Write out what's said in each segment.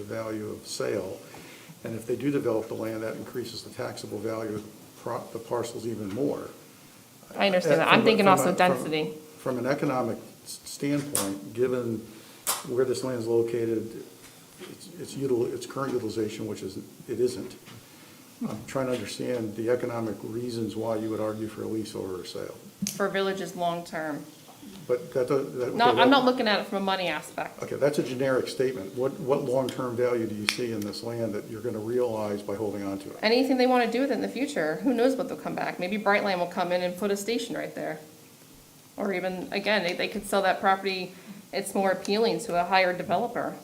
value of sale. And if they do develop the land, that increases the taxable value of the parcels even more. I understand that. I'm thinking also density. From an economic standpoint, given where this land is located, its current utilization, which is, it isn't. I'm trying to understand the economic reasons why you would argue for a lease over a sale. For villages long-term. But No, I'm not looking at it from a money aspect. Okay, that's a generic statement. What long-term value do you see in this land that you're gonna realize by holding on to it? Anything they want to do with it in the future, who knows what they'll come back. Maybe Brightline will come in and put a station right there. Or even, again, they could sell that property, it's more appealing to a higher developer.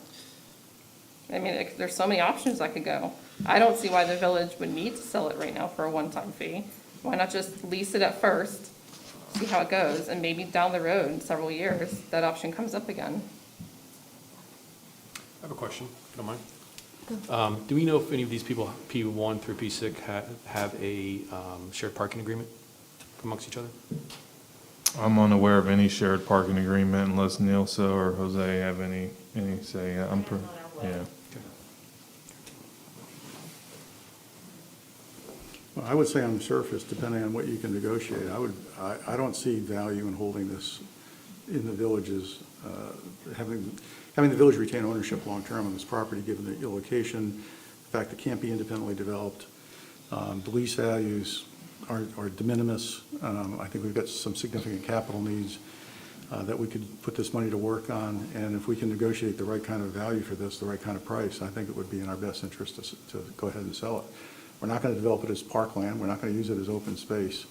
I mean, there's so many options that could go. I don't see why the village would need to sell it right now for a one-time fee. Why not just lease it at first, see how it goes, and maybe down the road, in several years, that option comes up again. I have a question, if you don't mind. Do we know if any of these people, P1 through P6, have a shared parking agreement amongst each other? I'm unaware of any shared parking agreement unless Nilsa or Jose have any say. Yeah. Well, I would say on the surface, depending on what you can negotiate, I don't see value in holding this in the villages, having the village retain ownership long-term on this property, given the location, the fact it can't be independently developed. The lease values are de minimis. I think we've got some significant capital needs that we could put this money to work on, and if we can negotiate the right kind of value for this, the right kind of price, I think it would be in our best interest to go ahead and sell it. We're not going to develop it as parkland. We're not going to use it as open space.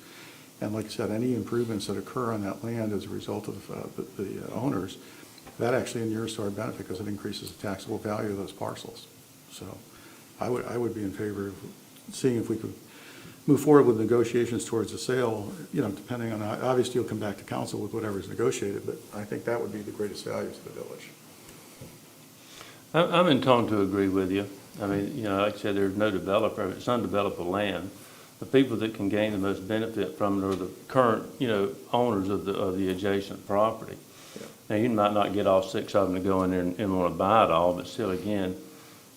And like I said, any improvements that occur on that land as a result of the owners, that actually inures to our benefit because it increases the taxable value of those parcels. So I would be in favor of seeing if we could move forward with negotiations towards a sale, depending on, obviously you'll come back to council with whatever's negotiated, but I think that would be the greatest value to the village. I'm in tone to agree with you. I mean, like I said, there's no developer. It's undevelopable land. The people that can gain the most benefit from it are the current, owners of the adjacent property. Yeah. Now, you might not get all 6 of them to go in there and want to buy it all, but still, again,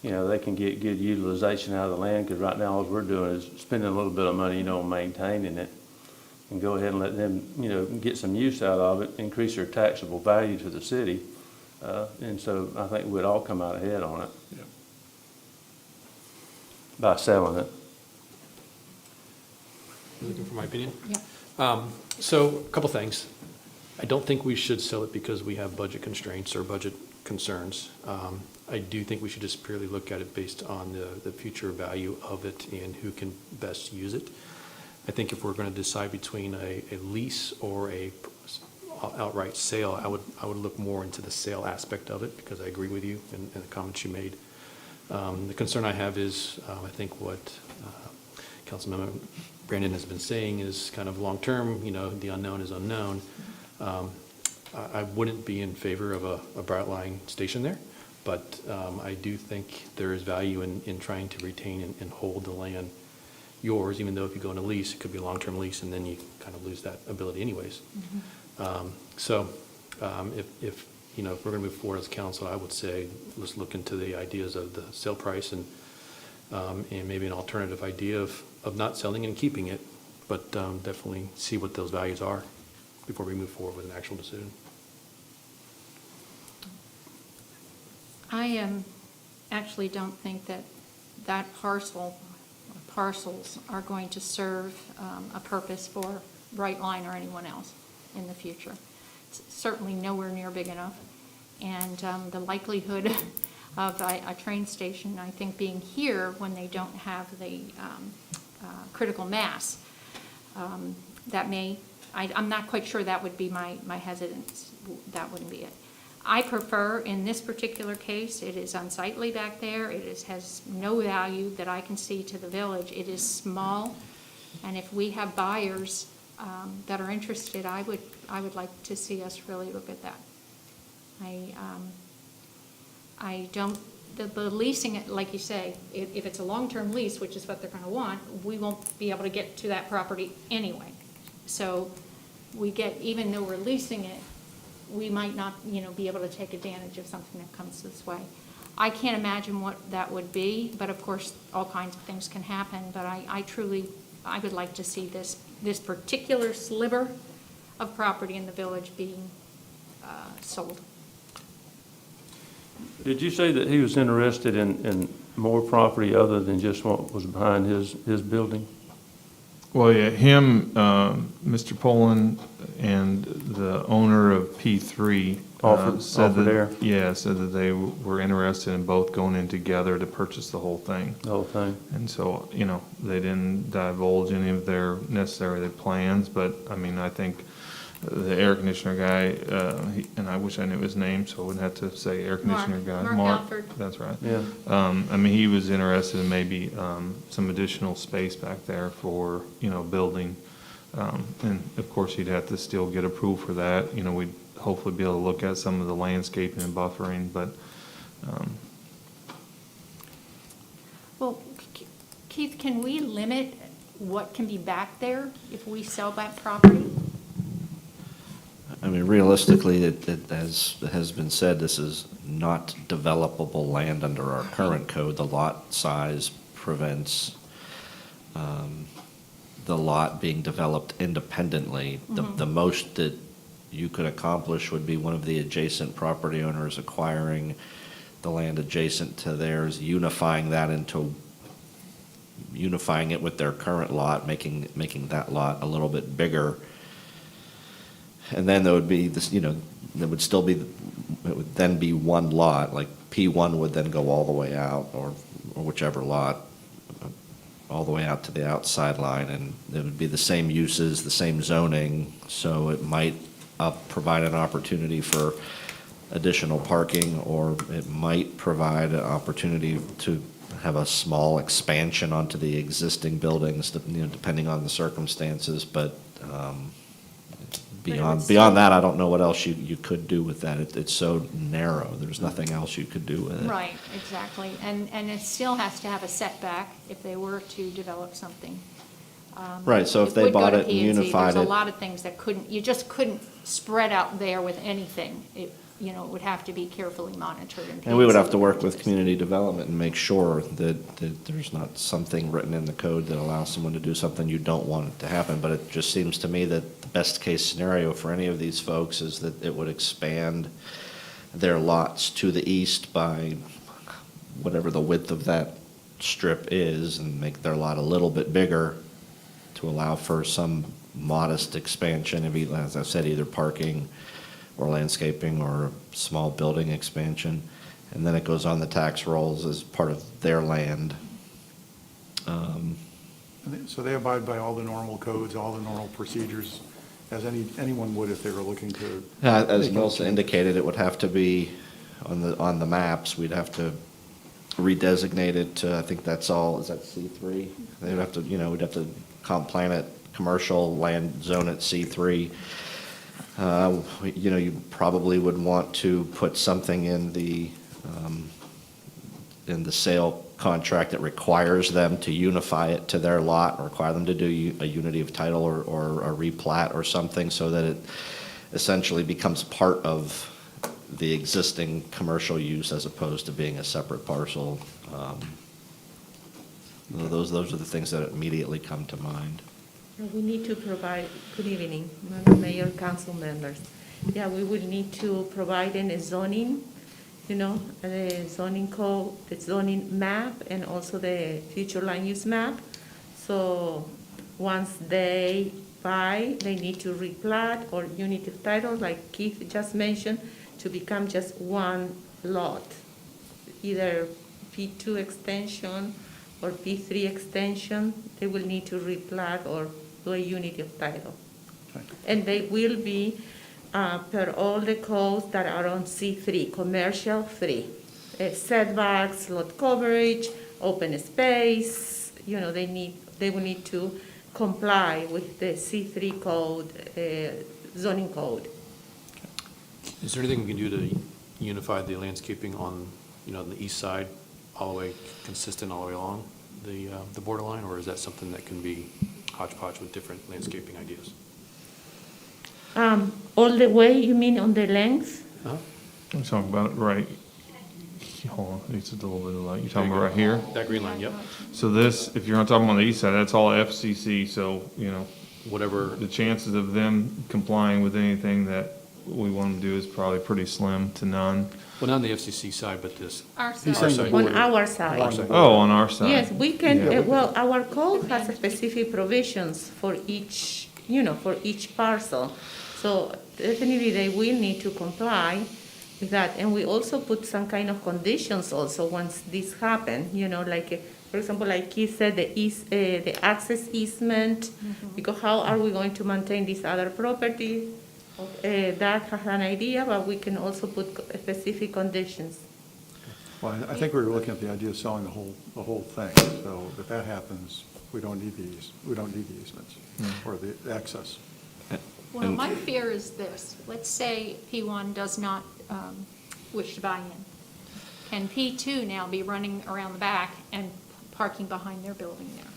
they can get good utilization out of the land, because right now all we're doing is spending a little bit of money, on maintaining it, and go ahead and let them, get some use out of it, increase their taxable value to the city. And so I think we'd all come out ahead on it. Yeah. By selling it. You looking for my opinion? Yeah. So, a couple things. I don't think we should sell it because we have budget constraints or budget concerns. I do think we should just purely look at it based on the future value of it and who can best use it. I think if we're going to decide between a lease or a outright sale, I would look more into the sale aspect of it, because I agree with you in the comments you made. The concern I have is, I think what Councilmember Brandon has been saying is kind of long-term, the unknown is unknown. I wouldn't be in favor of a Brightline station there, but I do think there is value in trying to retain and hold the land yours, even though if you go on a lease, it could be a long-term lease, and then you kind of lose that ability anyways. Mm-hmm. If we're going to move forward as council, I would say let's look into the ideas of the sale price and maybe an alternative idea of not selling and keeping it, but definitely see what those values are before we move forward with an actual decision. I actually don't think that parcels are going to serve a purpose for Brightline or anyone else in the future. It's certainly nowhere near big enough, and the likelihood of a train station, I think, being here when they don't have the critical mass, I'm not quite sure that would be my hesitance. That wouldn't be it. I prefer, in this particular case, it is unsightly back there. It has no value that I can see to the village. It is small, and if we have buyers that are interested, I would like to see us really look at that. I don't, the leasing it, like you say, if it's a long-term lease, which is what they're going to want, we won't be able to get to that property anyway. So even though we're leasing it, we might not, be able to take advantage of something that comes this way. I can't imagine what that would be, but of course, all kinds of things can happen. But I truly, I would like to see this particular sliver of property in the village being sold. Did you say that he was interested in more property other than just what was behind his building? Well, yeah, him, Mr. Poland, and the owner of P3 Offered there? Yeah, said that they were interested in both going in together to purchase the whole thing. The whole thing? And so, you know, they didn't divulge any of their necessarily plans, but I mean, I think the air conditioner guy, and I wish I knew his name, so I wouldn't have to say air conditioner guy. Mark Alford. That's right. Yeah. I mean, he was interested in maybe some additional space back there for, you know, building. And of course, he'd have to still get approval for that. You know, we'd hopefully be able to look at some of the landscaping and buffering, but Well, Keith, can we limit what can be back there if we sell that property? I mean, realistically, it has been said, this is not developable land under our current code. The lot size prevents the lot being developed independently. The most that you could accomplish would be one of the adjacent property owners acquiring the land adjacent to theirs, unifying it with their current lot, making that lot a little bit bigger. And then there would be this, you know, there would still be, it would then be one lot, like P1 would then go all the way out, or whichever lot, all the way out to the outside line, and there would be the same uses, the same zoning, so it might provide an opportunity for additional parking, or it might provide an opportunity to have a small expansion onto the existing buildings, you know, depending on the circumstances, but beyond that, I don't know what else you could do with that. It's so narrow, there's nothing else you could do with it. Right, exactly. And it still has to have a setback if they were to develop something. Right, so if they would go bought to it and P&Z. unified There's it. a lot of things that you just couldn't spread out there with anything. It would have to be carefully monitored. And we would have to work with community development and make sure that there's not something written in the code that allows someone to do something you don't want it to happen. But it just seems to me that the best case scenario for any of these folks is that it would expand their lots to the east by whatever the width of that strip is, and make their lot a little bit bigger to allow for some modest expansion of, as I said, either parking or landscaping or a small building expansion. And then it goes on the tax rolls as part of their land. So they abide by all the normal codes, all the normal procedures, as anyone would if they were looking to. As Melissa indicated, it would have to be on the maps, we'd have to redesignate it to, I think that's all, is that C3? They'd have to, you know, we'd have to comp plan it, commercial land zone at C3. You know, you probably would want to put something in the sale contract that requires them to unify it to their lot, or require them to do a unity of title or a replat or something, so that it essentially becomes part of the existing commercial use as opposed to being a separate parcel. Those are the things that immediately come to mind. We need to provide, good evening, Madam Mayor, council members. Yeah, we would need to provide a zoning, you know, the zoning code, the zoning map, and also the future land use map. So once they buy, they need to replat or unity of title, like Keith just mentioned, to become just one lot, either P2 extension or P3 extension. They will need to replat or do a unity of title. Okay. And they will be per all the codes that are on C3, commercial 3. Setbacks, lot coverage, open space, you know, they will need to comply with the C3 code, zoning code. Is there anything we can do to unify the landscaping on, you know, the east side, all the way consistent all the way along the borderline, or is that something that can be hodgepodge with different landscaping ideas? All the way, you mean on the length? Uh-huh. I'm talking about it right hold on, it's a little bit of light. You're talking about right here? That green line, yep. So this, if you're not talking on the east side, that's all FCC, so, Whatever, the chances of them complying with anything that we want them to do is probably pretty slim to none. well, not on the FCC side, but this. Our He's side. saying the On border. our side. Along the border. Oh, on our side? Yes, we can, Yeah. well, our code has specific provisions for each, for each parcel. So definitely they will need to comply with that. And we also put some kind of conditions also once this happen, like, for example, like Keith said, the access easement, because how are we going to maintain this other property? That has an idea, but we can also put specific conditions. Well, I think we were looking at the idea of selling the whole thing. So if that happens, we don't need the easements or the access. Well, my fear is this. Let's say P1 does not wish to buy in. Can P2 now be running around the back and parking behind their building there?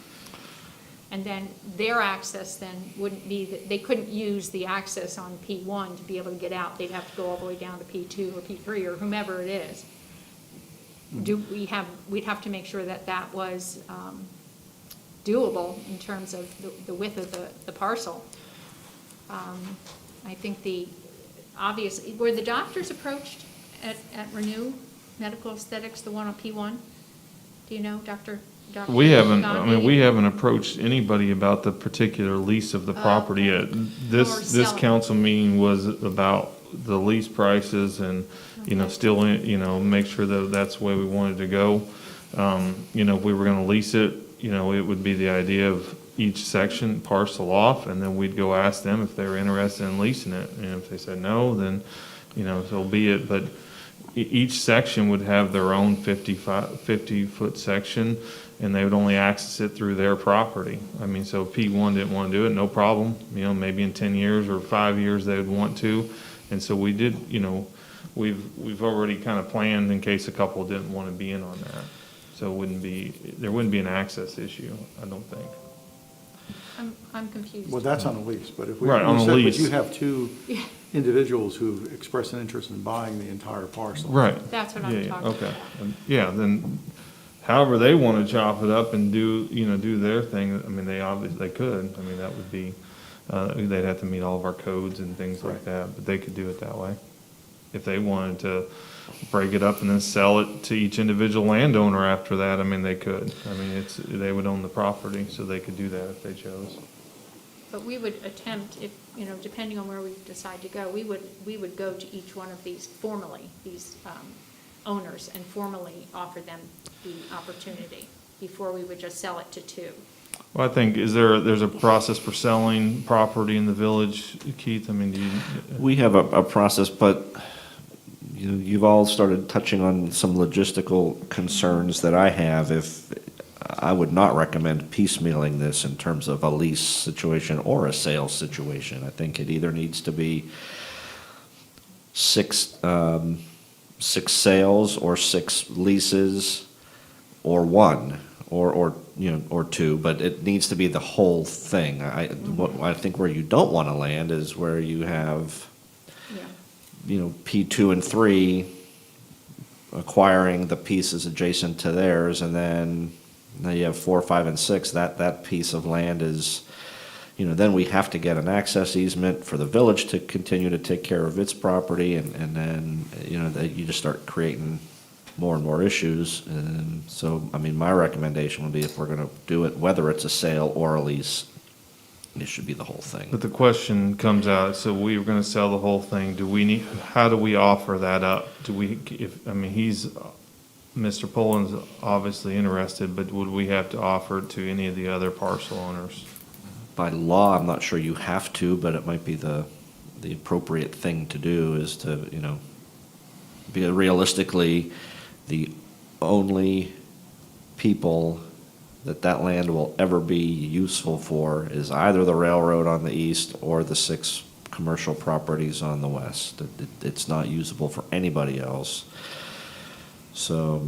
And then their access then wouldn't be, they couldn't use the access on P1 to be able to get out. They'd have to go all the way down to P2 or P3 or whomever it is. We'd have to make sure that that was doable in terms of the width of the parcel. I think were the doctors approached at Renew Medical Aesthetics, the one on P1? Do you know, Dr.? We haven't, Gandhi? we haven't approached anybody about the particular lease of the property yet. Or This sell it. council meeting was about the lease prices and, Okay. still, make sure that that's the way we wanted to go. If we were gonna lease it, it would be the idea of each section parcel off, and then we'd go ask them if they were interested in leasing it. And if they said no, then, so be it. But each section would have their own 50-foot section, and they would only access it through their property. So if P1 didn't want to do it, no problem. Maybe in 10 years or 5 years they would want to. And so we did, we've already kind of planned in case a couple didn't want to be in on that. So there wouldn't be an access issue, I don't think. I'm confused. Well, that's on a lease, but if we. Right, on you a said- lease. But you have two Yeah. individuals who express an interest in buying the entire parcel. Right. That's what I'm Yeah, talking okay. about. Yeah, then however they want to chop it up and do their thing, they could. That would be, they'd have to meet all of our codes and things like Right. that, but they could do it that way. If they wanted to break it up and then sell it to each individual landowner after that, they could. They would own the property, so they could do that if they chose. But we would attempt, if, depending on where we decide to go, we would go to each one of these owners, and formally offer them the opportunity before we would just sell it to two. Well, I think, there's a process for selling property in the village, Keith? Do you? We have a process, but you've all started touching on some logistical concerns that I have. If I would not recommend piecemealing this in terms of a lease situation or a sales situation. I think it either needs to be six sales or 6 leases, or one, or two, but it needs to be the whole thing. I think where you don't want to land is where you have, Yeah. P2 and 3 acquiring the pieces adjacent to theirs, and then now you have 4, 5, and 6. That piece of land is, then we have to get an access easement for the village to continue to take care of its property, and then, you just start creating more and more issues. And so, my recommendation would be, if we're gonna do it, whether it's a sale or a lease, it should be the whole thing. But the question comes out, so we were gonna sell the whole thing, how do we offer that up? Mr. Poland's obviously interested, but would we have to offer it to any of the other parcel owners? By law, I'm not sure you have to, but it might be the appropriate thing to do, is to, be realistically, the only people that land will ever be useful for is either the railroad on the east or the 6 commercial properties on the west. It's not usable for anybody else. So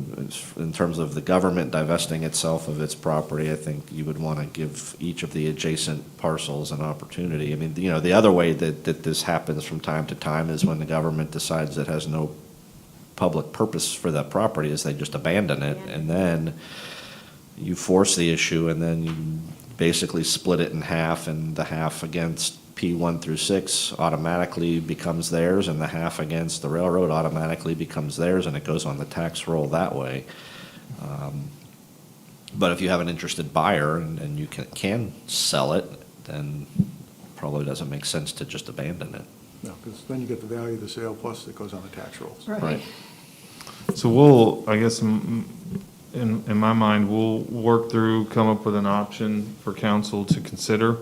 in terms of the government divesting itself of its property, I think you would want to give each of the adjacent parcels an opportunity. The other way that this happens from time to time is when the government decides it has no public purpose for that property is they just abandon it, Yeah. and then you force the issue, and then you basically split it in half, and the half against P1 through 6 automatically becomes theirs, and the half against the railroad automatically becomes theirs, and it goes on the tax roll that way. But if you have an interested buyer and you can sell it, then probably doesn't make sense to just abandon it. No, because then you get the value of the sale, plus it goes on the tax rolls. Right. So we'll, I guess, in my mind, we'll work through, come up with an option for council to consider.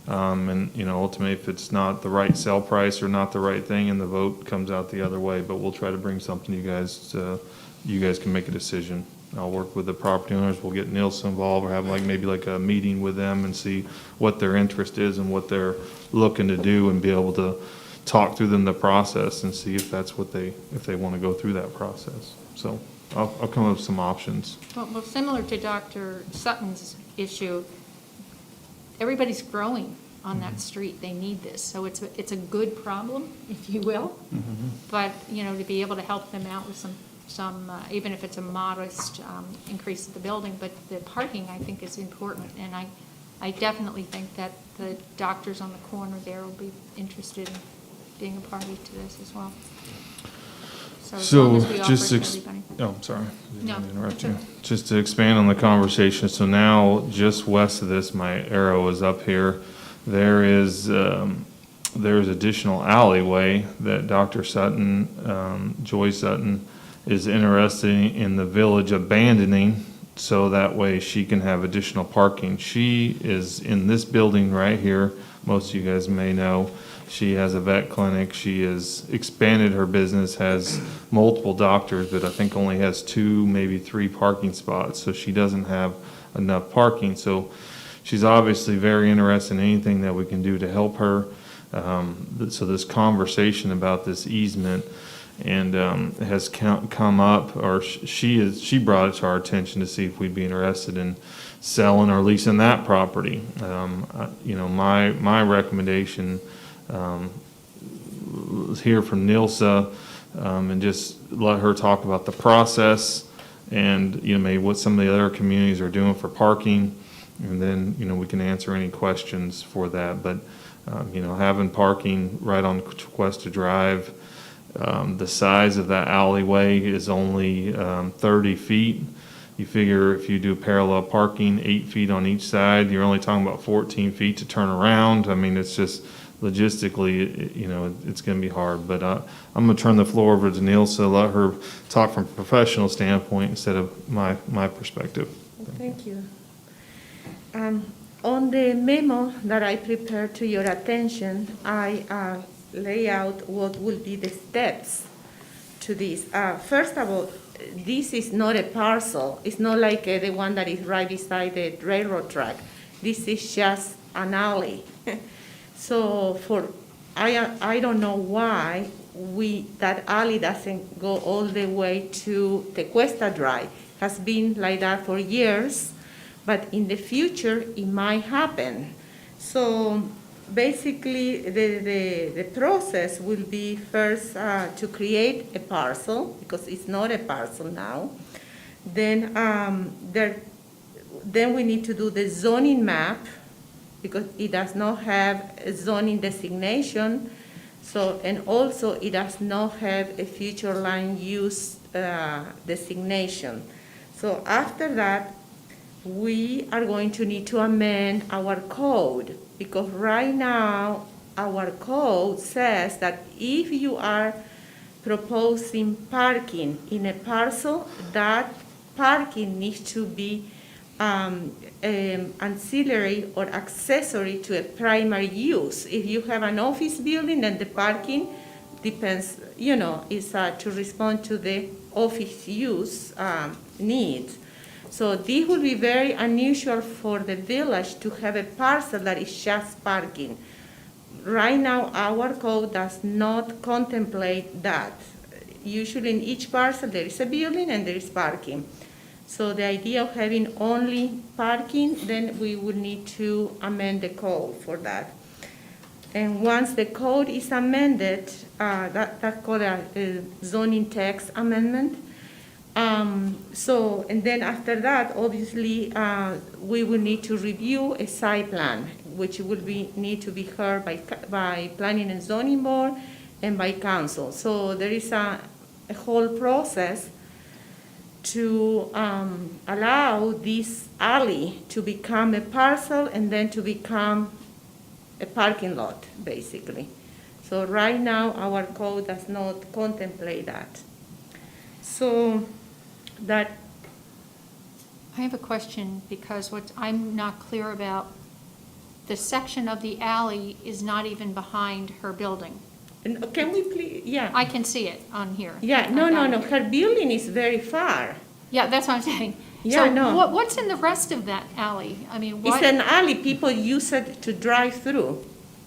And, you know, ultimately, if it's not the right sell price or not the right thing, and the vote comes out the other way, but we'll try to bring something to you guys can make a decision. I'll work with the property owners, we'll get Nielsen involved, or have maybe a meeting with them and see what their interest is and what they're looking to do, and be able to talk through them the process and see if that's what if they want to go through that process. So I'll come up with some options. Well, similar to Dr. Sutton's issue, everybody's growing on that street. They need this. So it's a good problem, if you will. But, you know, to be able to help them out with some even if it's a modest increase of the building, but the parking, I think, is important. And I definitely think that the doctors on the corner there will be interested in being a party to this as well. So as long as we offer it to everybody. Oh, I'm sorry. Didn't No, mean to interrupt it's you. okay. Just to expand on the conversation, so now, just west of this, my arrow is up here, there's additional alleyway that Dr. Sutton, Joy Sutton, is interested in the village abandoning, so that way she can have additional parking. She is in this building right here, most of you guys may know. She has a vet clinic, she has expanded her business, has multiple doctors, but I think only has 2, maybe 3 parking spots, so she doesn't have enough parking. So she's obviously very interested in anything that we can do to help her. So this conversation about this easement and has come up, or she brought it to our attention to see if we'd be interested in selling or leasing that property. You know, my recommendation, hear from Nilsa, and just let her talk about the process, and, you know, maybe what some of the other communities are doing for parking, and then, you know, we can answer any questions for that. But, you know, having parking right on Tequesta Drive, the size of that alleyway is only 30 feet. You figure if you do parallel parking, 8 feet on each side, you're only talking about 14 feet to turn around. I mean, it's just logistically, you know, it's going to be hard. But I'm going to turn the floor over to Neil, so let her talk from a professional standpoint instead of my perspective. Thank you. On the memo that I prepared to your attention, I lay out what will be the steps to this. First of all, this is not a parcel. It's not like the one that is right beside the railroad track. This is just an alley. So I don't know why that alley doesn't go all the way to Tequesta Drive. Has been like that for years, but in the future it might happen. So basically the process will be first to create a parcel, because it's not a parcel now. Then we need to do the zoning map, because it does not have a zoning designation. So, and also it does not have a future land use designation. So after that, we are going to need to amend our code, because right now our code says that if you are proposing parking in a parcel, that parking needs to be ancillary or accessory to a primary use. If you have an office building, then the parking depends, you know, is to respond to the office use needs. So this will be very unusual for the village to have a parcel that is just parking. Right now, our code does not contemplate that. Usually in each parcel, there is a building and there is parking. So the idea of having only parking, then we would need to amend the code for that. And once the code is amended, that's called a zoning text amendment. And then after that, obviously, we will need to review a site plan, which will need to be heard by Planning and Zoning Board and by council. So there is a whole process to allow this alley to become a parcel and then to become a parking lot, basically. So right now, our code does not contemplate that. So that, I have a question, because what I'm not clear about, the section of the alley is not even behind her building. and can we please, yeah. I can see it on here. Yeah, no, her building is very far. Yeah, that's what I'm saying. Yeah, So no. what's in the rest of that alley? I mean, It's what? an alley, people use it to drive through.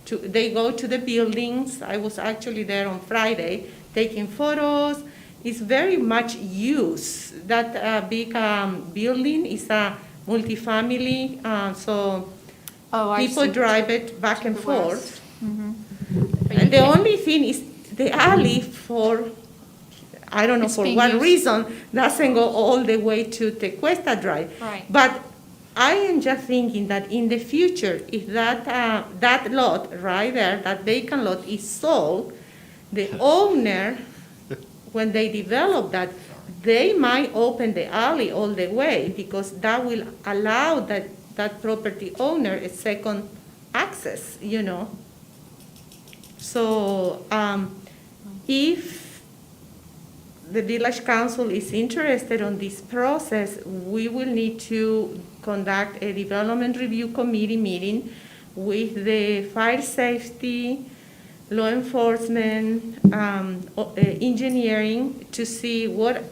They go to the buildings. I was actually there on Friday taking photos. It's very much used. That big building is a multifamily, so Oh, I people see. drive it back and the forth. But you And the can't- only thing is the alley for, I don't know It's for being what used. reason, doesn't go all the way to Tequesta Drive. Right. But I am just thinking that in the future, if that lot right there, that vacant lot is sold, the owner, when they develop that, they might open the alley all the way, because that will allow that property owner a second access, you know. So, if the village council is interested on this process, we will need to conduct a development review committee meeting with the fire safety, law enforcement, engineering, to see what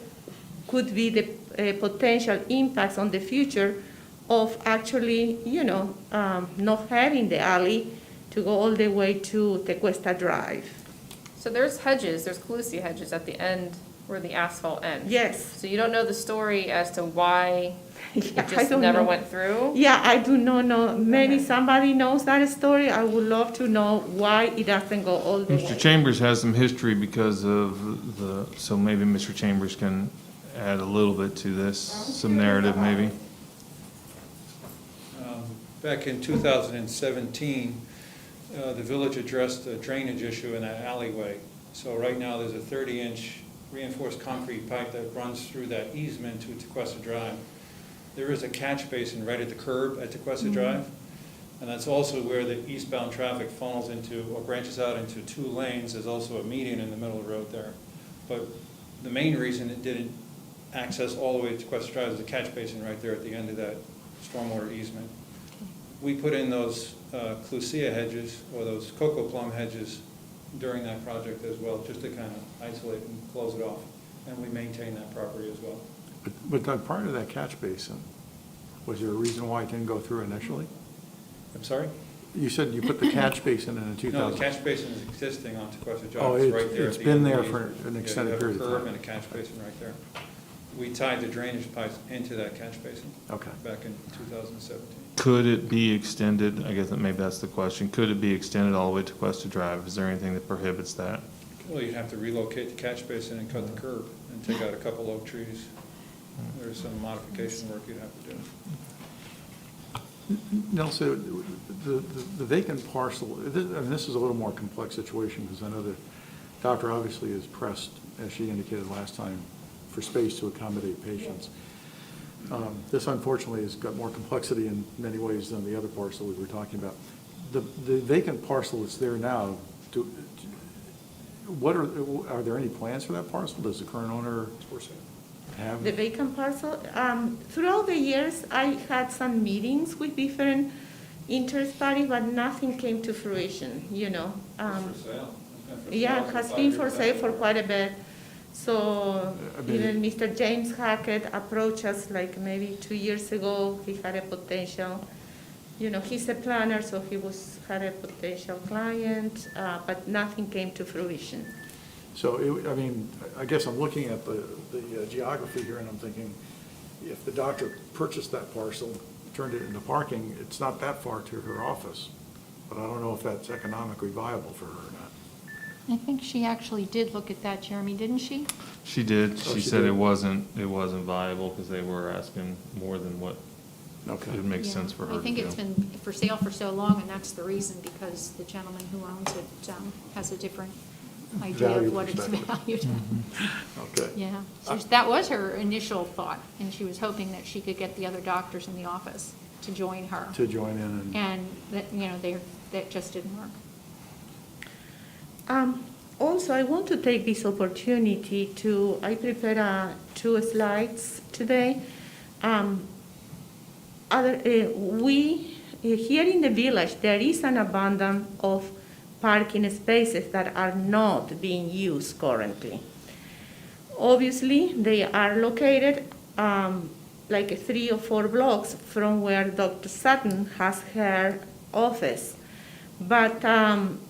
could be the potential impacts on the future of actually, you know, not having the alley to go all the way to Tequesta Drive. So there's hedges, there's Calusia hedges at the end where the asphalt ends. Yes. So you don't know the story as to why Yeah, it I just don't never know. went through? Yeah, I do not know. Maybe Okay. somebody knows that story. I would love to know why it doesn't go all the way. Mr. Chambers has some history because of so maybe Mr. Chambers can add a little bit to this, some narrative maybe. Back in 2017, the village addressed a drainage issue in that alleyway. So right now, there's a 30-inch reinforced concrete pipe that runs through that easement to Tequesta Drive. There is a catch basin right at the curb at Tequesta Drive, and that's also where the eastbound traffic funnels into, or branches out into 2 lanes. There's also a median in the middle of the road there. But the main reason it didn't access all the way to Tequesta Drive is the catch basin right there at the end of that stormwater easement. We put in those Calusia hedges, or those cocoa plum hedges, during that project as well, just to kind of isolate and close it off. And we maintain that property as well. But Doug, prior to that catch basin, was there a reason why it didn't go through initially? I'm sorry? You said you put the catch basin in 2000. No, the catch basin is existing on Tequesta Drive. Oh, It's it- right there at it's the been end of there the for easement. an Yeah, extended period of You have a curb time. and a catch basin right there. We tied the drainage pipes into that catch basin Okay. back in 2017. Could it be extended, I guess that maybe that's the question, could it be extended all the way to Tequesta Drive? Is there anything that prohibits that? Well, you'd have to relocate the catch basin and cut the curb and take out a couple oak trees. There's some modification work you'd have to do. Nelson, the vacant parcel, I mean, this is a little more complex situation, because I know the doctor obviously is pressed, as she indicated last time, for space to accommodate patients. This unfortunately has got more complexity in many ways than the other parcel we were talking about. The vacant parcel that's there now, are there any plans for that parcel? Does the current owner have? The vacant parcel, throughout the years, I had some meetings with different interest parties, but nothing came to fruition, you know. Yeah, it has been for sale for quite a bit. So I mean- even Mr. James Hackett approached us like maybe 2 years ago. He had a potential, you know, he's a planner, so he had a potential client, but nothing came to fruition. So, I mean, I guess I'm looking at the geography here, and I'm thinking, if the doctor purchased that parcel, turned it into parking, it's not that far to her office. but I don't know if that's economically viable for her or not. I think she actually did look at that, Jeremy, didn't she? She did. Oh, She she said did? it wasn't viable because they were asking more than what Okay. it makes Yeah. sense for her I to think do. it's been for sale for so long, and that's the reason, because the gentleman who owns it has a different idea Value of what it's perspective. valued. Okay. Yeah, so that was her initial thought, and she was hoping that she could get the other doctors in the office to join her. To join in and, And that, that just didn't work. Also, I want to take this opportunity I prepared 2 slides today. Here in the village, there is an abundance of parking spaces that are not being used currently. Obviously, they are located like 3 or 4 blocks from where Dr. Sutton has her office. But,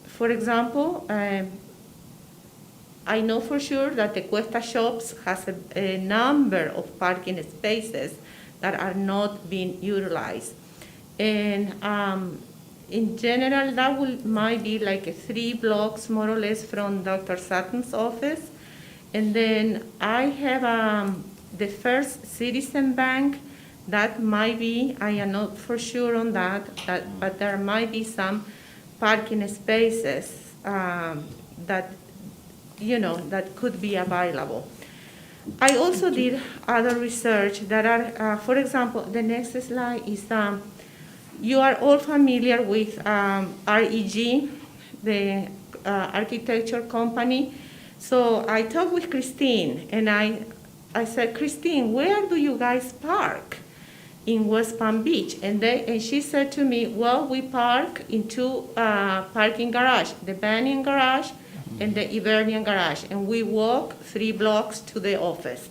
for example, I know for sure that the Tequesta shops has a number of parking spaces that are not being utilized. And in general, that might be like 3 blocks more or less from Dr. Sutton's office. And then I have the First Citizen Bank. That might be, I am not for sure on that, but there might be some parking spaces that could be available. I also did other research that are, for example, the next slide is, you are all familiar with REG, the architecture company. So I talked with Christine, and I said, Christine, where do you guys park in West Palm Beach? And she said to me, well, we park in 2 parking garages, the Banyan garage and the Hibernian garage, and we walk 3 blocks to the office.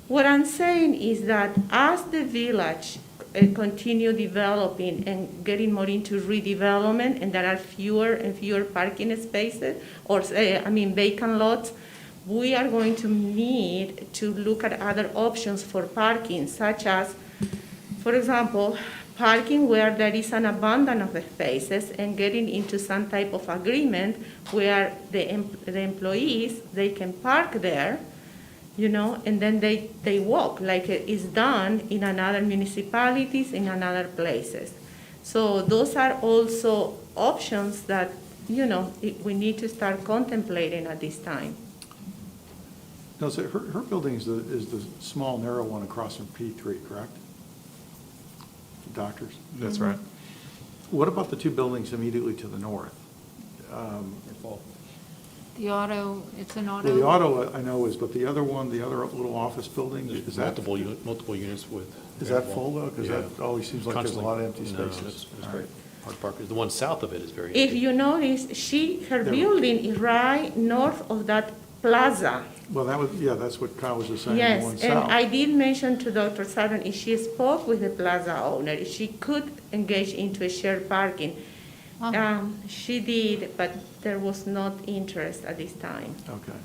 What I'm saying is that as the village continue developing and getting more into redevelopment, and there are fewer and fewer parking spaces, or vacant lots, we are going to need to look at other options for parking, such as, for example, parking where there is an abundance of spaces and getting into some type of agreement where the employees, they can park there, and then they walk like it is done in another municipalities, in another places. So those are also options that, we need to start contemplating at this time. no, so her building is the small, narrow one across from P3, correct? The doctors. That's right. What about the 2 buildings immediately to the north? The auto, it's an auto. Well, the auto I know is, but the other one, the other little office building, is that, Multiple units with. is that full though? Because Yeah. that always seems like there's a lot of empty No, spaces. that's All great. right. Park Park is, the one south of it is very If empty. you notice, her There- building is right north of that plaza. Well, that's what Kyle was just saying, the Yes, one and south. I did mention to Dr. Sutton, if she spoke with the plaza owner, if she could engage into a shared parking. She did, but there was not interest at this time. Okay.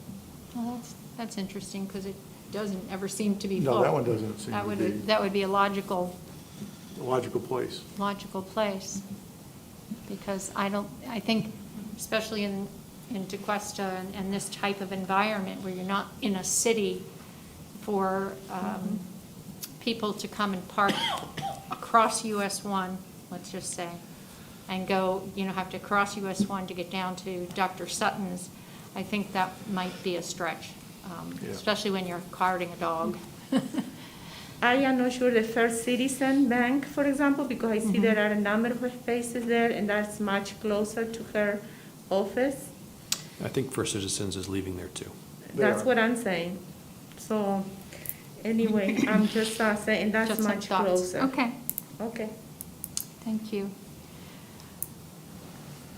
Well, that's interesting, because it doesn't ever seem to be full. No, that one doesn't seem That to would be That would be a logical a logical place. place, because I think, especially in Tequesta and this type of environment where you're not in a city, for people to come and park across US 1, let's just say, and go, have to cross US 1 to get down to Dr. Sutton's, I think that might be a stretch, Yeah. especially when you're carting a dog. I am not sure the First Citizen Bank, for example, because I see there are a number of spaces there, and that's much closer to her office. I think First Citizens is leaving there too. They That's are. what I'm saying. So, anyway, I'm just saying that's Just some much thoughts. closer. Okay, Okay. thank you.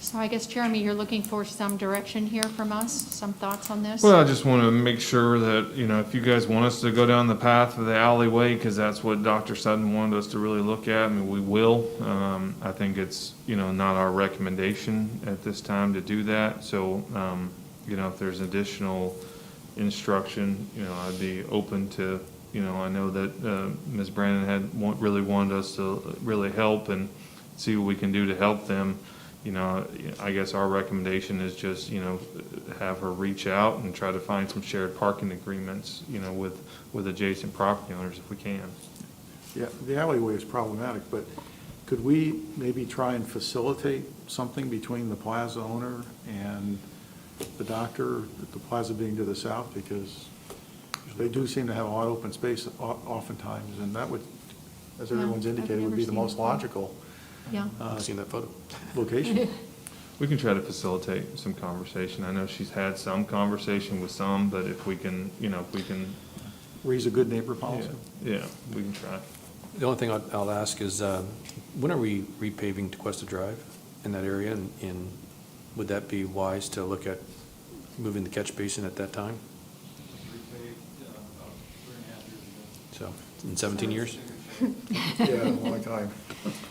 So I guess, Jeremy, you're looking for some direction here from us, some thoughts on this? Well, I just want to make sure that, if you guys want us to go down the path of the alleyway, because that's what Dr. Sutton wanted us to really look at, we will. I think it's, not our recommendation at this time to do that. So, if there's additional instruction, I'd be open to, I know that Ms. Brandon really wanted us to really help and see what we can do to help them. you know, I guess our recommendation is just, you know, have her reach out and try to find some shared parking agreements, you know, with adjacent property owners if we can. Yeah, the alleyway is problematic, but could we maybe try and facilitate something between the plaza owner and the doctor, the plaza being to the south, because they do seem to have a lot of open space oftentimes, and that would, as Yeah, everyone's I've indicated, would never be the seen most it. logical Yeah. I've seen that photo. location. We can try to facilitate some conversation. I know she's had some conversation with some, but if we can, you know, if we can, Raise a good neighbor policy. yeah, we can try. The only thing I'll ask is, when are we repaving Tequesta Drive in that area? And would that be wise to look at moving the catch basin at that time? So, in 17 years? Yeah, a long time.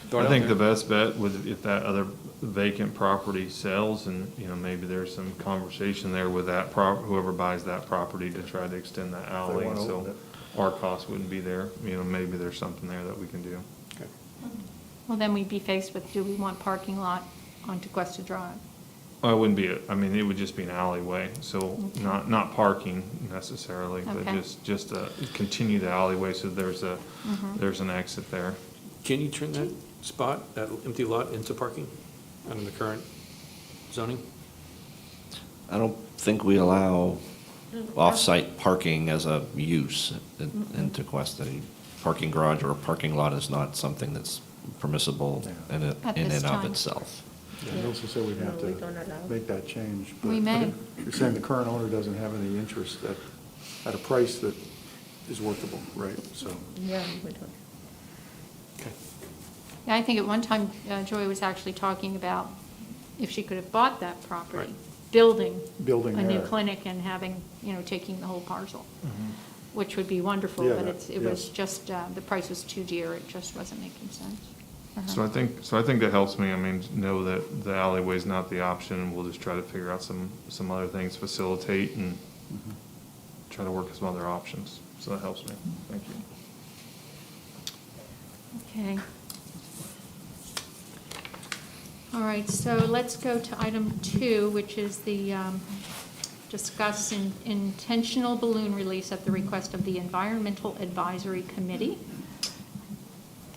Throw it I out think there. the best bet would, if that other vacant property sells and, you know, maybe there's some conversation there with that whoever buys that property to try to extend that alley. wanna open So it. our cost wouldn't be there, you know, maybe there's something there that we can do. Okay. Well, then we'd be faced with, do we want parking lot on Tequesta Drive? Well, it wouldn't be, I mean, it would just be an alleyway, so not parking necessarily, but Okay. just continue the alleyway so there's an exit there. Can you turn that spot, that empty lot, into parking under the current zoning? I don't think we allow off-site parking as a use in Tequesta. Parking garage or a parking lot is not something that's permissible in At and this of time. itself. Yeah, Nelson said we'd have No, we don't to allow. make that change. We may. You're saying the current owner doesn't have any interest at a price that is workable, right? So, Yeah, we don't. Okay. Yeah, I think at one time, Joy was actually talking about if she could have bought that property, Right. building building a new there. clinic and having, you know, taking the whole parcel, which would be wonderful, Yeah, but that- it was yes. just, the price was too dear, it just wasn't making sense. So I think that helps me, I mean, know that the alleyway's not the option, and we'll just try to figure out some other things, facilitate and try to work with some other options, so that helps me, thank you. Okay. All right, so let's go to item 2, which is the discuss intentional balloon release at the request of the Environmental Advisory Committee.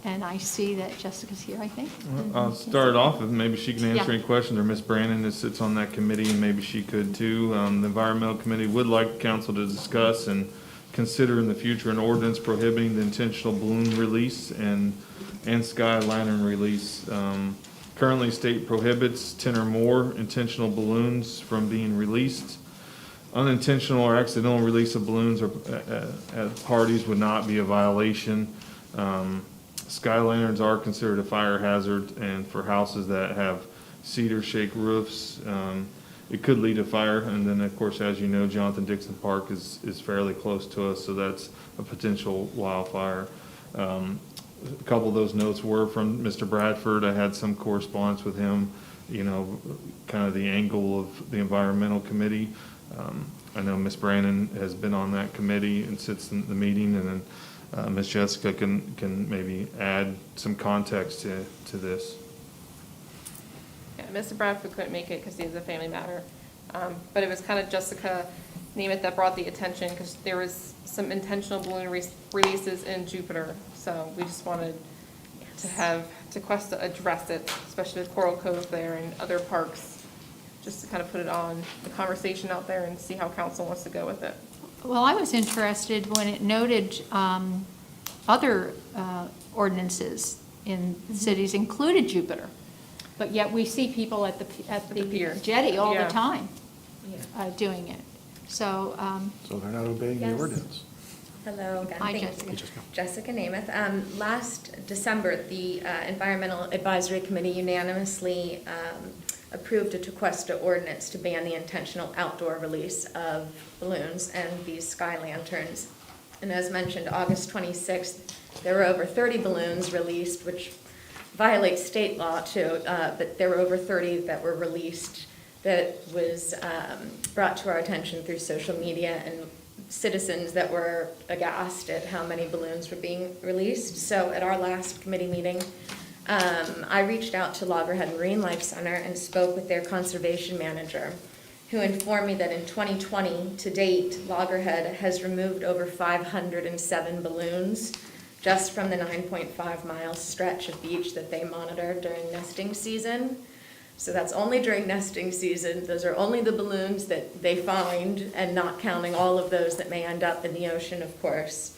And I see that Jessica's here, I think. I'll start it off, and maybe she can answer Yeah. any questions, or Ms. Brandon that sits on that committee, and maybe she could too. The Environmental Committee would like council to discuss and consider in the future an ordinance prohibiting the intentional balloon release and sky lantern release. Currently, state prohibits 10 or more intentional balloons from being released. Unintentional or accidental release of balloons at parties would not be a violation. Sky lanterns are considered a fire hazard, and for houses that have cedar shake roofs, it could lead to fire. And then, of course, as you know, Jonathan Dixon Park is fairly close to us, so that's a potential wildfire. A couple of those notes were from Mr. Bradford. I had some correspondence with him, you know, kind of the angle of the Environmental Committee. I know Ms. Brandon has been on that committee and sits in the meeting, and then Ms. Jessica can maybe add some context to this. Yeah, Mr. Bradford couldn't make it because he has a family matter. But it was kind of Jessica Nemeth that brought the attention because there was some intentional balloon releases in Jupiter. So we just wanted to have Tequesta address it, especially with Coral Cove there and other parks, just to kind of put it on the conversation out there and see how council wants to go with it. Well, I was interested when it noted other ordinances in cities included Jupiter, but yet we see people at the pier. jetty all the Yeah. time doing it. So, So they're not obeying the Yes. ordinance. Hello again. Hi, Thank Jessica. you. Jessica Nemeth. Last December, the Environmental Advisory Committee unanimously approved a Tequesta ordinance to ban the intentional outdoor release of balloons and these sky lanterns. And as mentioned, August 26th, there were over 30 balloons released, which violates state law too, but there were over 30 that were released that was brought to our attention through social media and citizens that were aghast at how many balloons were being released. So at our last committee meeting, I reached out to Loggerhead Marine Life Center and spoke with their conservation manager, who informed me that in 2020, to date, Loggerhead has removed over 507 balloons just from the 9.5-mile stretch of beach that they monitor during nesting season. So that's only during nesting season. Those are only the balloons that they find, and not counting all of those that may end up in the ocean, of course.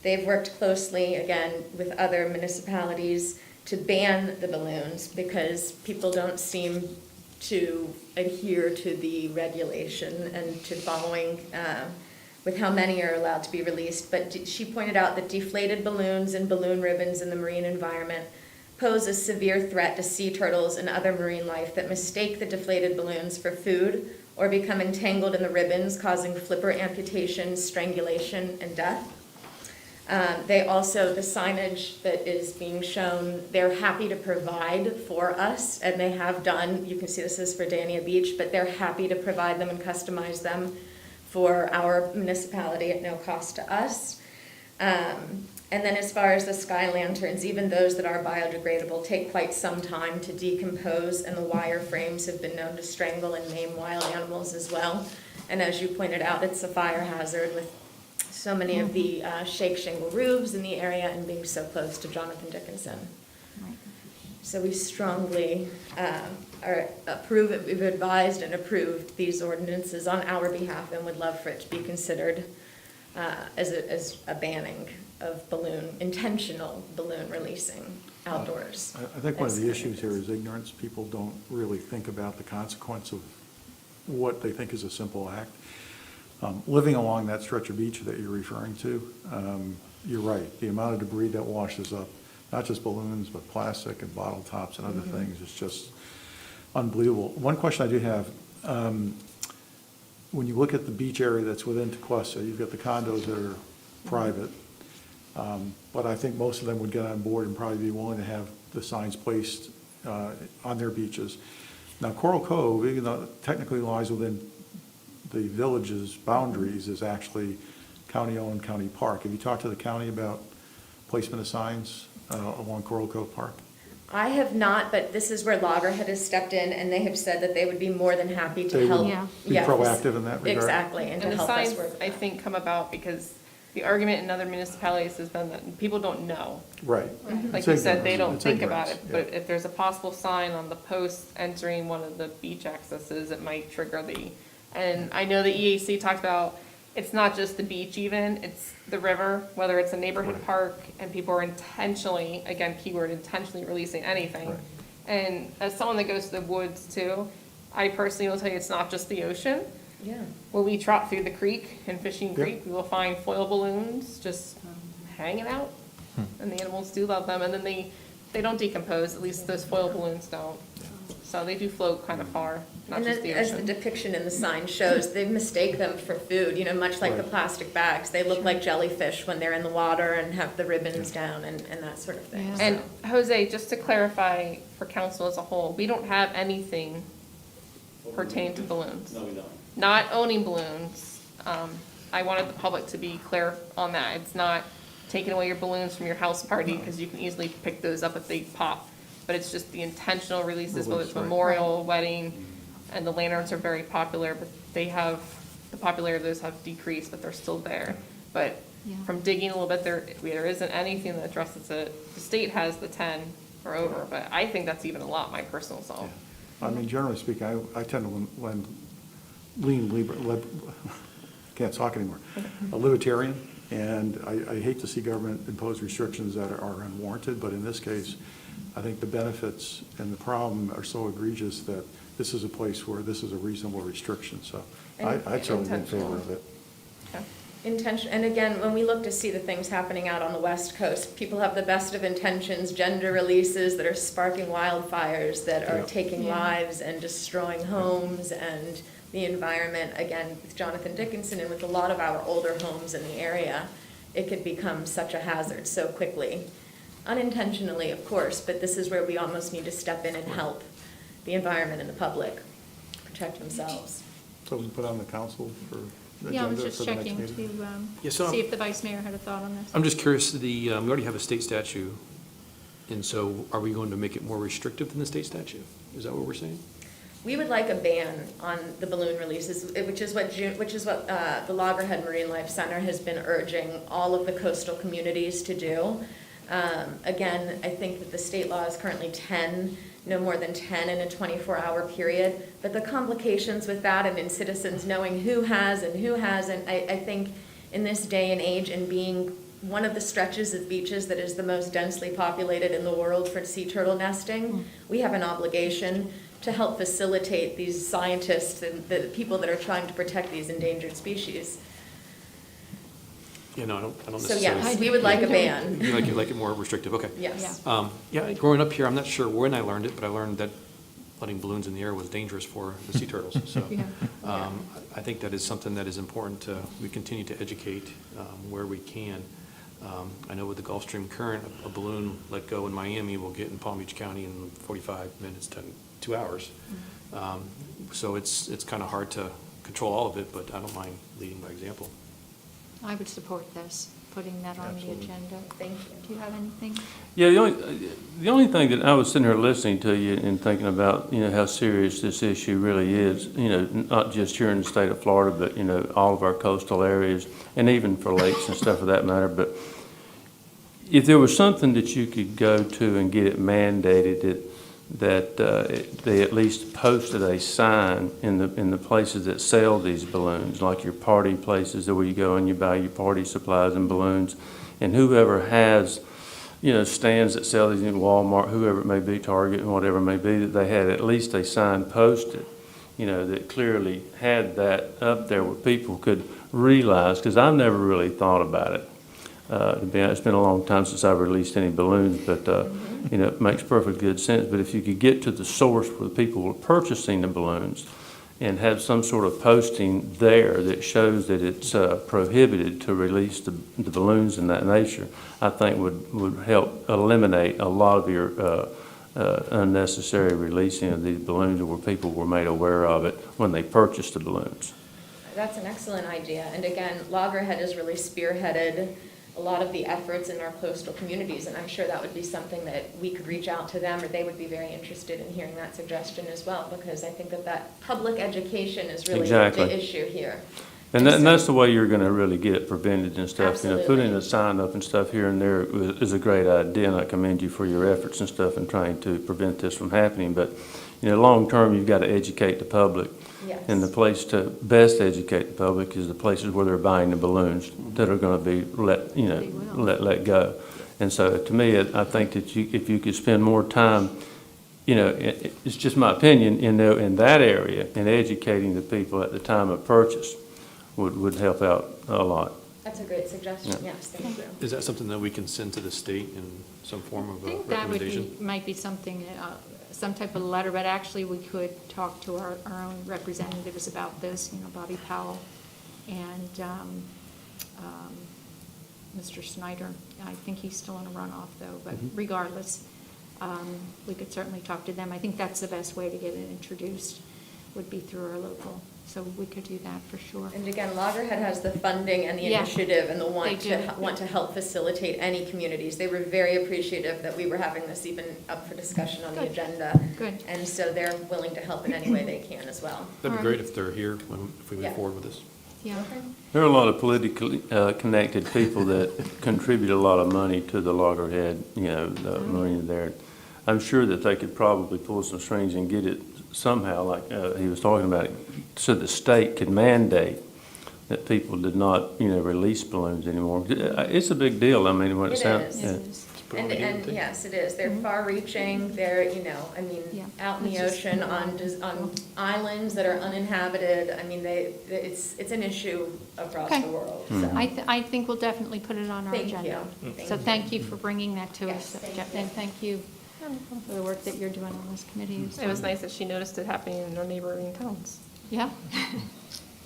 They've worked closely, again, with other municipalities to ban the balloons because people don't seem to adhere to the regulation and to following with how many are allowed to be released. But she pointed out that deflated balloons and balloon ribbons in the marine environment pose a severe threat to sea turtles and other marine life that mistake the deflated balloons for food or become entangled in the ribbons, causing flipper amputation, strangulation, and death. They also, the signage that is being shown, they're happy to provide for us, and they have done. You can see this is for Dania Beach, but they're happy to provide them and customize them for our municipality at no cost to us. And then as far as the sky lanterns, even those that are biodegradable take quite some time to decompose, and the wire frames have been known to strangle and maim wild animals as well. And as you pointed out, it's a fire hazard with so many of the shake shingle roofs in the area and being so close to Jonathan Dickinson. So we strongly we've advised and approved these ordinances on our behalf and would love for it to be considered as a banning of intentional balloon releasing outdoors. I think one of the issues here is ignorance. People don't really think about the consequence of what they think is a simple act. Living along that stretch of beach that you're referring to, you're right. The amount of debris that washes up, not just balloons, but plastic and bottle tops and other things, is just unbelievable. One question I do have, when you look at the beach area that's within Tequesta, you've got the condos that are private, but I think most of them would get on board and probably be willing to have the signs placed on their beaches. Now, Coral Cove, even though it technically lies within the village's boundaries, is actually county-owned, county park. Have you talked to the county about placement of signs along Coral Cove Park? I have not, but this is where Loggerhead has stepped in, and they have said that they would be more than happy to They help. would Yeah. be Yes. proactive in that regard? Exactly, and to And the help us signs, work with I that. think, come about because the argument in other municipalities has been that people don't know. Right. Like It's you said, they ignorance. don't It's think about ignorance, it, but if there's a possible sign on the post entering one of the beach accesses, it might trigger and I know the EAC talked about, it's not just the beach even, it's the river, whether it's a neighborhood Right. park, and people are intentionally, again, keyword, intentionally releasing anything. Right. And as someone that goes to the woods too, I personally will tell you, it's not just the ocean. Yeah. When we trot through the creek in Fishing Yep. Creek, we will find foil balloons just hanging out. And the animals do love them, and then they don't decompose, at least those foil balloons don't. So they do float kind of far, not And just the as the ocean. depiction in the sign shows, they mistake them for food, much like the Right. plastic bags. They look like jellyfish when they're in the water and have the ribbons down and that sort of thing. Yeah. So- And Jose, just to clarify for council as a whole, we don't have anything pertaining to balloons. No, we don't. Not owning balloons. I wanted the public to be clear on that. It's not taking away your balloons from your house party, because you can easily pick those up if they pop. But it's just the intentional releases, whether it's Release, right. memorial, wedding, and the lanterns are very popular, but the popularity of those have decreased, but they're still there. But Yeah. from digging a little bit, there isn't anything that addresses it. The state has the 10 or over, but I think that's even a lot, my personal self. I mean, generally speaking, I tend to can't talk anymore, a libertarian, and I hate to see government impose restrictions that are unwarranted, but in this case, I think the benefits and the problem are so egregious that this is a place where this is a reasonable restriction, so I'd certainly be in favor of it. Okay. And again, when we look to see the things happening out on the West Coast, people have the best of intentions, gender releases that are sparking wildfires, that are Yeah. taking Yeah. lives and destroying homes and the environment. Again, with Jonathan Dickinson and with a lot of our older homes in the area, it could become such a hazard so quickly. Unintentionally, of course, but this is where we almost need to step in and help the environment and the public protect themselves. So we can put on the council for the Yeah, I was agenda just for the next checking meeting? to Yeah, so see if the vice mayor had a thought on this. I'm just curious, we already have a state statute And so are we going to make it more restrictive than the state statute? Is that what we're saying? We would like a ban on the balloon releases, which is what the Loggerhead Marine Life Center has been urging all of the coastal communities to do. Again, I think that the state law is currently 10, no more than 10 in a 24-hour period. But the complications with that and in citizens knowing who has and who hasn't, I think in this day and age, and being one of the stretches of beaches that is the most densely populated in the world for sea turtle nesting, we have an obligation to help facilitate these scientists and the people that are trying to protect these endangered species. You know, I don't So necessarily. yes, we would like a ban. You like it more restrictive, okay. Yes. Yeah, growing up here, I'm not sure when I learned it, but I learned that letting balloons in the air was dangerous for the sea turtles. So Yeah. I think that is something that is important to, we continue to educate where we can. I know with the Gulf Stream current, a balloon let go in Miami will get in Palm Beach County in 45 minutes to 2 hours. So it's kind of hard to control all of it, but I don't mind leading by example. I would support this, putting that on the agenda. Thank you. Do you have anything? Yeah, the only thing that I was sitting here listening to you and thinking about, how serious this issue really is, not just here in the state of Florida, but, all of our coastal areas, and even for lakes and stuff for that matter. But if there was something that you could go to and get it mandated that they at least posted a sign in the places that sell these balloons, like your party places where you go and you buy your party supplies and balloons, and whoever has, stands that sell these in Walmart, whoever it may be, Target, and whatever it may be, that they had at least a sign posted, that clearly had that up there where people could realize, because I've never really thought about it. To be honest, it's been a long time since I've released any balloons, but it makes perfect good sense. But if you could get to the source where the people were purchasing the balloons and have some sort of posting there that shows that it's prohibited to release the balloons in that nature, I think would help eliminate a lot of your unnecessary releasing of these balloons where people were made aware of it when they purchased the balloons. That's an excellent idea. And again, Loggerhead has really spearheaded a lot of the efforts in our coastal communities, and I'm sure that would be something that we could reach out to them, or they would be very interested in hearing that suggestion as well, because I think that public education is really Exactly. the issue here. And that's the way you're gonna really get it prevented and stuff. Absolutely. Putting a sign up and stuff here and there is a great idea, and I commend you for your efforts and stuff in trying to prevent this from happening. But, long term, you've got to educate the public. Yes. And the place to best educate the public is the places where they're buying the balloons that are gonna be let go. And so, to me, I think that if you could spend more time, it's just my opinion, in that area, and educating the people at the time of purchase would help out a lot. That's a great suggestion, Yeah. yes, thank you. Is that something that we can send to the state in some form of I a think that would recommendation? might be something, some type of letter, but actually we could talk to our own representatives about this, Bobby Powell and Mr. Snyder. I think he's still in a runoff though, but regardless, we could certainly talk to them. I think that's the best way to get it introduced, would be through our local, so we could do that for sure. And again, Loggerhead has the funding and the Yeah. initiative and the They do. want to help facilitate any communities. They were very appreciative that we were having this even up for discussion on the Good. agenda. Good. And so they're willing to help in any way they can as well. That'd be All great right. if they're here, if we Yeah. move forward with this. Yeah. There are a lot of politically connected people that contribute a lot of money to the Loggerhead, the marina there. I'm sure that they could probably pull some strings and get it somehow, like he was talking about, so the state could mandate that people did not, release balloons anymore. It's a big deal. I mean, what it It sounds. is. yeah. It is. Put it on the game, too. Yes, it is. They're far-reaching. They're, Yeah. out in the It's just- ocean on islands that are uninhabited. I mean, it's an issue across Okay. the world, Mm-hmm. so. I think we'll definitely put it on our Thank agenda. you. So Thank thank you for bringing that to Yes, us, thank Jeff, you. and thank you for the work that you're doing on this committee. It was nice that she noticed it happening in our neighboring towns. Yeah,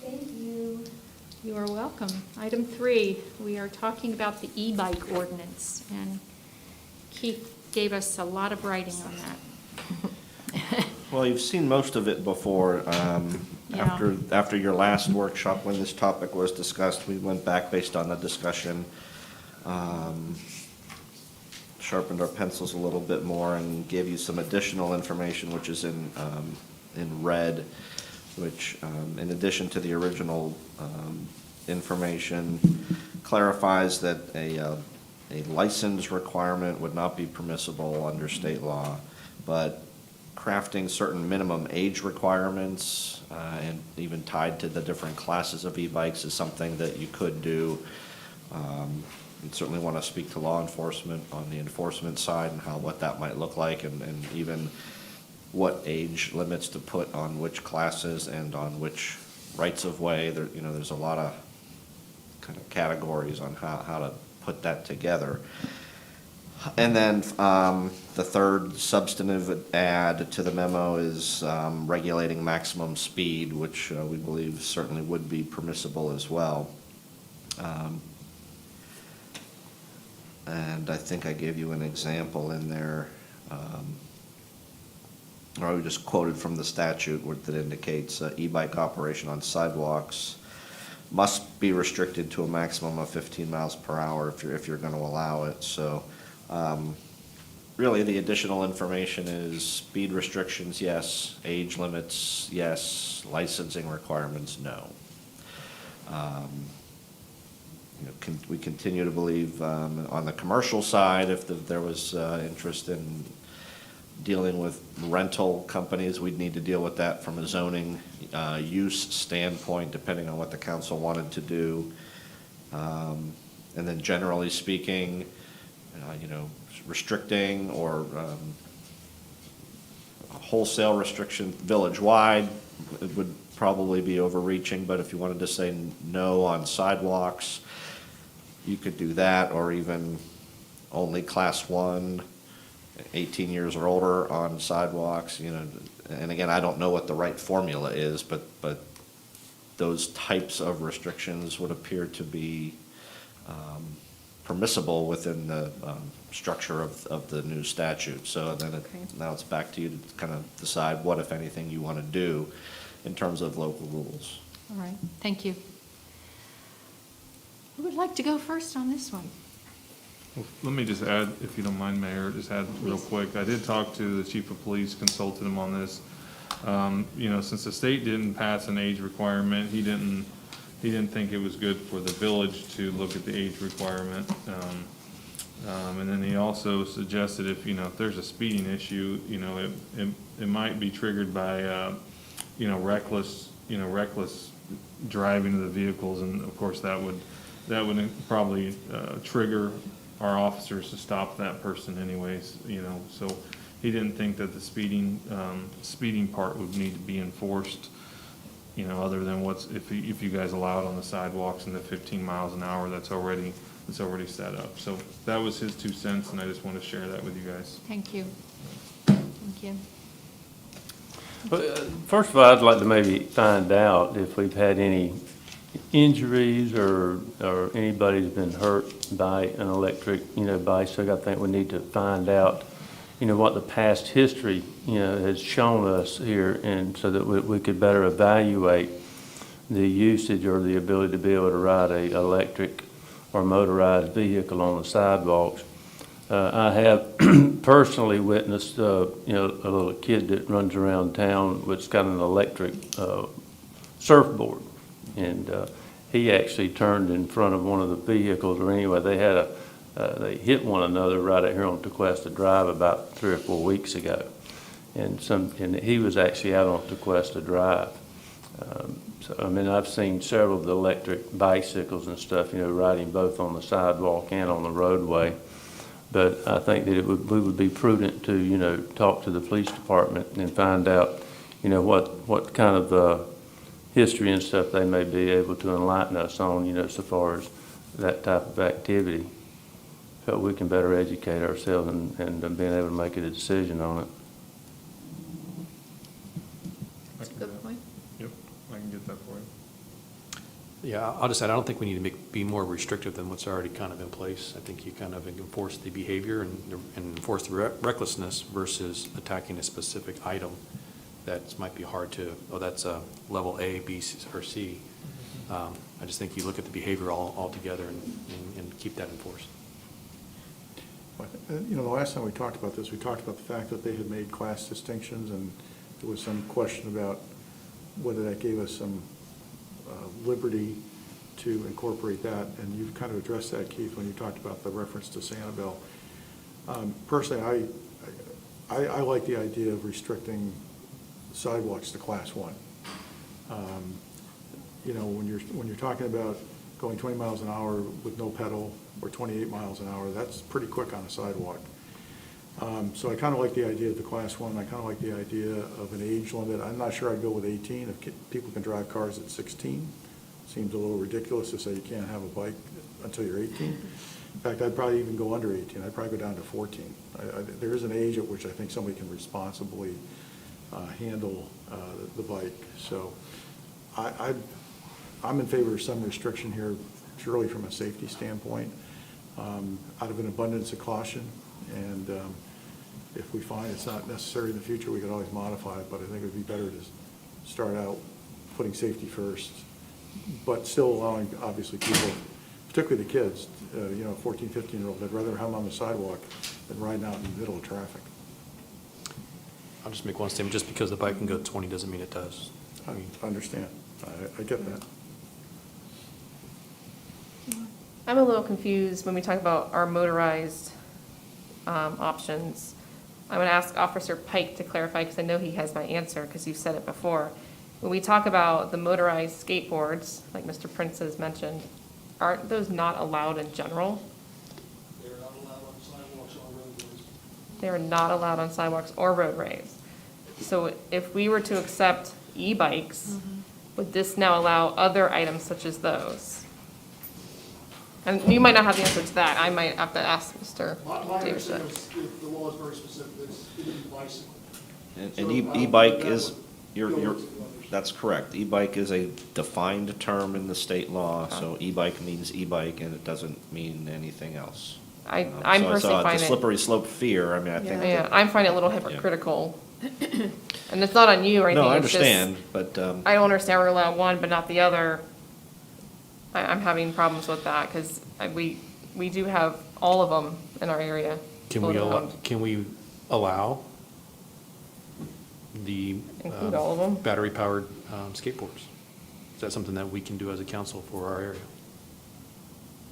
Thank you. you are welcome. Item 3, we are talking about the e-bike ordinance, and Keith gave us a lot of writing on that. Well, you've seen most of it before. Yeah. After your last workshop, when this topic was discussed, we went back based on the discussion. sharpened our pencils a little bit more and gave you some additional information, which is in red, which, in addition to the original information, clarifies that a license requirement would not be permissible under state law, but crafting certain minimum age requirements, and even tied to the different classes of e-bikes is something that you could do. You'd certainly want to speak to law enforcement on the enforcement side and what that might look like, and even what age limits to put on which classes and on which rights of way. There, there's a lot of kind of categories on how to put that together. And then the third substantive add to the memo is regulating maximum speed, which we believe certainly would be permissible as well. And I think I gave you an example in there, or I just quoted from the statute that indicates e-bike operation on sidewalks must be restricted to a maximum of 15 miles per hour if you're going to allow it. So really the additional information is speed restrictions, yes; age limits, yes; licensing requirements, no. We continue to believe on the commercial side, if there was interest in dealing with rental companies, we'd need to deal with that from a zoning use standpoint, depending on what the council wanted to do. And then generally speaking, restricting or wholesale restriction village-wide would probably be overreaching, but if you wanted to say no on sidewalks, you could do that, or even only class 1, 18 years or older on sidewalks, and again, I don't know what the right formula is, but those types of restrictions would appear to be permissible within the structure of the new statute. So then now it's back to you to kind of decide what, if anything, you want to do in terms of local rules. All right, thank you. Who would like to go first on this one? Well, let me just add, if you don't mind, Mayor, just add real quick. I did talk to the chief of police, consulted him on this. Since the state didn't pass an age requirement, he didn't think it was good for the village to look at the age requirement. And then he also suggested if there's a speeding issue, it might be triggered by, reckless driving of the vehicles, and of course that would probably trigger our officers to stop that person anyways, so he didn't think that the speeding part would need to be enforced, other than if you guys allow it on the sidewalks and the 15 miles an hour that's already set up. So that was his 2 cents, and I just want to share that with you guys. Thank you. Thank you. First of all, I'd like to maybe find out if we've had any injuries or anybody's been hurt by an electric, bicycle. I think we need to find out, what the past history, has shown us here, and so that we could better evaluate the usage or the ability to be able to ride a electric or motorized vehicle on the sidewalks. I have personally witnessed, a little kid that runs around town that's got an electric surfboard. And he actually turned in front of one of the vehicles, or anyway, they hit one another right out here on Tequesta Drive about 3 or 4 weeks ago. And he was actually out on Tequesta Drive. I've seen several of the electric bicycles and stuff, riding both on the sidewalk and on the roadway. But I think that we would be prudent to, talk to the police department and find out, what kind of history and stuff they may be able to enlighten us on, so far as that type of activity, so we can better educate ourselves and being able to make a decision on it. That's a good point. Yep, I can get that for you. Yeah, I'll just add, I don't think we need to be more restrictive than what's already kind of in place. I think you kind of enforce the behavior and enforce the recklessness versus attacking a specific item that might be hard to, that's a level A, B, or C. I just think you look at the behavior all together and keep that enforced. And, the last time we talked about this, we talked about the fact that they had made class distinctions, and there was some question about whether that gave us some liberty to incorporate that, and you've kind of addressed that, Keith, when you talked about the reference to Sanibel. Personally, I like the idea of restricting sidewalks to Class 1. When you're talking about going 20 miles an hour with no pedal, or 28 miles an hour, that's pretty quick on a sidewalk. So I kind of like the idea of the Class 1, I kind of like the idea of an age limit. I'm not sure I'd go with 18. If people can drive cars at 16, seems a little ridiculous to say you can't have a bike until you're 18. In fact, I'd probably even go under 18. I'd probably go down to 14. There is an age at which I think somebody can responsibly handle the bike. So I'm in favor of some restriction here, purely from a safety standpoint, out of an abundance of caution. And if we find it's not necessary in the future, we could always modify it, but I think it would be better to start out putting safety first, but still allowing, obviously, people, particularly the kids, 14, 15-year-old, they'd rather have them on the sidewalk than riding out in the middle of traffic. I'll just make one statement, just because the bike can go 20 doesn't mean it does. I understand. I get that. I'm a little confused when we talk about our motorized options. I'm going to ask Officer Pike to clarify, because I know he has my answer, because you've said it before. When we talk about the motorized skateboards, like Mr. Prince has mentioned, aren't those not allowed in general? They're not allowed on sidewalks or roadways. They are not allowed on sidewalks or roadways. So if we were to accept e-bikes, would this now allow other items such as those? And you might not have the answer to that. I might have to ask Mr. My Davidson. understanding is the law is very specific, it's bicycle. And So e-bike that is, would you're, go you're, into others. that's correct. E-bike is a defined term in the state law, so e-bike means e-bike, and it doesn't mean anything else. I'm So it's personally the find it, slippery slope fear, I mean, I think. yeah, I'm finding it a little hypocritical. And it's not on you or anything. No, I it's just- understand, but, I don't understand we're allowed one but not the other. I'm having problems with that, because we do have all of them in our area. Can we allow the Include all of them? battery-powered skateboards? Is that something that we can do as a council for our area?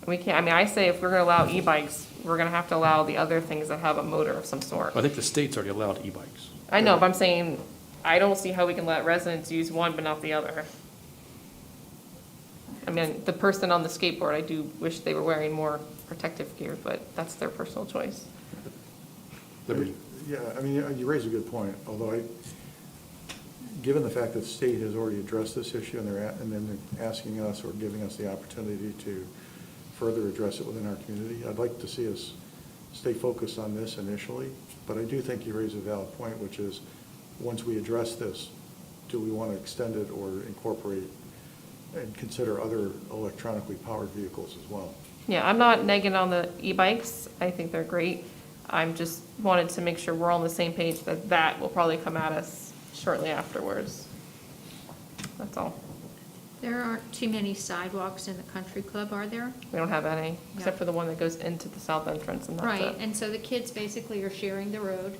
We can't, I say if we're gonna allow e-bikes, we're gonna have to allow the other things that have a motor of some sort. I think the state's already allowed e-bikes. I know, but I'm saying, I don't see how we can let residents use one but not the other. The person on the skateboard, I do wish they were wearing more protective gear, but that's their personal choice. Liberty. Yeah, you raise a good point, although given the fact that the state has already addressed this issue, and then they're asking us or giving us the opportunity to further address it within our community, I'd like to see us stay focused on this initially, but I do think you raise a valid point, which is, once we address this, do we want to extend it or incorporate and consider other electronically powered vehicles as well? Yeah, I'm not negging on the e-bikes, I think they're great. I'm just wanted to make sure we're all on the same page that that will probably come at us shortly afterwards. That's all. There aren't too many sidewalks in the country club, are there? We don't have any, except Yeah. for the one that goes into the south entrance, and that's Right, it. and so the kids basically are sharing the road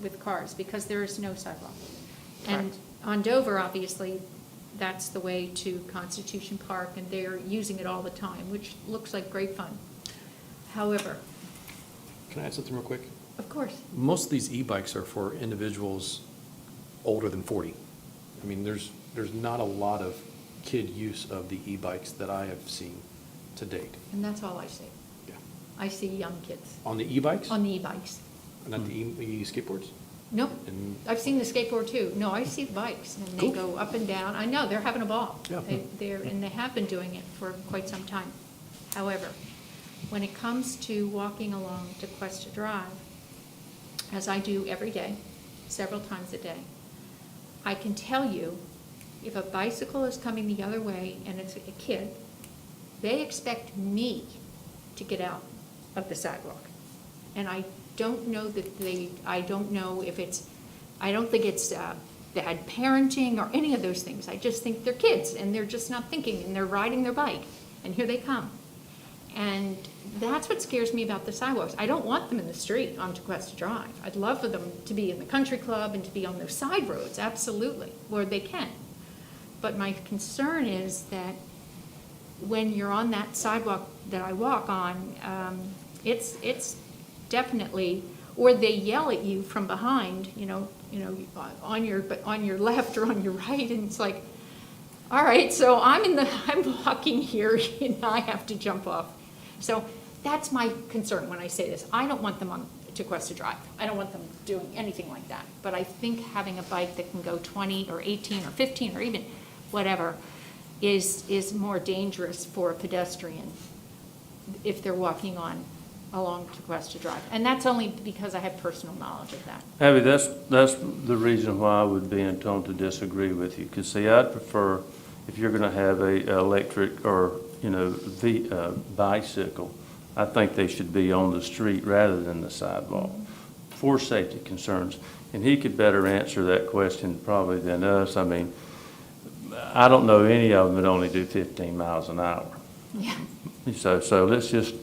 with cars because there is no sidewalk. And Correct. on Dover, obviously, that's the way to Constitution Park, and they're using it all the time, which looks like great fun. However, Can I add something real quick? of course, Most of these e-bikes are for individuals older than 40. There's not a lot of kid use of the e-bikes that I have seen to date. and that's all I see. Yeah. I see young kids On the e-bikes? on the e-bikes. Not the e-skateboards? Nope, And I've seen the skateboard too. No, I see the bikes, and they Cool. go up and down. I know, they're having a ball. Yeah. And they have been doing it for quite some time. However, when it comes to walking along Tequesta Drive, as I do every day, several times a day, I can tell you, if a bicycle is coming the other way and it's a kid, they expect me to get out of the sidewalk. And I don't know I don't know if I don't think it's bad parenting or any of those things. I just think they're kids and they're just not thinking and they're riding their bike and here they come. And that's what scares me about the sidewalks. I don't want them in the street on Tequesta Drive. I'd love for them to be in the country club and to be on those side roads, absolutely, where they can. But my concern is that when you're on that sidewalk that I walk on, it's definitely, or they yell at you from behind, on your left or on your right, and it's like, all right, so I'm walking here and I have to jump off. So that's my concern when I say this. I don't want them on Tequesta Drive. I don't want them doing anything like that. But I think having a bike that can go 20 or 18 or 15 or even whatever is more dangerous for a pedestrian if they're walking along Tequesta Drive. And that's only because I have personal knowledge of that. Abby, that's the reason why I would be inclined to disagree with you. Because see, I'd prefer, if you're gonna have a electric or, bicycle, I think they should be on the street rather than the sidewalk for safety concerns. And he could better answer that question probably than us. I mean, I don't know any of them that only do 15 miles an hour. Yeah. So let's just,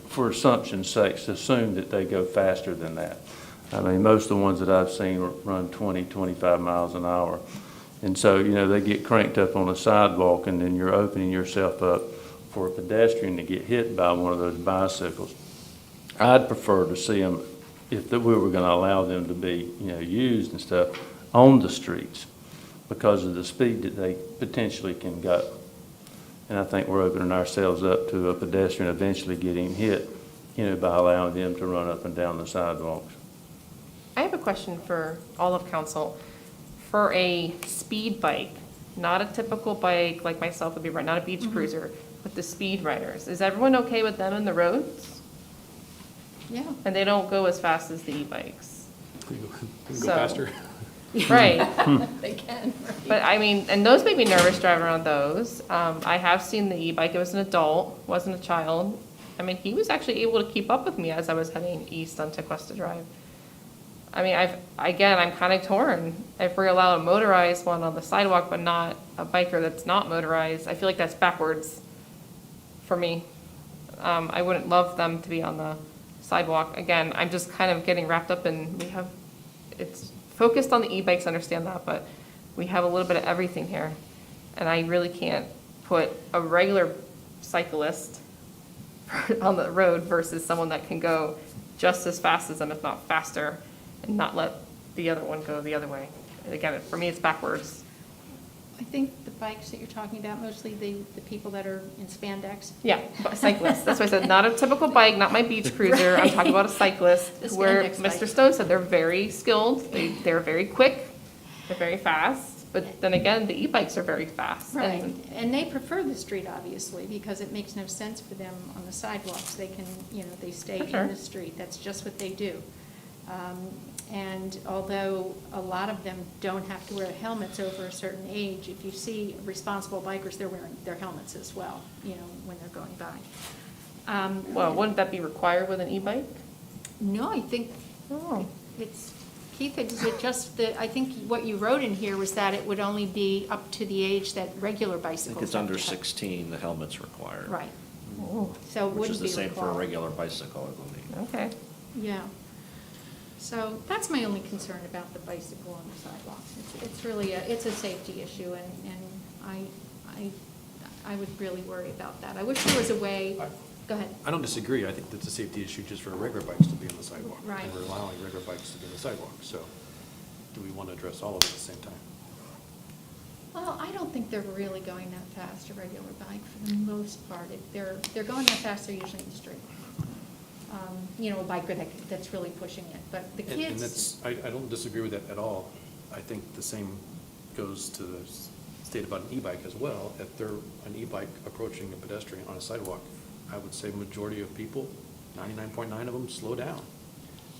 for assumption's sake, assume that they go faster than that. I mean, most of the ones that I've seen run 20, 25 miles an hour. And so, they get cranked up on the sidewalk, and then you're opening yourself up for a pedestrian to get hit by one of those bicycles. I'd prefer to see them, if we were going to allow them to be, used and stuff, on the streets because of the speed that they potentially can go. And I think we're opening ourselves up to a pedestrian eventually getting hit, by allowing them to run up and down the sidewalks. I have a question for all of council. For a speed bike, not a typical bike like myself would be right, not a beach cruiser, but the speed riders, is everyone okay with them in the roads? Yeah. And they don't go as fast as the e-bikes? We can go So- faster. Right. They can. But I mean, and those make me nervous driving around those. I have seen the e-bike. It was an adult, wasn't a child. I mean, he was actually able to keep up with me as I was heading east on Tequesta Drive. I mean, I'm kind of torn. If we allow a motorized one on the sidewalk, but not a biker that's not motorized, I feel like that's backwards for me. I wouldn't love them to be on the sidewalk. Again, I'm just kind of getting wrapped up in, it's focused on the e-bikes, understand that, but we have a little bit of everything here. And I really can't put a regular cyclist on the road versus someone that can go just as fast as them, if not faster, and not let the other one go the other way. And again, for me, it's backwards. I think the bikes that you're talking about, mostly the people that are in spandex. Yeah, but cyclists. That's why I said not a typical bike, not my beach cruiser. I'm talking about a cyclist The where spandex Mr. bike. Stone said they're very skilled, they're very quick, they're very fast. But then again, the e-bikes are very fast. Right, And and they prefer the street, obviously, because it makes no sense for them on the sidewalks. They can, they stay Sure. in the street. That's just what they do. And although a lot of them don't have to wear helmets over a certain age, if you see responsible bikers, they're wearing their helmets as well, when they're going by. Well, wouldn't that be required with an e-bike? No, I think it's, Keith, is it just that, I think what you wrote in here was that it would only be up to the age that regular I bicycles think it's have under to have. 16, the helmet's required. Right. So it Which is wouldn't the be same for a required. regular bicycle, I believe. Okay. Yeah. So that's my only concern about the bicycle on the sidewalk. It's really it's a safety issue, and I would really worry about that. I wish there was a way, go ahead. I don't disagree. I think that's a safety issue just for regular bikes to be on the sidewalk. Right. And we're allowing regular bikes to be on the sidewalk. So do we want to address all of it at the same time? Well, I don't think they're really going that fast, a regular bike, for the most part. If they're going that fast, they're usually in the street. A biker that's really pushing it, but the And kids. that's, I don't disagree with that at all. I think the same goes to the state about an e-bike as well. If they're an e-bike approaching a pedestrian on a sidewalk, I would say majority of people, 99.9 of them, slow down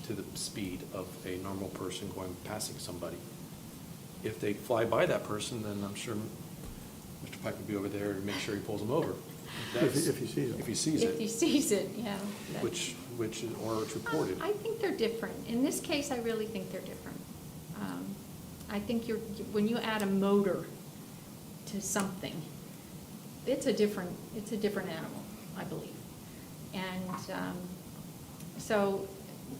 to the speed of a normal person passing somebody. If they fly by that person, then I'm sure Mr. Pike would be over there and make sure he pulls them over. If he sees it. If he sees If he it, sees it, yeah. which, or it's reported. I think they're different. In this case, I really think they're different. I think when you add a motor to something, it's a different animal, I believe. And so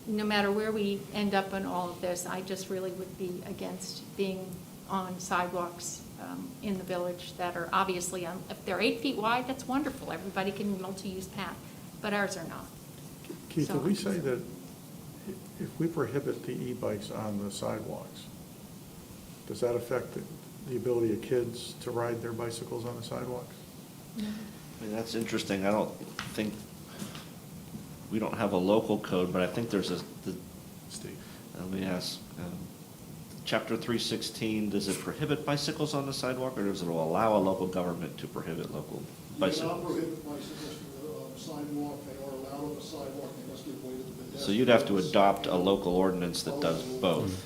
no matter where we end up on all of this, I just really would be against being on sidewalks in the village that are obviously, if they're 8 feet wide, that's wonderful. Everybody can multi-use path, but ours are not. Keith, So- did we say that if we prohibit the e-bikes on the sidewalks, does that affect the ability of kids to ride their bicycles on the sidewalks? I mean, that's interesting. I don't think, we don't have a local code, but I think there's let me ask, Chapter 316, does it prohibit bicycles on the sidewalk, or does it allow a local government to prohibit local You cannot bicycles? prohibit bicycles from the sidewalk, they are allowed on the sidewalk, they must give way to the pedestrians. So you'd have to adopt a local ordinance that does both.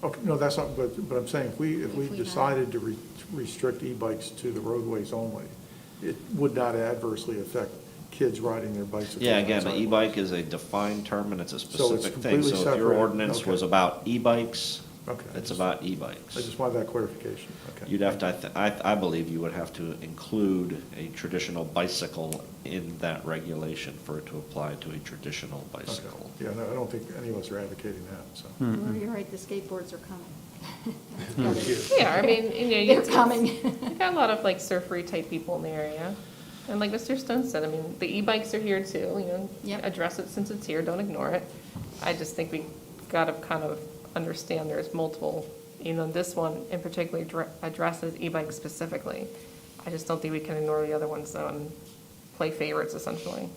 Okay, no, that's not, but I'm saying, if we If we decided to restrict e-bikes to the roadways only, it would not adversely affect kids riding their bicycles. Yeah, on again, an sidewalks. e-bike is a defined term and it's a specific thing. completely So if your separate. ordinance Okay. was about e-bikes, Okay. it's about e-bikes. I just wanted that clarification, okay. You'd have to, I believe you would have to include a traditional bicycle in that regulation for it to apply to a traditional Okay. bicycle. Yeah, no, I don't think any of us are advocating that, so. Well, you're right, the skateboards are coming. Yeah, I mean, you know, They're coming. you've got a lot of like surfery type people in the area. And like Mr. Stone said, I mean, the e-bikes are here too, you know, Yep. address it since it's here, don't ignore it. I just think we gotta kind of understand there's multiple, you know, this one in particular addresses e-bikes specifically. I just don't think we can ignore the other ones though and play favorites essentially.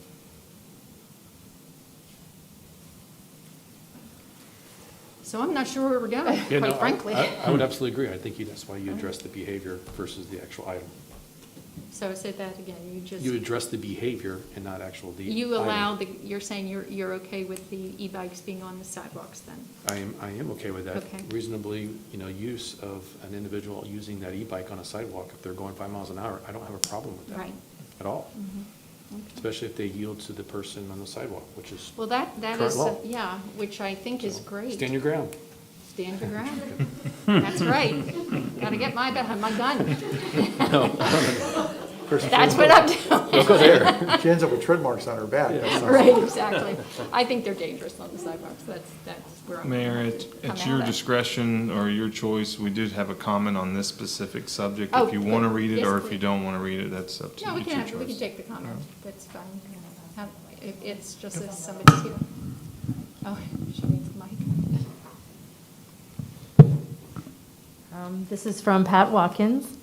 So I'm not sure where we're going, Yeah, no, quite frankly. I would absolutely agree. I think that's why you address the behavior versus the actual item. So say that again, You address the behavior and not actual the you item. allow you're saying you're okay with the e-bikes being on the sidewalks then? I am okay with that. Okay. Reasonably, you know, use of an individual using that e-bike on a sidewalk, if they're going 5 miles an hour, I don't have a problem with that. Right. At all. Okay. Especially if they yield to the person on the sidewalk, which is Well, that current is, law. yeah, which I think is great. Stand your ground. Stand your ground. That's right. Gotta get my gun. That's what I'm doing. Don't go there. She ends up with tread marks on her back. That's not- Right, exactly. I think they're dangerous on the sidewalks. That's where I'm. Mayor, gonna it's come it's your out at. discretion or your choice. We did have a comment on this specific subject. Oh, If you want to good. read it Yes, or if you please. don't want to read it, that's up to you. No, we It's can your have, we can choice. take the comment. That's fine. It's just as somebody's here. Oh, she needs the mic. This is from Pat Watkins.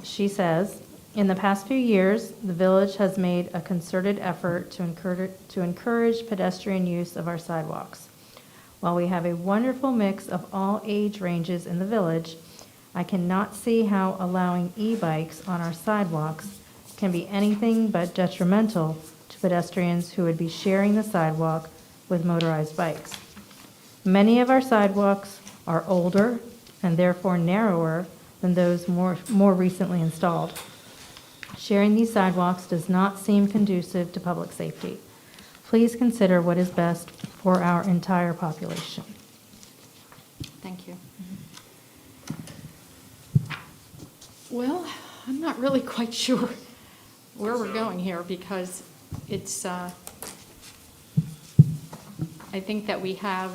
She says, "In the past few years, the village has made a concerted effort to encourage pedestrian use of our sidewalks. While we have a wonderful mix of all age ranges in the village, I cannot see how allowing e-bikes on our sidewalks can be anything but detrimental to pedestrians who would be sharing the sidewalk with motorized bikes. Many of our sidewalks are older and therefore narrower than those more recently installed. Sharing these sidewalks does not seem conducive to public safety. Please consider what is best for our entire population." Thank you. Well, I'm not really quite sure where we're going here because it's, I think that we have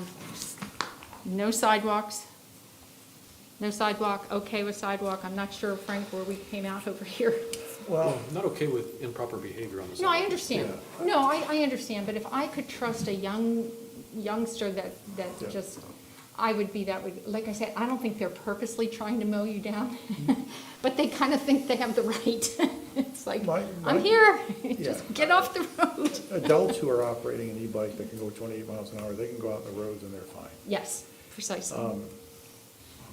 no sidewalks, okay with sidewalk. I'm not sure, Frank, where we came out over here. Well, I'm not okay with improper behavior on the No, I sidewalk. understand. No, I understand, but if I could trust a youngster that Yeah. just, I would be that way. Like I said, I don't think they're purposely trying to mow you down, but they kind of think they have the right. It's like, I'm here, just get off the road. Adults who are operating an e-bike that can go 28 miles an hour, they can go out on the roads and they're fine. Yes, precisely.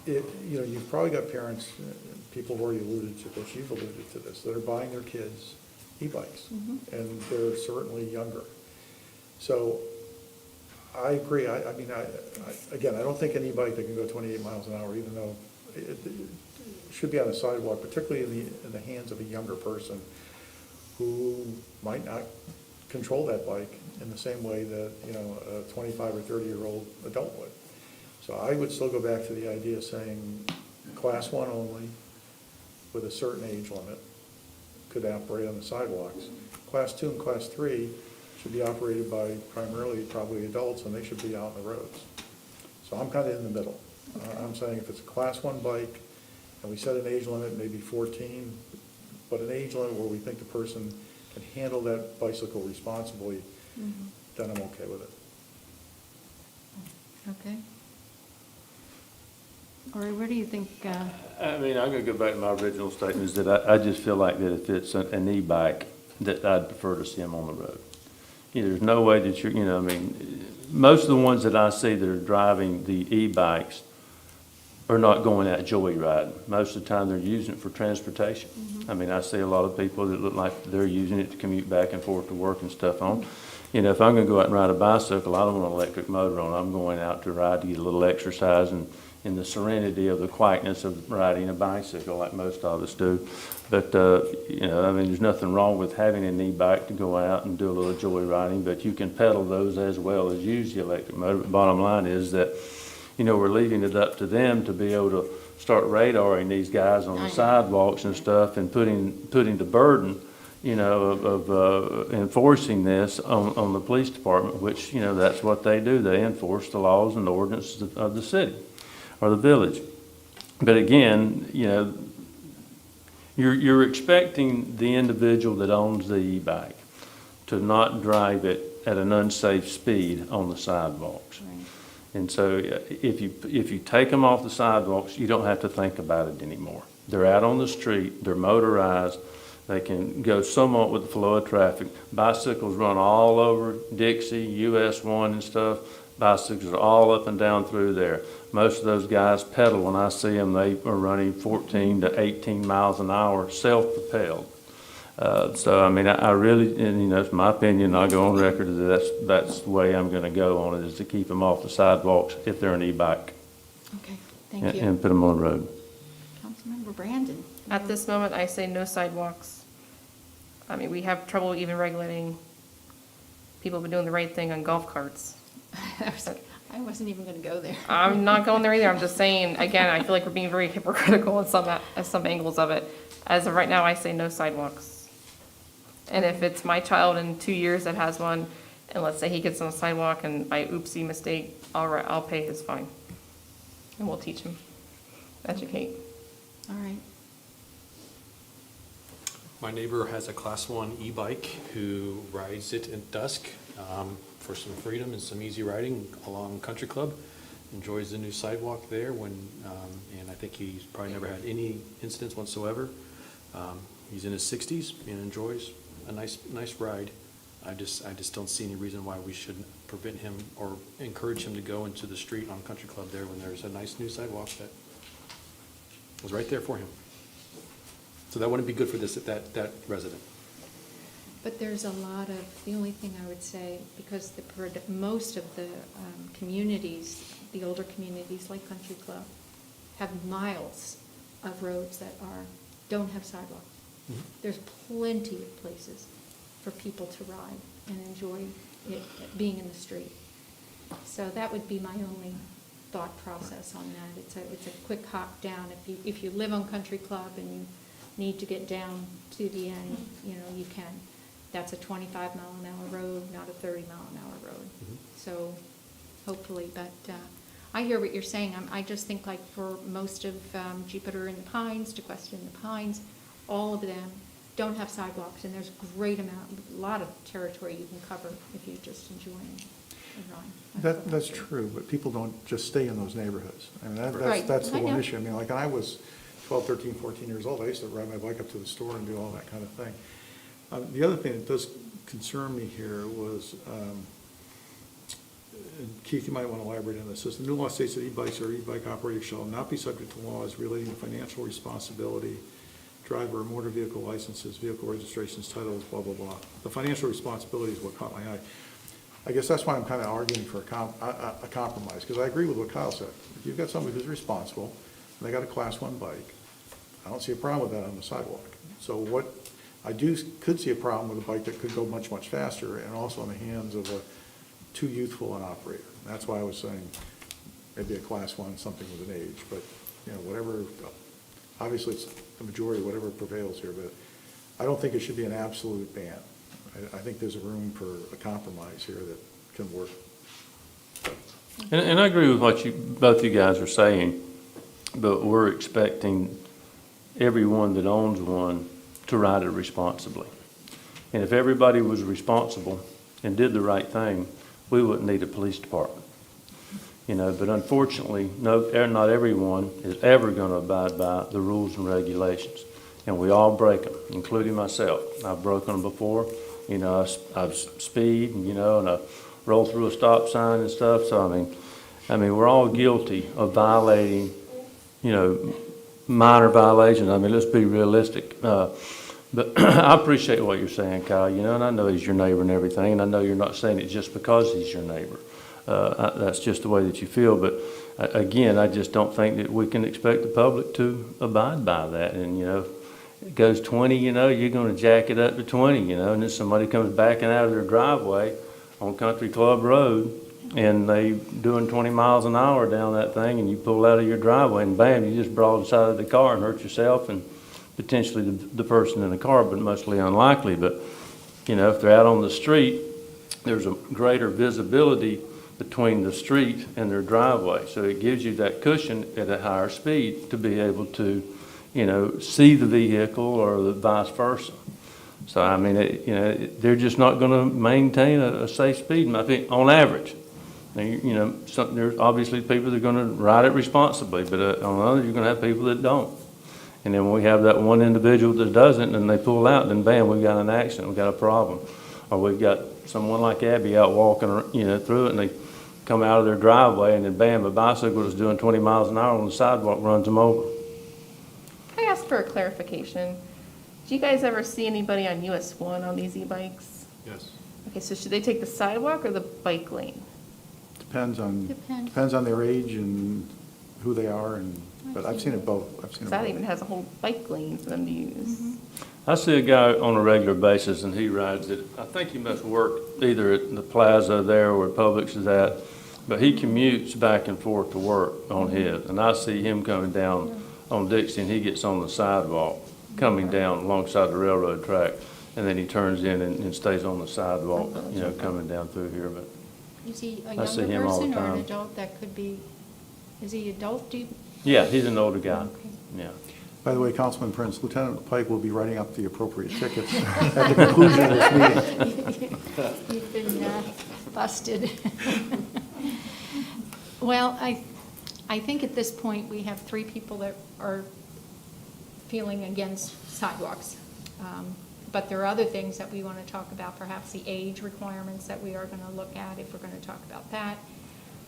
You know, you've probably got parents, people have already alluded to this, you've alluded to this, that are buying their kids e-bikes, and they're certainly younger. So I agree, I mean, again, I don't think an e-bike that can go 28 miles an hour, even though it should be on a sidewalk, particularly in the hands of a younger person who might not control that bike in the same way that, you know, a 25 or 30-year-old adult would. So I would still go back to the idea of saying Class 1 only with a certain age limit, could operate on the sidewalks. Class 2 and Class 3 should be operated by primarily probably adults, and they should be out on the roads. So I'm kind of in the middle. I'm saying if it's a Class 1 bike, and we set an age limit, maybe 14, but an age limit where we think the person can handle that bicycle responsibly, then I'm okay with it. Okay. Or where do you think, I mean, I'm gonna go back to my original statement, is that I just feel like that if it's an e-bike, that I'd prefer to see them on the road. You know, there's no way that you're, you know, I mean, most of the ones that I see that are driving the e-bikes are not going out joyriding. Most of the time, they're using it for transportation. I mean, I see a lot of people that look like they're using it to commute back and forth to work and stuff on. You know, if I'm gonna go out and ride a bicycle, I don't want an electric motor on. I'm going out to ride to get a little exercise and in the serenity of the quietness of riding a bicycle like most of us do. But, you know, I mean, there's nothing wrong with having an e-bike to go out and do a little joyriding, but you can pedal those as well as use the electric motor. But bottom line is that, you know, we're leaving it up to them to be able to start radaring these guys on the sidewalks and stuff and putting the burden, you know, of enforcing this on the police department, which, you know, that's what they do. They enforce the laws and ordinances of the city or the village. But again, you know, you're expecting the individual that owns the e-bike to not drive it at an unsafe speed on the sidewalks. And so if you take them off the sidewalks, you don't have to think about it anymore. They're out on the street, they're motorized, they can go somewhat with the flow of traffic. Bicycles run all over Dixie, US 1 and stuff. Bicycles are all up and down through there. Most of those guys pedal. When I see them, they are running 14 to 18 miles an hour, self-propelled. So, I mean, I really, and you know, it's my opinion, I'll go on record that that's the way I'm gonna go on it, is to keep them off the sidewalks if they're an e-bike. Okay, thank you. And put them on the road. Councilmember Brandon? At this moment, I say no sidewalks. I mean, we have trouble even regulating people who are doing the right thing on golf carts. I wasn't even gonna go there. I'm not going there either. I'm just saying, again, I feel like we're being very hypocritical in some angles of it. As of right now, I say no sidewalks. And if it's my child in 2 years that has one, and let's say he gets on the sidewalk and by oopsie mistake, I'll pay his fine. And we'll teach him, educate. All right. My neighbor has a Class 1 e-bike who rides it at dusk for some freedom and some easy riding along Country Club. Enjoys the new sidewalk there and I think he's probably never had any incidents whatsoever. He's in his 60s and enjoys a nice ride. I just don't see any reason why we should prevent him or encourage him to go into the street on Country Club there when there's a nice new sidewalk that was right there for him. So that wouldn't be good for that resident. But there's a lot of, the only thing I would say, because most of the communities, the older communities like Country Club, have miles of roads that don't have sidewalks. Mhm. There's plenty of places for people to ride and enjoy it, being in the street. So that would be my only thought process on that. It's a quick hop down. If you live on Country Club and you need to get down to the end, you know, you can. That's a 25-mile-an-hour road, not a 30-mile-an-hour road. Mhm. So hopefully, but I hear what you're saying. I just think like for most of Jupiter in the Pines, Tequesta in the Pines, all of them don't have sidewalks, and there's a lot of territory you can cover if you just enjoy and run. That's true, but people don't just stay in those neighborhoods. I mean, Right, that's the I one know. issue. I mean, like, when I was 12, 13, 14 years old, I used to ride my bike up to the store and do all that kind of thing. The other thing that does concern me here was, and Keith, you might want to elaborate on this, is the new law states that e-bikes or e-bike operators shall not be subject to laws relating to financial responsibility, driver or motor vehicle licenses, vehicle registrations, titles, blah, blah, blah. The financial responsibility is what caught my eye. I guess that's why I'm kind of arguing for a compromise, because I agree with what Kyle said. If you've got somebody who's responsible, and they got a Class 1 bike, I don't see a problem with that on the sidewalk. So what I could see a problem with a bike that could go much, much faster, and also in the hands of a too youthful an operator. And that's why I was saying maybe a Class 1, something with an age, but, you know, whatever, obviously it's the majority, whatever prevails here, but I don't think it should be an absolute ban. I think there's a room for a compromise here that can work. And I agree with what both you guys are saying, but we're expecting everyone that owns one to ride it responsibly. And if everybody was responsible and did the right thing, we wouldn't need a police department. You know, but unfortunately, not everyone is ever going to abide by the rules and regulations. And we all break them, including myself. I've broken them before. You know, I've speed, you know, and I roll through a stop sign and stuff. So, I mean, we're all guilty of violating, you know, minor violations. I mean, let's be realistic. But I appreciate what you're saying, Kyle, you know, and I know he's your neighbor and everything, and I know you're not saying it just because he's your neighbor. That's just the way that you feel. But again, I just don't think that we can expect the public to abide by that. And, you know, it goes 20, you know, you're going to jack it up to 20, you know, and then somebody comes backing out of their driveway on Country Club Road and they doing 20 miles an hour down that thing, and you pull out of your driveway and bam, you just broadsided the car and hurt yourself and potentially the person in the car, but mostly unlikely. But, you know, if they're out on the street, there's a greater visibility between the street and their driveway. So it gives you that cushion at a higher speed to be able to, you know, see the vehicle or the vice versa. So, I mean, you know, they're just not going to maintain a safe speed, in my opinion, on average. Now, you know, there's obviously people that are going to ride it responsibly, but on the other, you're going to have people that don't. And then when we have that one individual that doesn't and they pull out, then bam, we've got an accident, we've got a problem. Or we've got someone like Abby out walking, you know, through it, and they come out of their driveway, and then bam, a bicycle that's doing 20 miles an hour on the sidewalk runs them over. Can I ask for a clarification? Do you guys ever see anybody on US 1 on these e-bikes? Yes. Okay, so should they take the sidewalk or the bike lane? Depends on their age and who they are, but I've seen it both. Because that even has a whole bike lane for them to use. I see a guy on a regular basis, and he rides it. I think he must work either at the plaza there where Publix is at, but he commutes back and forth to work on his. And I see him coming down on Dixie, and he gets on the sidewalk, coming down alongside the railroad track, and then he turns in and stays on the sidewalk, you know, coming down through here. But Is he a I see younger him all the person or an time. adult that could be, is he adult? Do you? yeah, he's an older guy. Okay. Yeah. By the way, Councilman Prince, Lieutenant Pike will be writing up the appropriate tickets at the conclusion of this meeting. You've been busted. Well, I think at this point, we have 3 people that are feeling against sidewalks. But there are other things that we want to talk about, perhaps the age requirements that we are going to look at, if we're going to talk about that.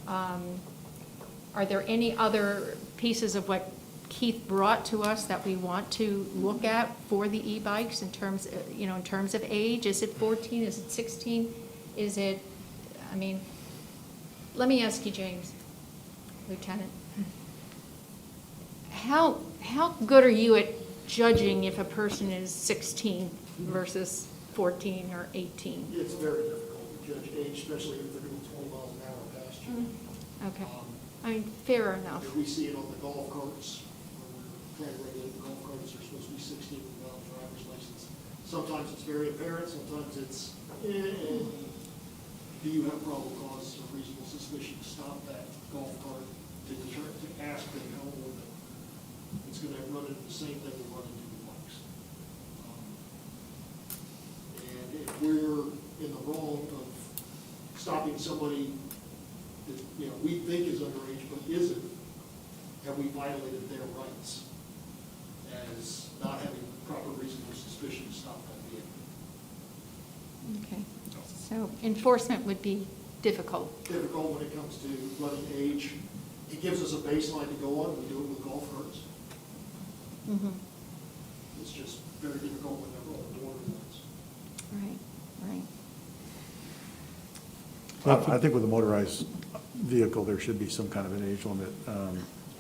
Are there any other pieces of what Keith brought to us that we want to look at for the e-bikes in terms, you know, in terms of age? Is it 14? Is it 16? Is it, I mean, let me ask you, James, Lieutenant. How good are you at judging if a person is 16 versus 14 or 18? It's very difficult to judge age, especially if they're doing 20 miles an hour past you. Okay, I mean, fair enough. We see it on the golf carts, when we're trying to regulate the golf carts, they're supposed to be 16 without a driver's license. Sometimes it's very apparent, sometimes it's, do you have probable cause or reasonable suspicion to stop that golf cart to ask them how old they are? It's gonna run into the same thing we run into with bikes. And if we're in the wrong of stopping somebody that, you know, we think is underage but isn't, have we violated their rights as not having proper reasonable suspicion to stop that vehicle? Okay, so enforcement would be difficult. Difficult when it comes to running age. It gives us a baseline to go on. We do it with golf carts. Mhm. It's just very difficult when they're on border ones. Right. I think with a motorized vehicle, there should be some kind of an age limit,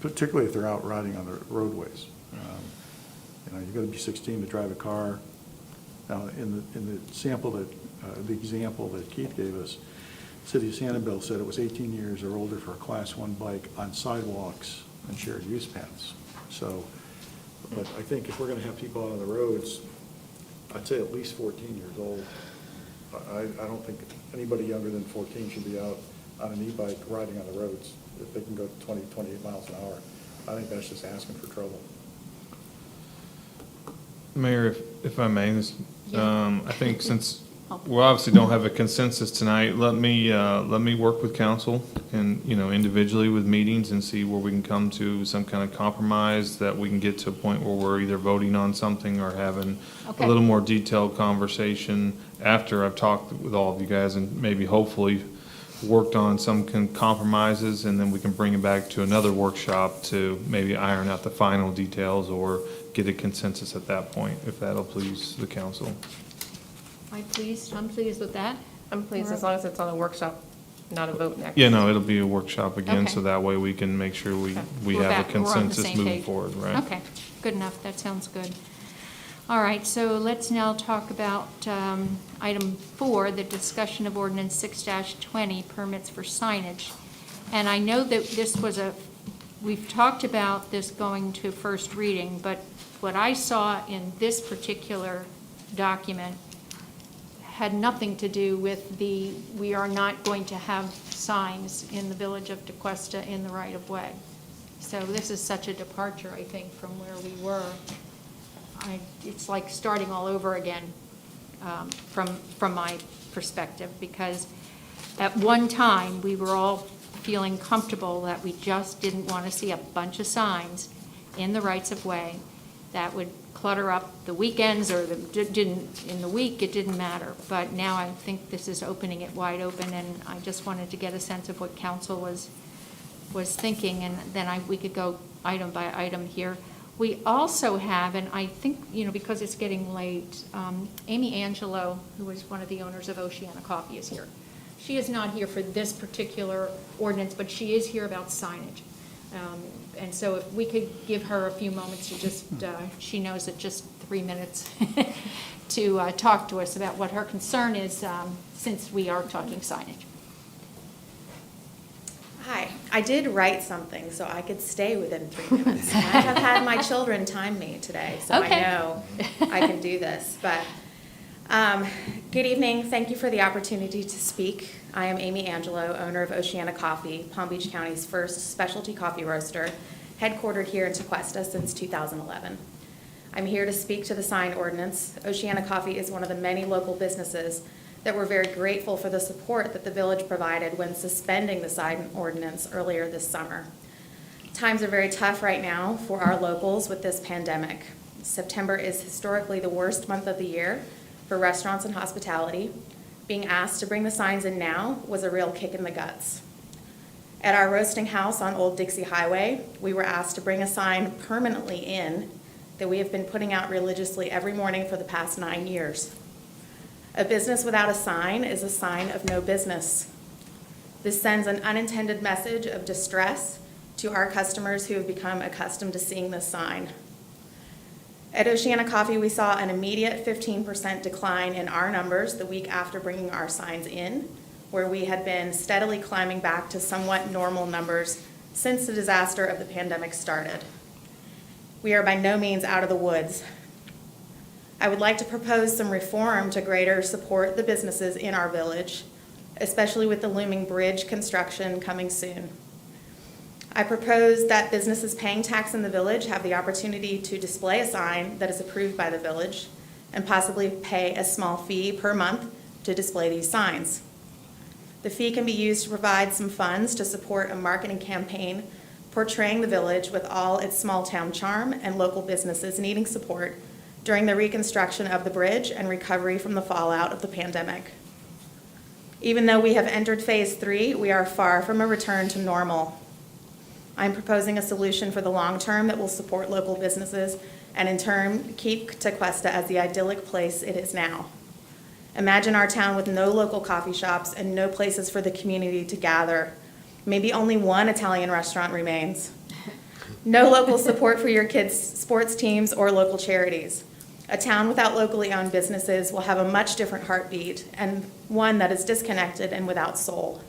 particularly if they're out riding on the roadways. You know, you've got to be 16 to drive a car. Now, in the sample that, the example that Keith gave us, City of Sanibel said it was 18 years or older for a Class 1 bike on sidewalks and shared use paths. So, but I think if we're going to have people out on the roads, I'd say at least 14 years old. I don't think anybody younger than 14 should be out on an e-bike riding on the roads if they can go 20, 28 miles an hour. I think that's just asking for trouble. Mayor, if I may, Yeah. I think since we obviously don't have a consensus tonight, let me work with council and, individually with meetings and see where we can come to some kind of compromise that we can get to a point where we're either voting on something or having Okay. a little more detailed conversation after I've talked with all of you guys and maybe hopefully worked on some compromises, and then we can bring it back to another workshop to maybe iron out the final details or get a consensus at that point, if that'll please the council. I'm pleased with that. I'm pleased as long as it's on a workshop, not a vote next. Yeah, no, it'll be a workshop again, Okay. so that way we can make sure we Okay. have a We're on the consensus same moving page. forward, right? Okay, good enough, that sounds good. All right, so let's now talk about item 4, the discussion of ordinance 6-20, permits for signage. And I know that this was we've talked about this going to first reading, but what I saw in this particular document had nothing to do with we are not going to have signs in the village of Tequesta in the right-of-way. So this is such a departure, I think, from where we were. It's like starting all over again from my perspective, because at one time, we were all feeling comfortable that we just didn't want to see a bunch of signs in the rights-of-way that would clutter up the weekends, or didn't in the week, it didn't matter. But now I think this is opening it wide open, and I just wanted to get a sense of what council was thinking, and then we could go item by item here. We also have, and I think, because it's getting late, Amy Angelo, who is one of the owners of Oceana Coffee, is here. She is not here for this particular ordinance, but she is here about signage. And so if we could give her a few moments to just, she knows that just 3 minutes to talk to us about what her concern is, since we are talking signage. Hi, I did write something so I could stay within 3 minutes. I have had my children time me today, so Okay. I know I can do this. But good evening. Thank you for the opportunity to speak. I am Amy Angelo, owner of Oceana Coffee, Palm Beach County's first specialty coffee roaster, headquartered here in Tequesta since 2011. I'm here to speak to the sign ordinance. Oceana Coffee is one of the many local businesses that we're very grateful for the support that the village provided when suspending the sign ordinance earlier this summer. Times are very tough right now for our locals with this pandemic. September is historically the worst month of the year for restaurants and hospitality. Being asked to bring the signs in now was a real kick in the guts. At our roasting house on Old Dixie Highway, we were asked to bring a sign permanently in that we have been putting out religiously every morning for the past 9 years. A business without a sign is a sign of no business. This sends an unintended message of distress to our customers who have become accustomed to seeing this sign. At Oceana Coffee, we saw an immediate 15% decline in our numbers the week after bringing our signs in, where we had been steadily climbing back to somewhat normal numbers since the disaster of the pandemic started. We are by no means out of the woods. I would like to propose some reform to greater support the businesses in our village, especially with the looming bridge construction coming soon. I propose that businesses paying tax in the village have the opportunity to display a sign that is approved by the village and possibly pay a small fee per month to display these signs. The fee can be used to provide some funds to support a marketing campaign portraying the village with all its small-town charm and local businesses needing support during the reconstruction of the bridge and recovery from the fallout of the pandemic. Even though we have entered phase 3, we are far from a return to normal. I'm proposing a solution for the long term that will support local businesses and in turn keep Tequesta as the idyllic place it is now. Imagine our town with no local coffee shops and no places for the community to gather. Maybe only one Italian restaurant remains. No local support for your kids' sports teams or local charities. A town without locally owned businesses will have a much different heartbeat and one that is disconnected and without soul.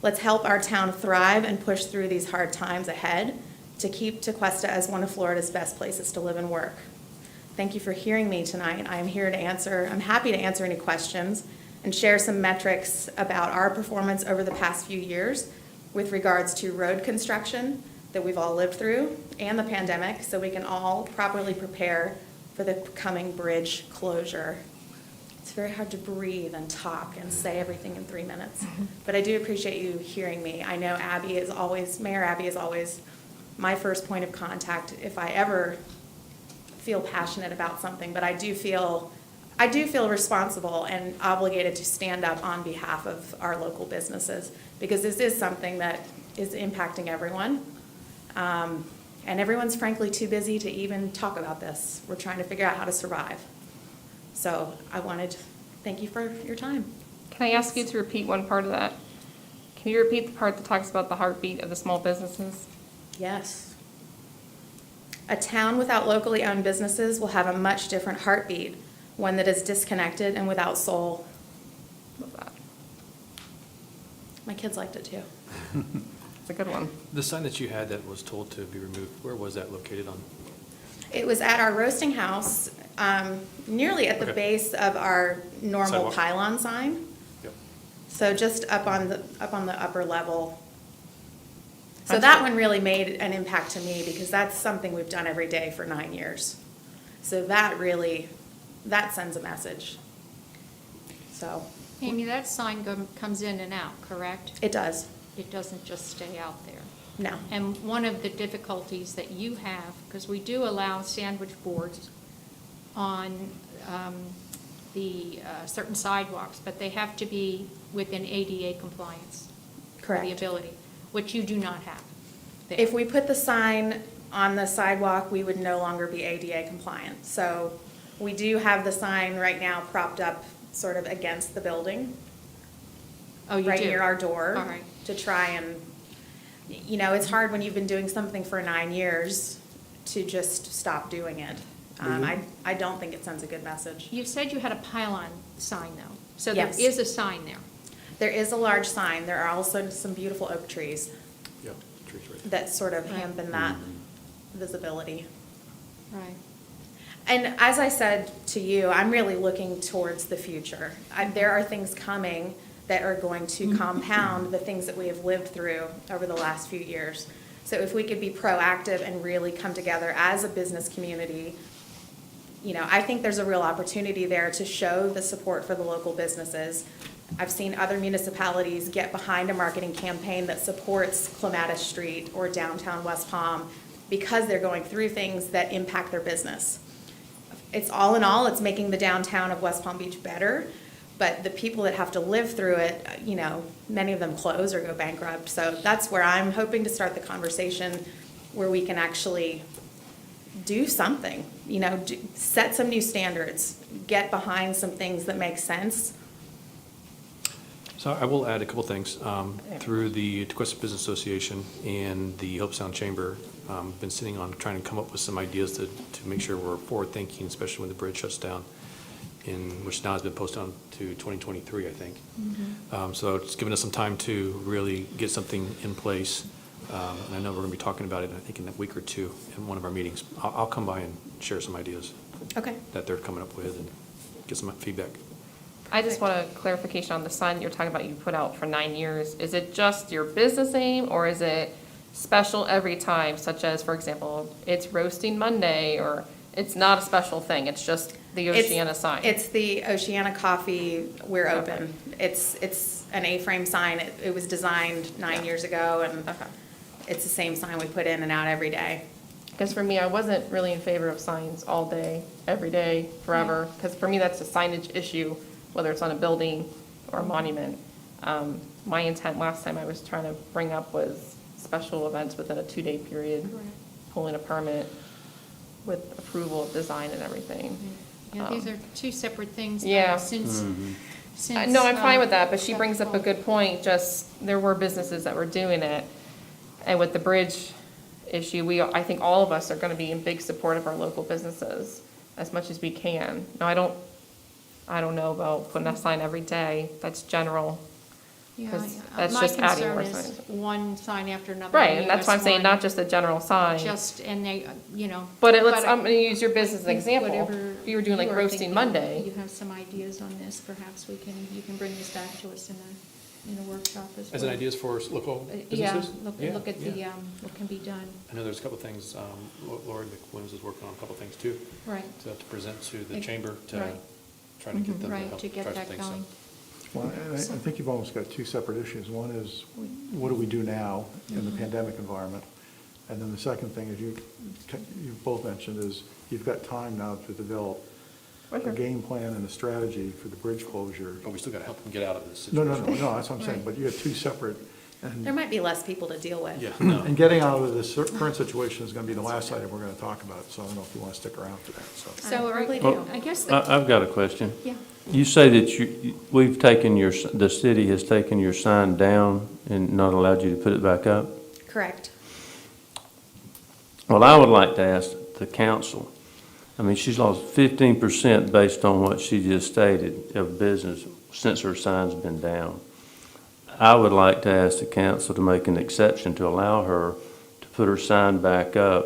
Let's help our town thrive and push through these hard times ahead to keep Tequesta as one of Florida's best places to live and work. Thank you for hearing me tonight. I'm happy to answer any questions and share some metrics about our performance over the past few years with regards to road construction that we've all lived through and the pandemic, so we can all properly prepare for the coming bridge closure. It's very hard to breathe and talk and say everything in 3 minutes, but I do appreciate you hearing me. I know Mayor Abby is always my first point of contact if I ever feel passionate about something, but I do feel responsible and obligated to stand up on behalf of our local businesses, because this is something that is impacting everyone. And everyone's frankly too busy to even talk about this. We're trying to figure out how to survive. So I wanted to thank you for your time. Can I ask you to repeat one part of that? Can you repeat the part that talks about the heartbeat of the small businesses? Yes. A town without locally owned businesses will have a much different heartbeat, one that is disconnected and without soul. Love that. My kids liked it too. It's a good one. The sign that you had that was told to be removed, where was that located on? It was at our roasting house, nearly at the Okay. base of our normal Sidewalk. pylon sign. Yep. So just up on the upper level. So That's that good. one really made an impact to me because that's something we've done every day for 9 years. So that sends a message. So Amy, that sign comes in and out, correct? it does. It doesn't just stay out there. No. And one of the difficulties that you have, because we do allow sandwich boards on the certain sidewalks, but they have to be within ADA compliance. For Correct. the ability, which you do not have there. If we put the sign on the sidewalk, we would no longer be ADA compliant. So we do have the sign right now propped up sort of against the building. Oh, you do? Right near our door. All right. To try and, it's hard when you've been doing something for 9 years to just stop doing it. I don't think it sends a good message. You said you had a pylon sign, though, so there Yes. is a sign there. There is a large sign. There are also some beautiful oak trees Yep, trees right there. that sort of Right. dampen that visibility. Right. And as I said to you, I'm really looking towards the future. There are things coming that are going to compound the things that we have lived through over the last few years. So if we could be proactive and really come together as a business community, I think there's a real opportunity there to show the support for the local businesses. I've seen other municipalities get behind a marketing campaign that supports Clematis Street or downtown West Palm because they're going through things that impact their business. It's all in all, it's making the downtown of West Palm Beach better, but the people that have to live through it, many of them close or go bankrupt. So that's where I'm hoping to start the conversation where we can actually do something, set some new standards, get behind some things that make sense. So I will add a couple things. Through the Tequesta Business Association and the Hope Sound Chamber, been sitting on trying to come up with some ideas to make sure we're forward-thinking, especially when the bridge shuts down, which now has been posted on to 2023, I think. So it's given us some time to really get something in place. And I know we're going to be talking about it, I think, in a week or two in one of our meetings. I'll come by and share some ideas Okay. that they're coming up with and get some feedback. I just want a clarification on the sign that you're talking about you put out for 9 years. Is it just your business name, or is it special every time, such as, for example, it's Roasting Monday, or it's not a special thing, it's just the Oceana sign? It's the Oceana Coffee, we're Okay. open. It's an A-frame sign. It was designed 9 years ago, and Okay. it's the same sign we put in and out every day. Because for me, I wasn't really in favor of signs all day, every day, forever, because for me, that's a signage issue, whether it's on a building or a monument. My intent last time I was trying to bring up was special events within a 2-day period, pulling a permit with approval of design and everything. Yeah, these are two separate things. but Yeah. Since. No, I'm fine with that, but she brings up a good point, just, there were businesses that were doing it. And with the bridge issue, I think all of us are gonna be in big support of our local businesses as much as we can. No, I don't know about putting a sign every day, that's general. Yeah, 'Cause that's just adding more My concern signs. is one sign after another. Right, on and that's why I'm US saying one, not just a general sign. Just, and they, you know. But it lets, but I'm gonna use your business as an example. whatever If you were doing like you are roasting thinking, Monday, You have some ideas on this, perhaps you can bring this back to us in a workshop as well. As an ideas for local Yeah, businesses? look at the, yeah. what can be done, I know there's a couple of things, Lori McWilliams is working on a couple of things too, right, to present to the Ex- chamber to right. try to get them to right, help to try get some that things. So going. Well, I think you've almost got two separate issues. One is, what do we do now in the pandemic environment? And then the second thing is, you both mentioned, is you've got time now to develop a game plan and a strategy for the bridge closure. But we still got to help them get out of this No, situation. no, that's what I'm saying, Right. but you have two separate, and. There might be less people to deal with. Yeah, no. And getting out of this current situation is going to be the last item we're going to talk about, so I don't know if you want to stick around for that, so. So, really do. I guess, I've got a question. yeah, You say that we've taken the city has taken your sign down and not allowed you to put it back up? Correct. Well, I would like to ask the council, I mean, she's lost 15% based on what she just stated of business since her sign's been down. I would like to ask the council to make an exception to allow her to put her sign back up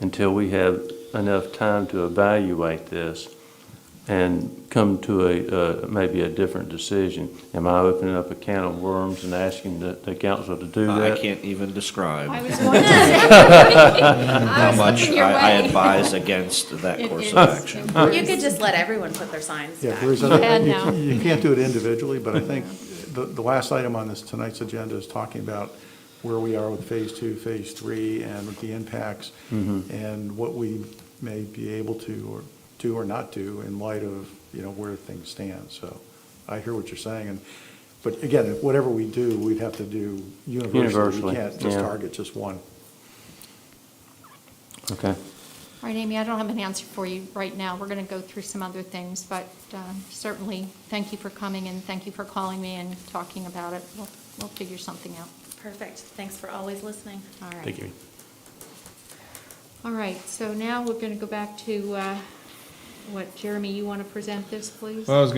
until we have enough time to evaluate this and come to maybe a different decision. Am I opening up a can of worms and asking the council to do I that? can't even describe I was going to say. how much in your I way. advise against that It course is. of action. You could just let everyone put their signs Yeah, back. Bruce, can now. you can't do it individually, but I think the last item on tonight's agenda is talking about where we are with phase 2, phase 3, and with the impacts, and what we may be able to or do or not do in light of, where things stand. So I hear what you're saying, but again, whatever we do, we'd have to do universally. Universally, We can't just yeah. target just one. Okay. All right, Amy, I don't have an answer for you right now. We're going to go through some other things, but certainly, thank you for coming, and thank you for calling me and talking about it. We'll figure something out. Perfect. Thanks for always listening. All right. Thank you. All right, so now we're going to go back to, Jeremy, you want to present this, please? Well, I was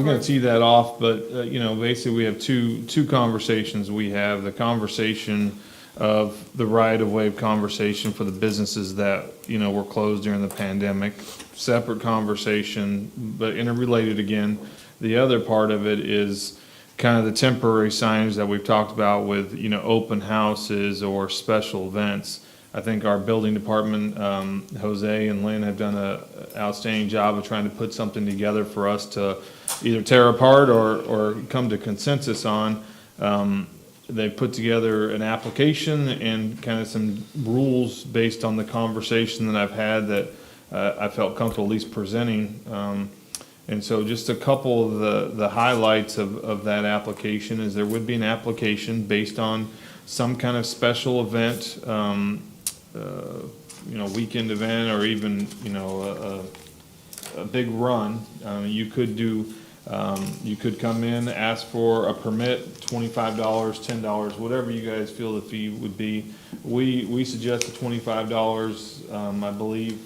gonna tee that off, but, basically we have two conversations. We have the conversation of the right-of-way conversation for the businesses that, were closed during the pandemic. Separate conversation, but interrelated again. The other part of it is kind of the temporary signage that we've talked about with, open houses or special events. I think our building department, Jose and Lynn, have done an outstanding job of trying to put something together for us to either tear apart or come to consensus on. They put together an application and kind of some rules based on the conversation that I've had that I felt comfortable at least presenting. And so just a couple of the highlights of that application is there would be an application based on some kind of special event, weekend event, or even, a big run. You could come in, ask for a permit, $25, $10, whatever you guys feel the fee would be. We suggest $25, I believe,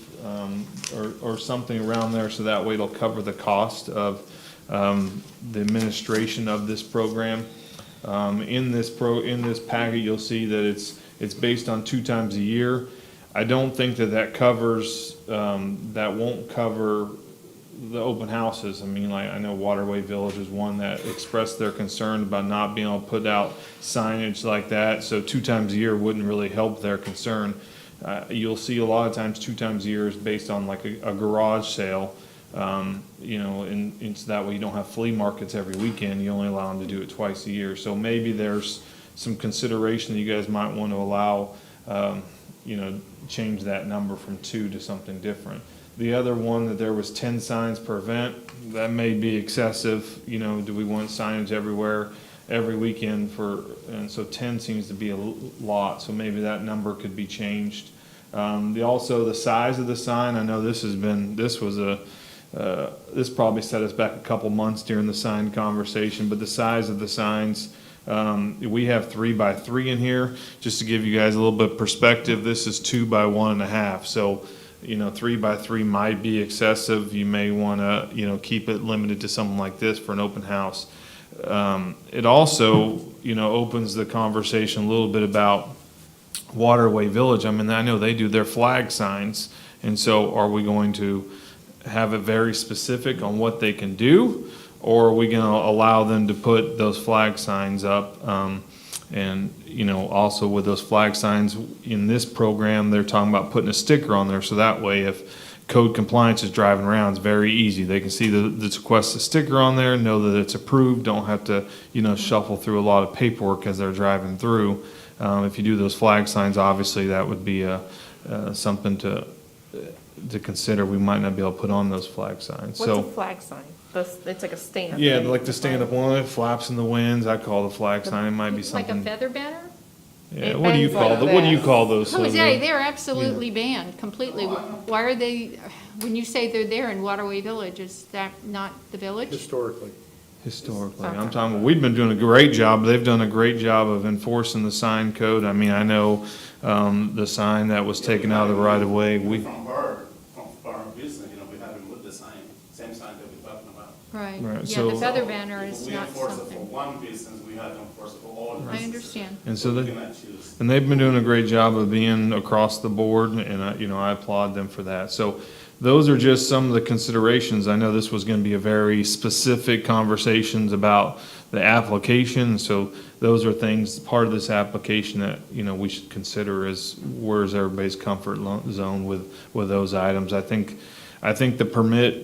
or something around there, so that way it'll cover the cost of the administration of this program. In this packet, you'll see that it's based on 2 times a year. I don't think that covers, that won't cover the open houses. I mean, like, I know Waterway Village is one that expressed their concern about not being able to put out signage like that, so 2 times a year wouldn't really help their concern. You'll see a lot of times 2 times a year is based on like a garage sale, and so that way you don't have flea markets every weekend. You only allow them to do it twice a year. So maybe there's some consideration that you guys might want to allow, change that number from 2 to something different. The other one, that there was 10 signs per event, that may be excessive. Do we want signage everywhere, every weekend and so 10 seems to be a lot, so maybe that number could be changed. Also the size of the sign, I know this probably set us back a couple months during the sign conversation, but the size of the signs, we have 3 by 3 in here. Just to give you guys a little bit of perspective, this is 2 by 1.5. So, 3 by 3 might be excessive. You may want to, keep it limited to something like this for an open house. It also, opens the conversation a little bit about Waterway Village. I mean, I know they do their flag signs, and so are we going to have it very specific on what they can do? Or are we gonna allow them to put those flag signs up? And, also with those flag signs, in this program, they're talking about putting a sticker on there, so that way if code compliance is driving around, it's very easy. They can see the Tequesta sticker on there, know that it's approved, don't have to, shuffle through a lot of paperwork as they're driving through. If you do those flag signs, obviously that would be something to consider. We might not be able to put on those flag signs. What's a So, flag sign? It's like a stand. yeah, like the stand-up one, it flaps in the winds. I call the flag sign. It might be Like a something. feather banner? Yeah, It what do you bends like call what do you this. call those? Oh, Jose? yeah, they're absolutely banned completely. Why are they, when you say they're there in Waterway Village, is that not the village? Historically. Historically, I'm talking, we've been doing a great job. They've done a great job of enforcing the sign code. I mean, I know, the sign that was taken out of the right of way, From our business, we haven't moved the same sign that we're talking about. Right, Right, yeah, so- the feather banner is We not enforce it for something. one business, we have to enforce it for all the I businesses. understand. And so we they, cannot choose. and they've been doing a great job of being across the board, and I applaud them for that. So those are just some of the considerations. I know this was gonna be a very specific conversations about the application, so those are things, part of this application that, we should consider is where's everybody's comfort zone with those items. I think the permit,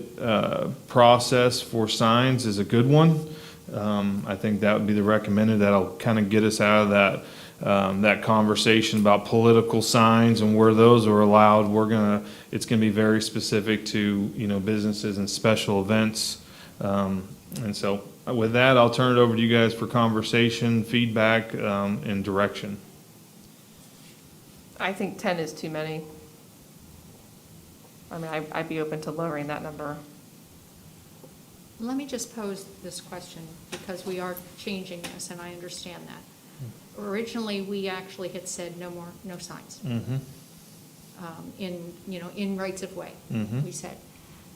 process for signs is a good one. I think that would be the recommended. That'll kind of get us out of that conversation about political signs and where those are allowed. It's gonna be very specific to, businesses and special events. And so with that, I'll turn it over to you guys for conversation, feedback, and direction. I think 10 is too many. I mean, I'd be open to lowering that number. Let me just pose this question, because we are changing this, and I understand that. Originally, we actually had said no signs. Mm-hmm. In rights of way. Mhm. We said,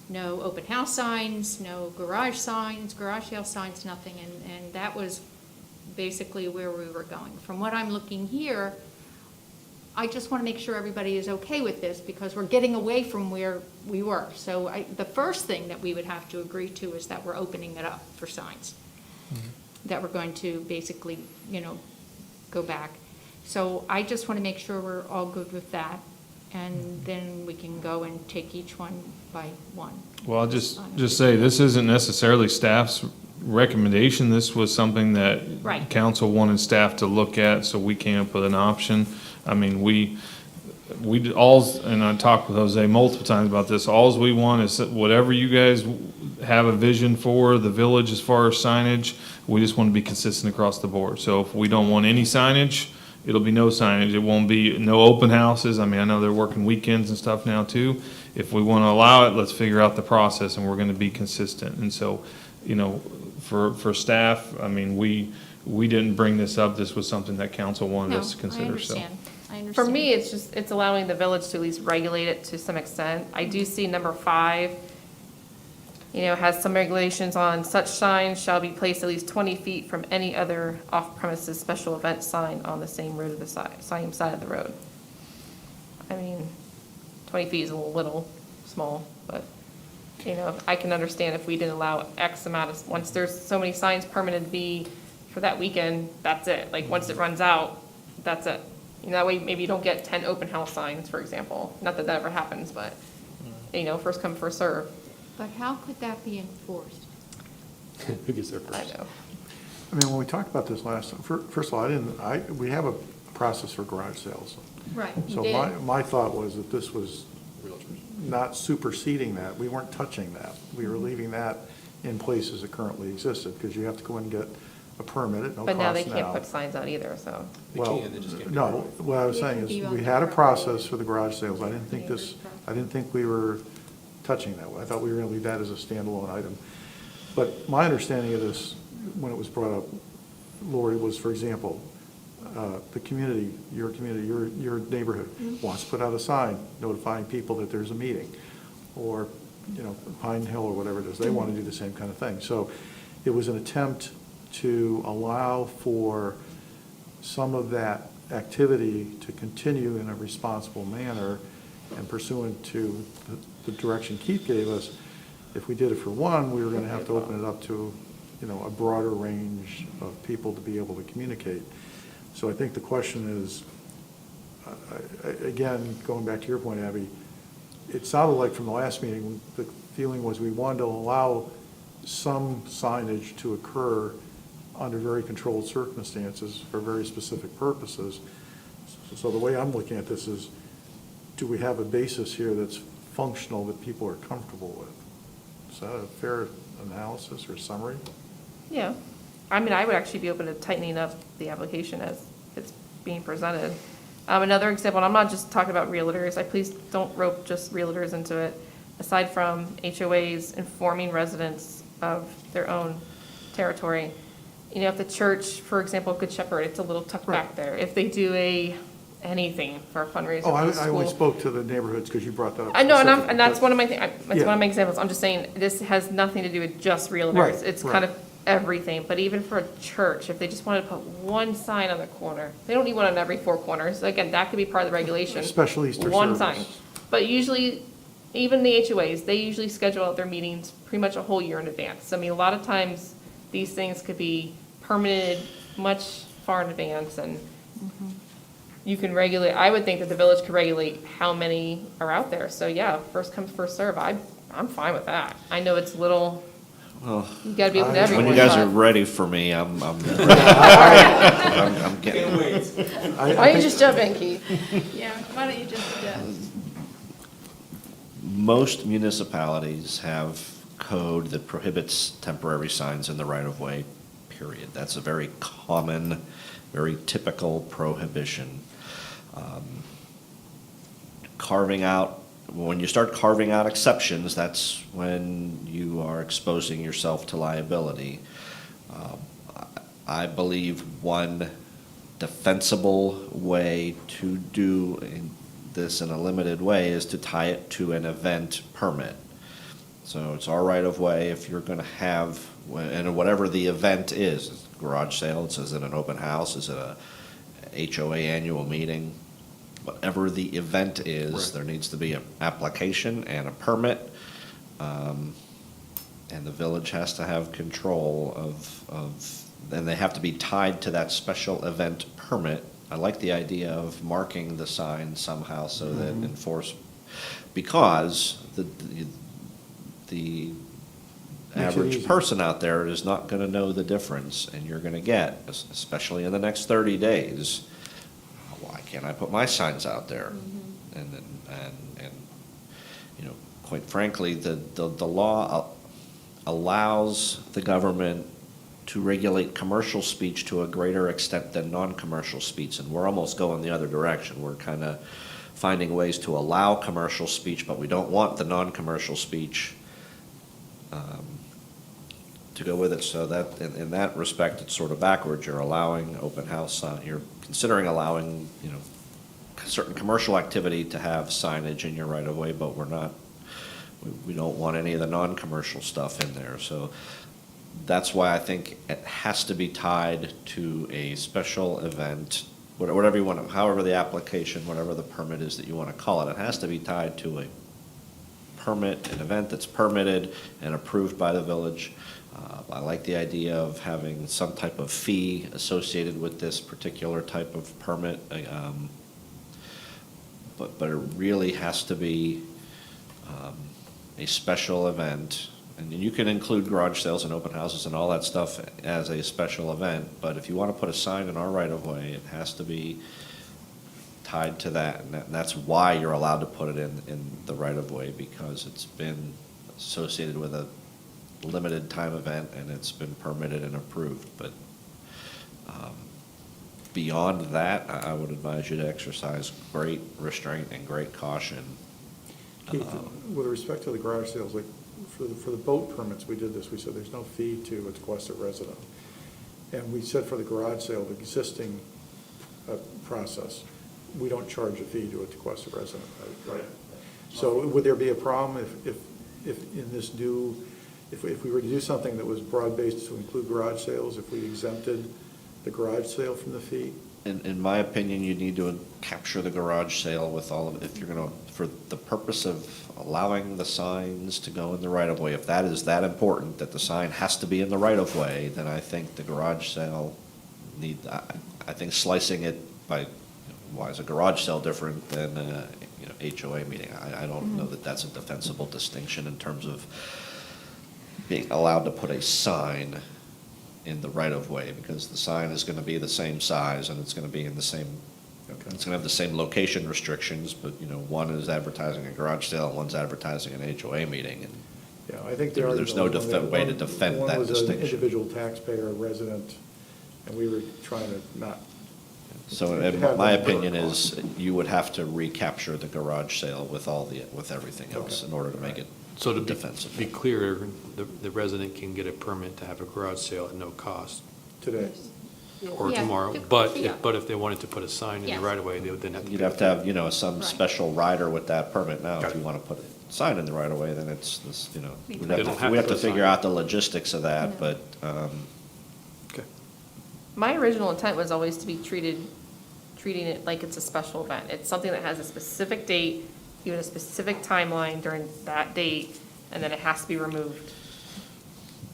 no open house signs, no garage sale signs, nothing, and that was basically where we were going. From what I'm looking here, I just want to make sure everybody is okay with this, because we're getting away from where we were. So the first thing that we would have to agree to is that we're opening it up for signs. That we're going to basically, go back. So I just want to make sure we're all good with that, and then we can go and take each one by one. Well, I'll just say, this isn't necessarily staff's recommendation. This was something that Right. council wanted staff to look at, so we came up with an option. I mean, we did and I talked with Jose multiple times about this, alls we want is whatever you guys have a vision for the village as far as signage, we just want to be consistent across the board. So if we don't want any signage, it'll be no signage. It won't be, no open houses. I mean, I know they're working weekends and stuff now too. If we want to allow it, let's figure out the process, and we're going to be consistent. And so, for staff, I mean, we didn't bring this up. This was something that council wanted No, us to I consider, so. understand. For me, it's allowing the village to at least regulate it to some extent. I do see number 5, has some regulations on such signs shall be placed at least 20 feet from any other off-premises special event sign on the same road of the same side of the road. I mean, 20 feet is a little small, but, I can understand if we didn't allow X amount of, once there's so many signs permitted to be for that weekend, that's it. Like, once it runs out, that's it. That way maybe you don't get 10 open house signs, for example. Not that ever happens, but, first come, first serve. But how could that be enforced? Who gets there I first? know. I mean, when we talked about this last, first of all, we have a process for garage sales. Right, you So did. my thought was that this was not superseding that. We weren't touching that. We were leaving that in place as it currently existed, because you have to go and get a permit at no cost now. But now they can't put signs out either, so. Well, they just can't. no, what I was It saying can be is, on we the had a property. process for the garage sales. I didn't think we were touching that. I thought we were gonna leave that as a standalone item. But my understanding of this, when it was brought up, Lori, was, for example, the community, your neighborhood wants to put out a sign notifying people that there's a meeting, or, Pine Hill or whatever it is, they want to do the same kind of thing. So it was an attempt to allow for some of that activity to continue in a responsible manner and pursuant to the direction Keith gave us. If we did it for one, we were going to have to open it up to, a broader range of people to be able to communicate. So I think the question is, again, going back to your point, Abby, it sounded like from the last meeting, the feeling was we wanted to allow some signage to occur under very controlled circumstances for very specific purposes. So the way I'm looking at this is, do we have a basis here that's functional that people are comfortable with? Is that a fair analysis or summary? Yeah. I mean, I would actually be open to tightening up the application as it's being presented. Another example, and I'm not just talking about realtors, please don't rope just realtors into it. Aside from HOAs informing residents of their own territory, if the church, for example, Good Shepherd, it's a little tucked back there. If they do anything for a fundraiser Oh, for the I only school. spoke to the neighborhoods because you brought that up. I know, specifically, and that's but- one of my that's Yeah. one of my examples. I'm just saying, this has nothing to do with just realtors. Right, It's right. kind of everything, but even for a church, if they just wanted to put one sign on the corner, they don't need one on every four corners. Again, that could be part of the regulation. Special Easter One service. sign. But usually, even the HOAs, they usually schedule out their meetings pretty much a whole year in advance. I mean, a lot of times, these things could be permitted much far in advance, and you can regulate, I would think that the village could regulate how many are out there. So yeah, first come, first serve. I'm fine with that. I know it's little, Well, you gotta be open to everyone. when you guys but- are ready for me, I'm I'm getting. Can't wait. Why don't you just jump in, Keith? Yeah, why don't you just, Most municipalities have code that prohibits temporary signs in the right-of-way, period. That's a very common, very typical prohibition. Carving out, when you start carving out exceptions, that's when you are exposing yourself to liability. I believe one defensible way to do this in a limited way is to tie it to an event permit. So it's our right of way if you're gonna have, and whatever the event is, it's a garage sale, is it an open house, is it a HOA annual meeting? Whatever the event is, Right. there needs to be an application and a permit. And the village has to have control of, and they have to be tied to that special event permit. I like the idea of marking the sign somehow so that Mm-hmm. because the Makes it average easy. person out there is not gonna know the difference, and you're gonna get, especially in the next 30 days, why can't I put my signs out there? And quite frankly, the law allows the government to regulate commercial speech to a greater extent than non-commercial speech, and we're almost going the other direction. We're kind of finding ways to allow commercial speech, but we don't want the non-commercial speech to go with it. So that, in that respect, it's sort of backwards. You're allowing open house, you're considering allowing, certain commercial activity to have signage in your right-of-way, but we're not, we don't want any of the non-commercial stuff in there. So that's why I think it has to be tied to a special event, whatever you want, however the application, whatever the permit is that you want to call it, it has to be tied to a permit, an event that's permitted and approved by the village. I like the idea of having some type of fee associated with this particular type of permit. But it really has to be a special event. And you can include garage sales and open houses and all that stuff as a special event, but if you want to put a sign in our right-of-way, it has to be tied to that. And that's why you're allowed to put it in the right-of-way, because it's been associated with a limited time event and it's been permitted and approved. But beyond that, I would advise you to exercise great restraint and great caution. Keith, with respect to the garage sales, like, for the boat permits, we did this, we said there's no fee to a Tequesta resident. And we said for the garage sale, the existing process, we don't charge a fee to a Tequesta resident, right? So would there be a problem if in this new if we were to do something that was broad-based to include garage sales, if we exempted the garage sale from the fee, In my opinion, you need to capture the garage sale with all of, if you're gonna, for the purpose of allowing the signs to go in the right of way, if that is that important, that the sign has to be in the right of way, then I think the garage sale I think slicing it by, why is a garage sale different than a, HOA meeting? I don't know that that's a defensible distinction in terms of being allowed to put a sign in the right of way, because the sign is gonna be the same size and it's gonna be in the same, it's gonna have the same location restrictions, but, one is advertising a garage sale, and one's advertising an HOA meeting, and yeah, I think there's no way to defend that One was an distinction. individual taxpayer, a resident, and we were trying to not. So my opinion is you would have to recapture the garage sale with everything else in order to make it So to defensible. be clear, the resident can get a permit to have a garage sale at no cost, Today. or Yeah. tomorrow. Yeah. But if they wanted to put a sign in Yeah. the right of way, they would then have to. You'd pay have to have, some Right. special rider with that permit now. Got If you it. want to put a sign in the right of way, then it's this, They we'd don't have have we to have to put a figure sign. out the logistics of that, Yeah. but, Okay. My original intent was always to be treating it like it's a special event. It's something that has a specific date, even a specific timeline during that date, and then it has to be removed.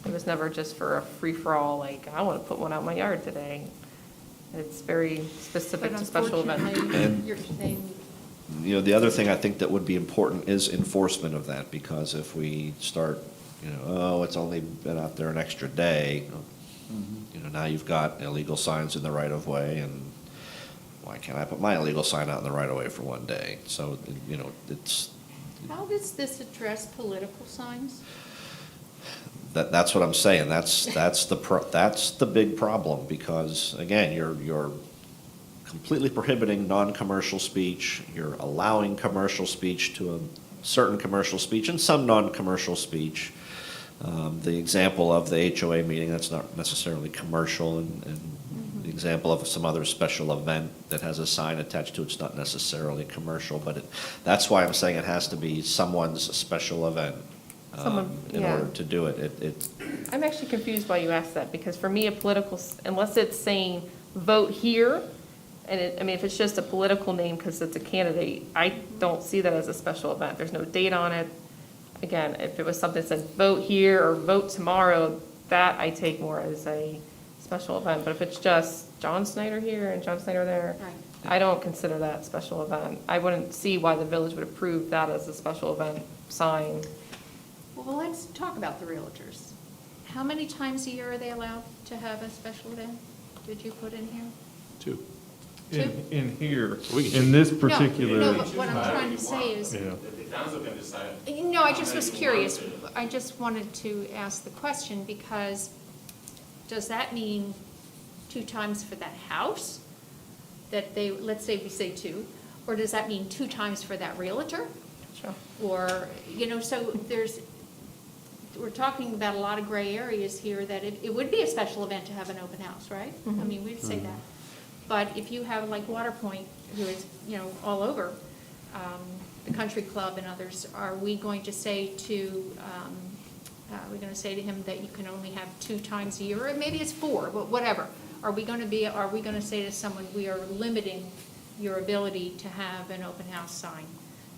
It was never just for a free-for-all, like, I want to put one out in my yard today. It's very specific But to special events. unfortunately, you're saying, the other thing I think that would be important is enforcement of that, because if we start, it's only been out there an extra day, now you've got illegal signs in the right of way, and why can't I put my illegal sign out in the right of way for one day? So, it's, how does this address political signs? that's what I'm saying, that's the big problem, because, again, you're completely prohibiting non-commercial speech, you're allowing commercial speech to a certain commercial speech and some non-commercial speech. The example of the HOA meeting, that's not necessarily commercial, and the example of some other special event that has a sign attached to it's not necessarily commercial, but that's why I'm saying it has to be someone's special event in yeah. order to do it. I'm actually confused why you asked that, because for me, unless it's saying vote here, and if it's just a political name because it's a candidate, I don't see that as a special event. There's no date on it. Again, if it was something that said vote here or vote tomorrow, that I take more as a special event. But if it's just John Snyder here and John Snyder there, Right. I don't consider that a special event. I wouldn't see why the village would approve that as a special event sign. Well, let's talk about the realtors. How many times a year are they allowed to have a special event? Did you put in here? 2. In here, We can in this No, particular. no, but what I'm trying to say is, Yeah. The council can decide. no, I just was curious. I just wanted to ask the question because does that mean 2 times for that house? That they, let's say we say 2, or does that mean 2 times for that realtor? Sure. Or, so we're talking about a lot of gray areas here that it would be a special event to have an open house, right? I mean, we'd say that. But if you have like Waterpoint, who is, all over, the country club and others, are we going to say to, we're going to say to him that you can only have 2 times a year, or maybe it's 4, but whatever. Are we going to say to someone, we are limiting your ability to have an open house sign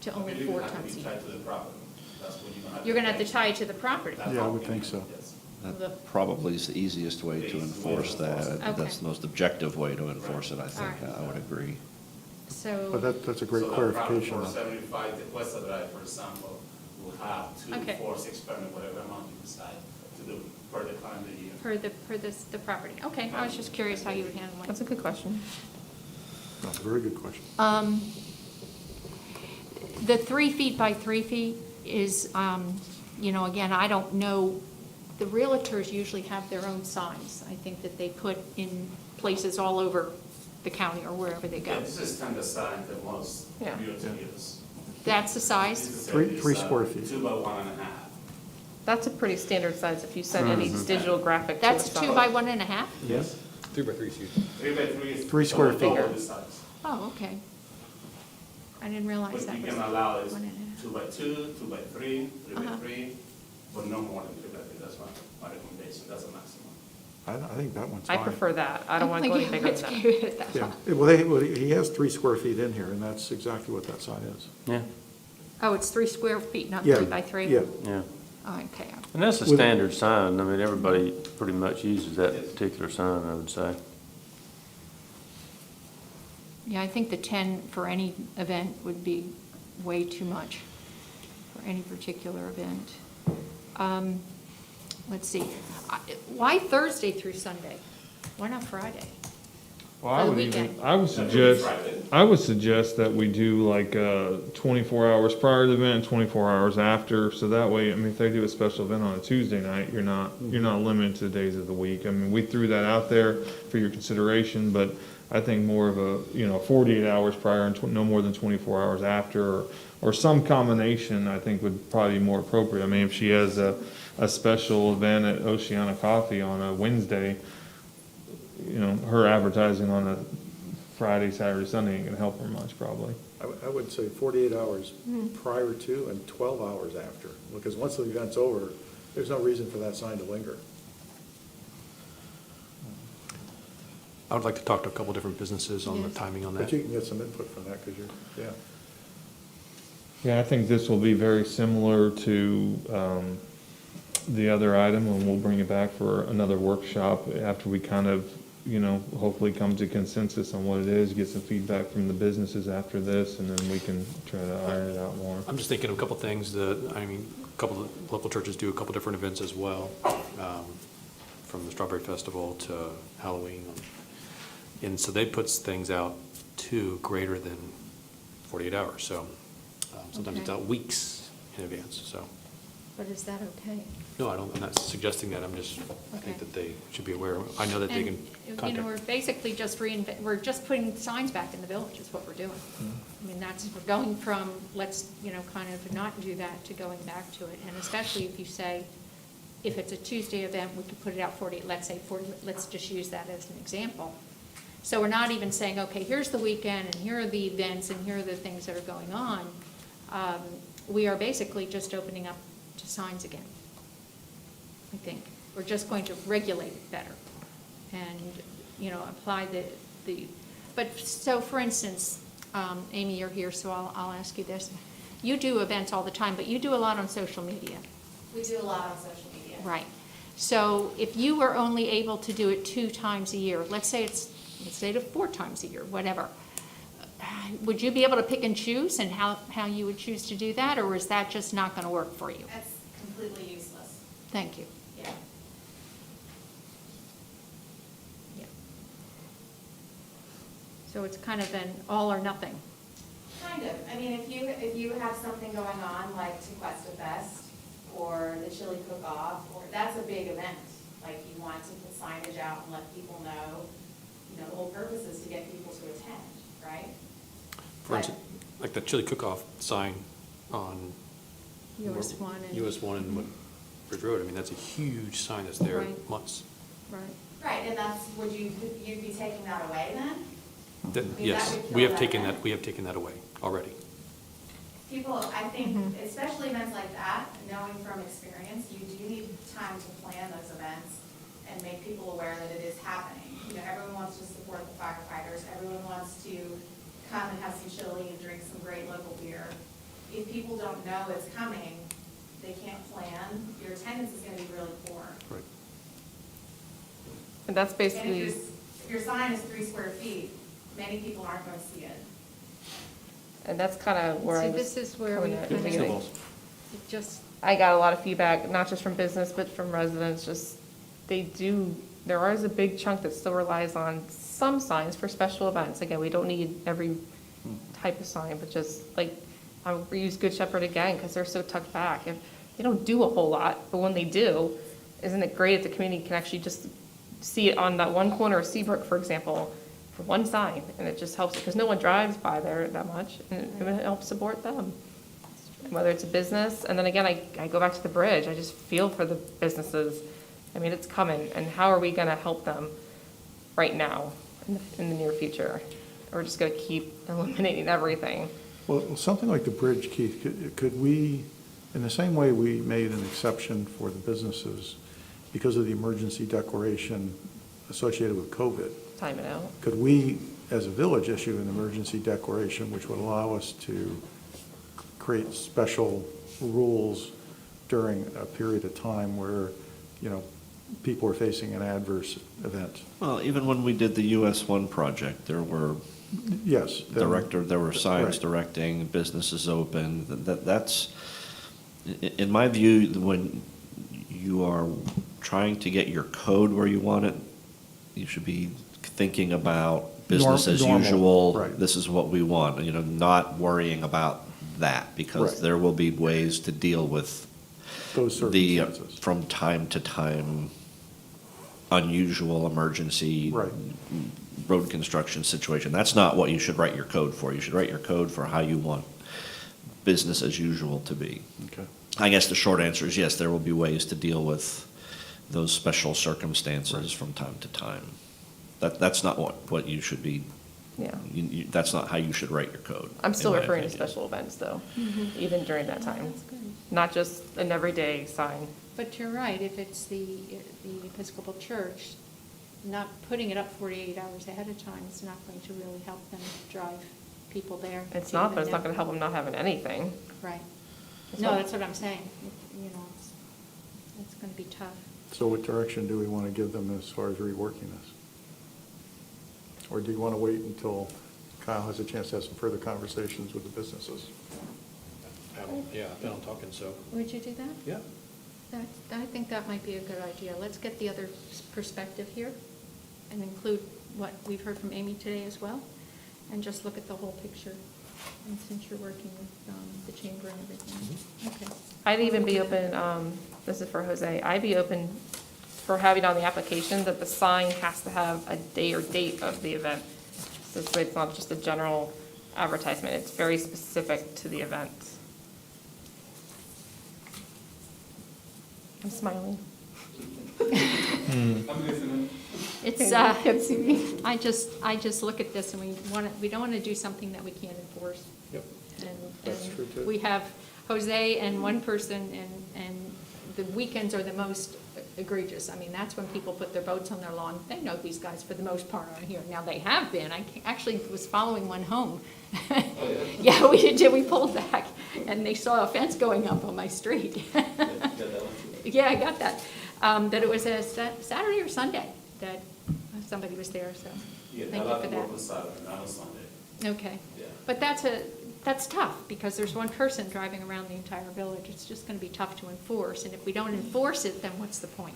to only 4 times a year? Tied to the property. That's what You're going to have to tie it to the property. Yeah, I would think so. Yes. That probably is the easiest way to enforce that. Okay. That's the most objective way to enforce it, I think. All right. I would agree. But So, that's a great So the clarification. property for 75, Tequesta Drive, for example, will have 2, Okay. 4, 6 permit, whatever amount you decide to do per the calendar year. per the property. Okay, I was just curious how you would handle That's it. a good question. That's a very good question. The 3 feet by 3 feet is, again, I don't know, the realtors usually have their own signs. I think that they put in places all over the county or wherever they Yeah, go. this is standard sign that most Yeah. realtors use. That's the This size? is Three square feet. 2 by 1.5. That's a pretty standard size if you send any digital graphic to That's a 2 sign. by 1.5? Yes. 3 by 3 is huge. 3 by 3 is. 3 square double feet. the size. Oh, okay. I didn't realize What that you was can allow is 1.5. 2 by 2, 2 by 3, 3 by Uh-huh. 3, but no more than 250, that's my recommendation, that's the maximum. I think that one's I fine. prefer that. I don't want to go any bigger than that. Yeah, well, he has 3 square feet in here, and that's exactly what that sign is. Yeah, Oh, it's 3 square feet, not Yeah, 3 by 3? Yeah, yeah. Oh, okay. And that's a With- standard sign. I mean, everybody pretty much uses that particular sign, I would say. Yeah, I think the 10 for any event would be way too much for any particular event. Let's see, why Thursday through Sunday? Why not Friday? Well, I would even- I would suggest that we do like 24 hours prior to the event, and 24 hours after, so that way, I mean, if they do a special event on a Tuesday night, you're not limited to the days of the week. I mean, we threw that out there for your consideration, but I think more of a, 48 hours prior and no more than 24 hours after, or some combination, I think would probably be more appropriate. I mean, if she has a special event at Oceana Coffee on a Wednesday, her advertising on a Friday, Saturday, Sunday ain't gonna help her much, probably. I would say 48 hours prior to and 12 hours after, because once the event's over, there's no reason for that sign to linger. I would like to talk to a couple different businesses on the Yes. timing on But that. you can get some input from that, because yeah. Yeah, I think this will be very similar to the other item, and we'll bring it back for another workshop after we kind of, hopefully come to consensus on what it is, get some feedback from the businesses after this, and then we can try to iron it out more. I'm just thinking of a couple things a couple of local churches do a couple different events as well, from the Strawberry Festival to Halloween. And so they put things out to greater than 48 hours, so sometimes it's Okay. out weeks in advance, so. But is that okay? No, I'm not suggesting that, I think that they should be aware. I know that they can And, contact. we're basically just we're just putting signs back in the village is what we're doing. I mean, we're going from, let's, kind of not do that to going back to it. And especially if you say, if it's a Tuesday event, we could put it out 40, let's just use that as an example. So we're not even saying, okay, here's the weekend, and here are the events, and here are the things that are going on. We are basically just opening up to signs again, I think. We're just going to regulate it better and, apply but so for instance, Amy, you're here, so I'll ask you this. You do events all the time, but you do a lot on social media. We do a lot on social media. Right. So if you were only able to do it 2 times a year, let's say to 4 times a year, whatever, would you be able to pick and choose and how you would choose to do that, or is that just not going to work for you? That's completely useless. Thank you. Yeah. Yeah. So it's kind of an all or nothing. Kind of. I mean, if you have something going on like Tequesta Fest or the chili cook-off, or that's a big event. Like you want to put signage out and let people know, the whole purpose is to get people to attend, right? For instance, like the chili cook-off sign on US 1 and. US 1 and Bridge Road, that's a huge sign that's there Right. months. Right. Right, and you'd be taking that away then? That- mean, Yes, that would we kill have that taken event. that, we have taken that away already. People, I think, especially events like that, knowing from experience, you do need time to plan those events and make people aware that it is happening. Everyone wants to support the firefighters, everyone wants to come and have some chili and drink some great local beer. If people don't know it's coming, they can't plan, your attendance is gonna be really poor. Right. And that's And basically, if your sign is 3 square feet, many people aren't gonna see it. and that's kind of where I See, was this is where coming we at kind the of, beginning. it just, I got a lot of feedback, not just from business, but from residents, just, there is a big chunk that still relies on some signs for special events. Again, we don't need every type of sign, but just like, I'll reuse Good Shepherd again, because they're so tucked back. If they don't do a whole lot, but when they do, isn't it great if the community can actually just see it on that one corner of Seabrook, for example, for one sign, and it just helps, because no one drives by there that much, and it helps support them. Whether it's a business, and then again, I go back to the bridge, I just feel for the businesses. It's coming, and how are we gonna help them right now, in the near future? Or we're just gonna keep eliminating everything? Well, something like the bridge, Keith, could we In the same way we made an exception for the businesses because of the emergency declaration associated with COVID, Time it out. could we, as a village, issue an emergency declaration which would allow us to create special rules during a period of time where, you know, people are facing an adverse event? Well, even when we did the US 1 project, there were Yes. then- there were signs Right. directing businesses open. That's, in my view, when you are trying to get your code where you want it, you should be thinking about business as Normal, usual. right. This is what we want, you know, not worrying about that, because Right. there will be ways to deal with Those the, circumstances. from time to time, unusual emergency Right. road construction situation. That's not what you should write your code for. You should write your code for how you want business as usual to be. Okay. I guess the short answer is yes, there will be ways to deal with those special circumstances from time to time. That's not what you should be, Yeah. that's not how you should write your code. I'm still in my referring to opinion. special events though, even during that time. Not just an everyday sign. But you're right, if it's the Episcopal Church, not putting it up 48 hours ahead of time is not going to really help them drive people there. It's to not, even but it's not know. gonna help them not having anything. Right. It's No, not- that's what I'm saying. You know, it's going to be tough. So what direction do we want to give them as far as reworking this? Or do you want to wait until Kyle has a chance to have some further conversations with the businesses? Yeah, I've been on talking, so, Would you do that? yeah. I think that might be a good idea. Let's get the other perspective here and include what we've heard from Amy today as well, and just look at the whole picture. And since you're working with the chamber and everything, okay. I'd even be open, this is for Jose, I'd be open for having on the application that the sign has to have a day or date of the event. So this way it's not just a general advertisement, it's very specific to the event. I'm smiling. I'm listening. It's, Can't see me. I just look at this and we don't want to do something that we can't enforce. Yep. And That's true, too. we have Jose and one person, and the weekends are the most egregious. I mean, that's when people put their boats on their lawn. They know these guys for the most part on here. Now, they have been. I actually was following one home. Yeah, we did. We pulled back, and they saw a fence going up on my street. Yeah, I got that. That it was a Saturday or Sunday that somebody was there, so Yeah, thank I you like for to work that. on Saturday, not on Sunday. Okay. Yeah. But that's tough, because there's one person driving around the entire village. It's just gonna be tough to enforce, and if we don't enforce it, then what's the point?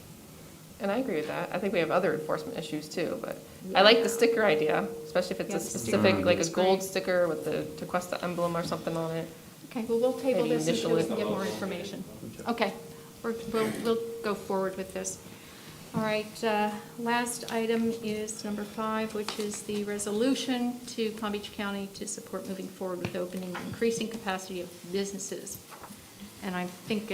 And I agree with that. I think we have other enforcement issues too, but I like the sticker idea, especially if it's Yeah, a the sticker specific, idea like a is gold great. sticker with the Tequesta emblem or something on it. Okay, well, we'll table Maybe this until we initially. can get more information. Okay, we'll go forward with this. All right, last item is number 5, which is the resolution to Palm Beach County to support moving forward with opening and increasing capacity of businesses. And I think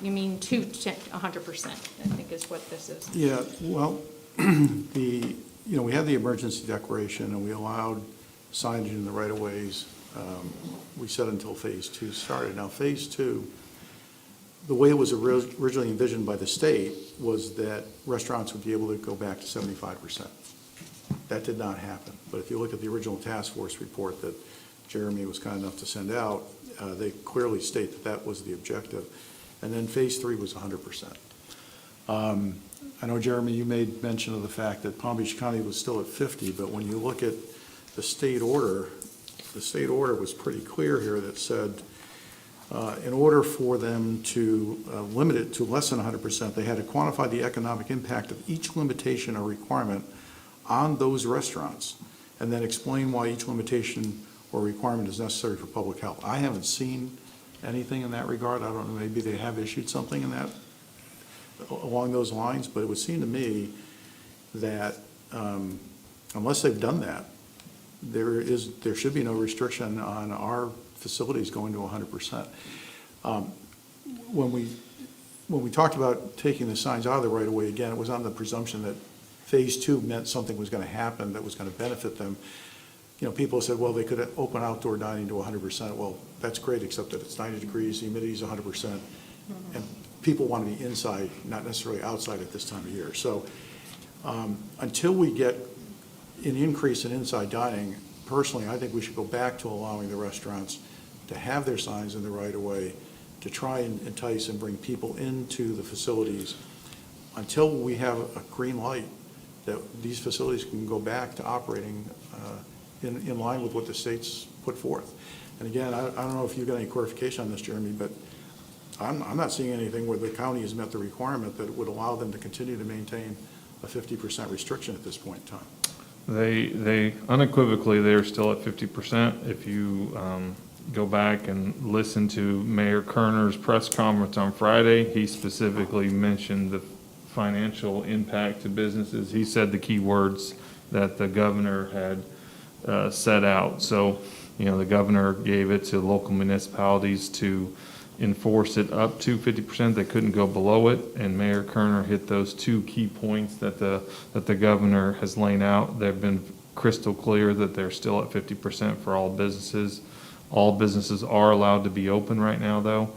you mean 100%, I think is what this is. Yeah, well, we had the emergency declaration and we allowed signage in the right-of-ways. We said until Phase 2 started. Now, Phase 2, the way it was originally envisioned by the state was that restaurants would be able to go back to 75%. That did not happen. But if you look at the original task force report that Jeremy was kind enough to send out, they clearly state that that was the objective. And then Phase 3 was 100%. I know, Jeremy, you made mention of the fact that Palm Beach County was still at 50, but when you look at the state order was pretty clear here that said, in order for them to limit it to less than 100%, they had to quantify the economic impact of each limitation or requirement on those restaurants, and then explain why each limitation or requirement is necessary for public health. I haven't seen anything in that regard. I don't know, maybe they have issued something in that, along those lines, but it would seem to me that unless they've done that, there should be no restriction on our facilities going to 100%. When we talked about taking the signs out of the right of way, again, it was on the presumption that Phase 2 meant something was going to happen that was going to benefit them. people said, well, they could open outdoor dining to 100%. Well, that's great, except that it's 90 degrees, the humidity's 100%. And people want to be inside, not necessarily outside at this time of year. So until we get an increase in inside dining, personally, I think we should go back to allowing the restaurants to have their signs in the right of way, to try and entice and bring people into the facilities until we have a green light that these facilities can go back to operating in line with what the state's put forth. And again, I don't know if you've got any clarification on this, Jeremy, but I'm not seeing anything where the county has met the requirement that would allow them to continue to maintain a 50% restriction at this point in time. They unequivocally, they're still at 50%. If you go back and listen to Mayor Kerner's press conference on Friday, he specifically mentioned the financial impact to businesses. He said the key words that the governor had set out. So, the governor gave it to local municipalities to enforce it up to 50%. They couldn't go below it, and Mayor Kerner hit those two key points that the governor has laid out. They've been crystal clear that they're still at 50% for all businesses. All businesses are allowed to be open right now, though,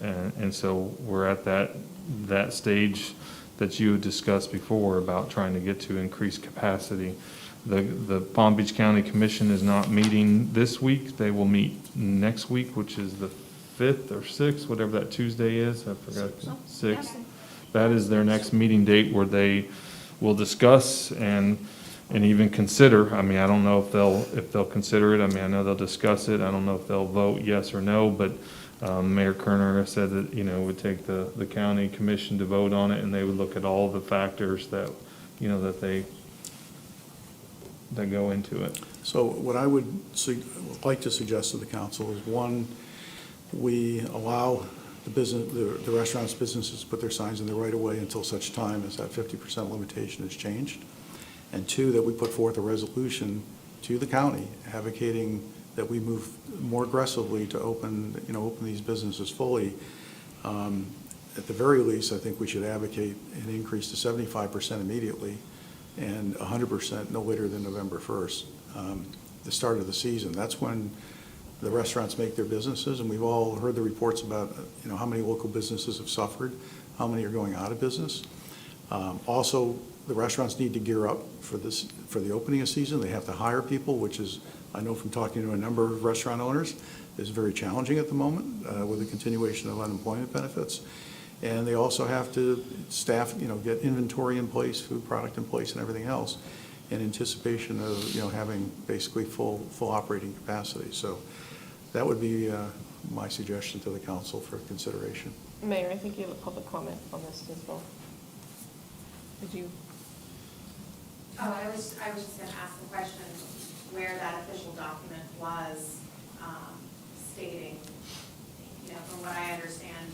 and so we're at that stage that you had discussed before about trying to get to increased capacity. The Palm Beach County Commission is not meeting this week. They will meet next week, which is the 5th or 6th, whatever that Tuesday is. I forgot. 6th. That is their next meeting date where they will discuss and even consider. I mean, I don't know if they'll consider it. I mean, I know they'll discuss it. I don't know if they'll vote yes or no, but Mayor Kerner said that, it would take the county commission to vote on it, and they would look at all the factors that, that go into it. So what I would like to suggest to the council is, one, we allow the restaurants, businesses to put their signs in the right of way until such time as that 50% limitation is changed. And two, that we put forth a resolution to the county advocating that we move more aggressively to open these businesses fully. At the very least, I think we should advocate an increase to 75% immediately and 100% no later than November 1st, the start of the season. That's when the restaurants make their businesses, and we've all heard the reports about how many local businesses have suffered, how many are going out of business. Also, the restaurants need to gear up for the opening of season. They have to hire people, which is, I know from talking to a number of restaurant owners, is very challenging at the moment with the continuation of unemployment benefits. And they also have to staff, get inventory in place, food product in place, and everything else in anticipation of, having basically full operating capacity. So that would be my suggestion to the council for consideration. Mayor, I think you have a public comment on this as well. Did you? Oh, I was just gonna ask the question where that official document was stating, from what I understand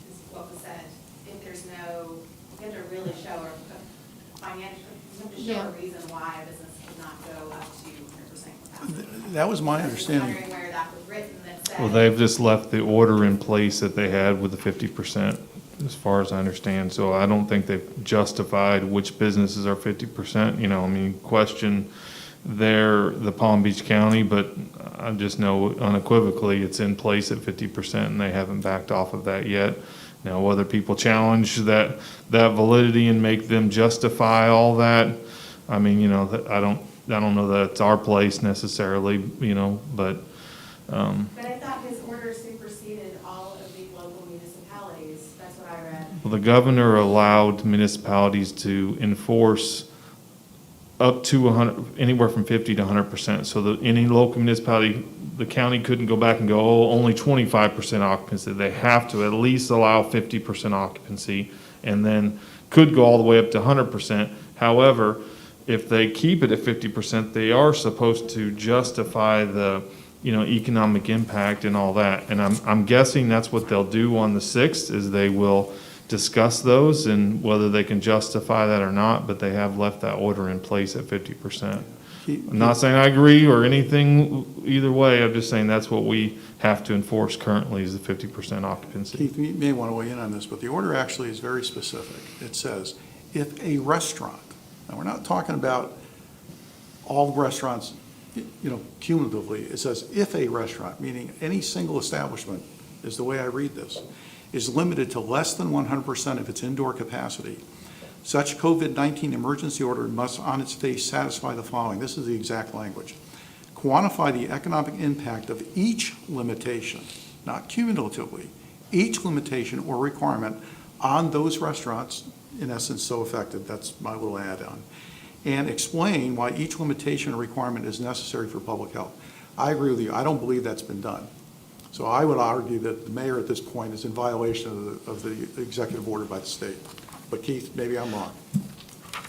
is what was said, if there's no, you have to really show a financial, you have to show a reason why a business cannot go up to 100% capacity. That was my I was understanding. wondering where that was written that said. Well, they've just left the order in place that they had with the 50%, as far as I understand. So I don't think they've justified which businesses are 50%. Question the Palm Beach County, but I just know unequivocally it's in place at 50%, and they haven't backed off of that yet. Now, whether people challenge that validity and make them justify all that, I don't know that it's our place necessarily, but. But I thought his order superseded all of the local municipalities. That's what I read. Well, the governor allowed municipalities to enforce up to 100, anywhere from 50 to 100%. So any local municipality, the county couldn't go back and go, oh, only 25% occupancy. They have to at least allow 50% occupancy, and then could go all the way up to 100%. However, if they keep it at 50%, they are supposed to justify the economic impact and all that. And I'm guessing that's what they'll do on the 6th, is they will discuss those and whether they can justify that or not, but they have left that order in place at 50%. I'm not saying I agree or anything either way. I'm just saying that's what we have to enforce currently, is the 50% occupancy. Keith, you may want to weigh in on this, but the order actually is very specific. It says, if a restaurant, now we're not talking about all restaurants, cumulatively, it says if a restaurant, meaning any single establishment, is the way I read this, is limited to less than 100% of its indoor capacity, such COVID-19 emergency order must on its face satisfy the following. This is the exact language. Quantify the economic impact of each limitation, not cumulatively, each limitation or requirement on those restaurants, in essence, so affected. That's my little add-on. And explain why each limitation or requirement is necessary for public health. I agree with you. I don't believe that's been done. So I would argue that the mayor at this point is in violation of the executive order by the state. But Keith, maybe I'm wrong.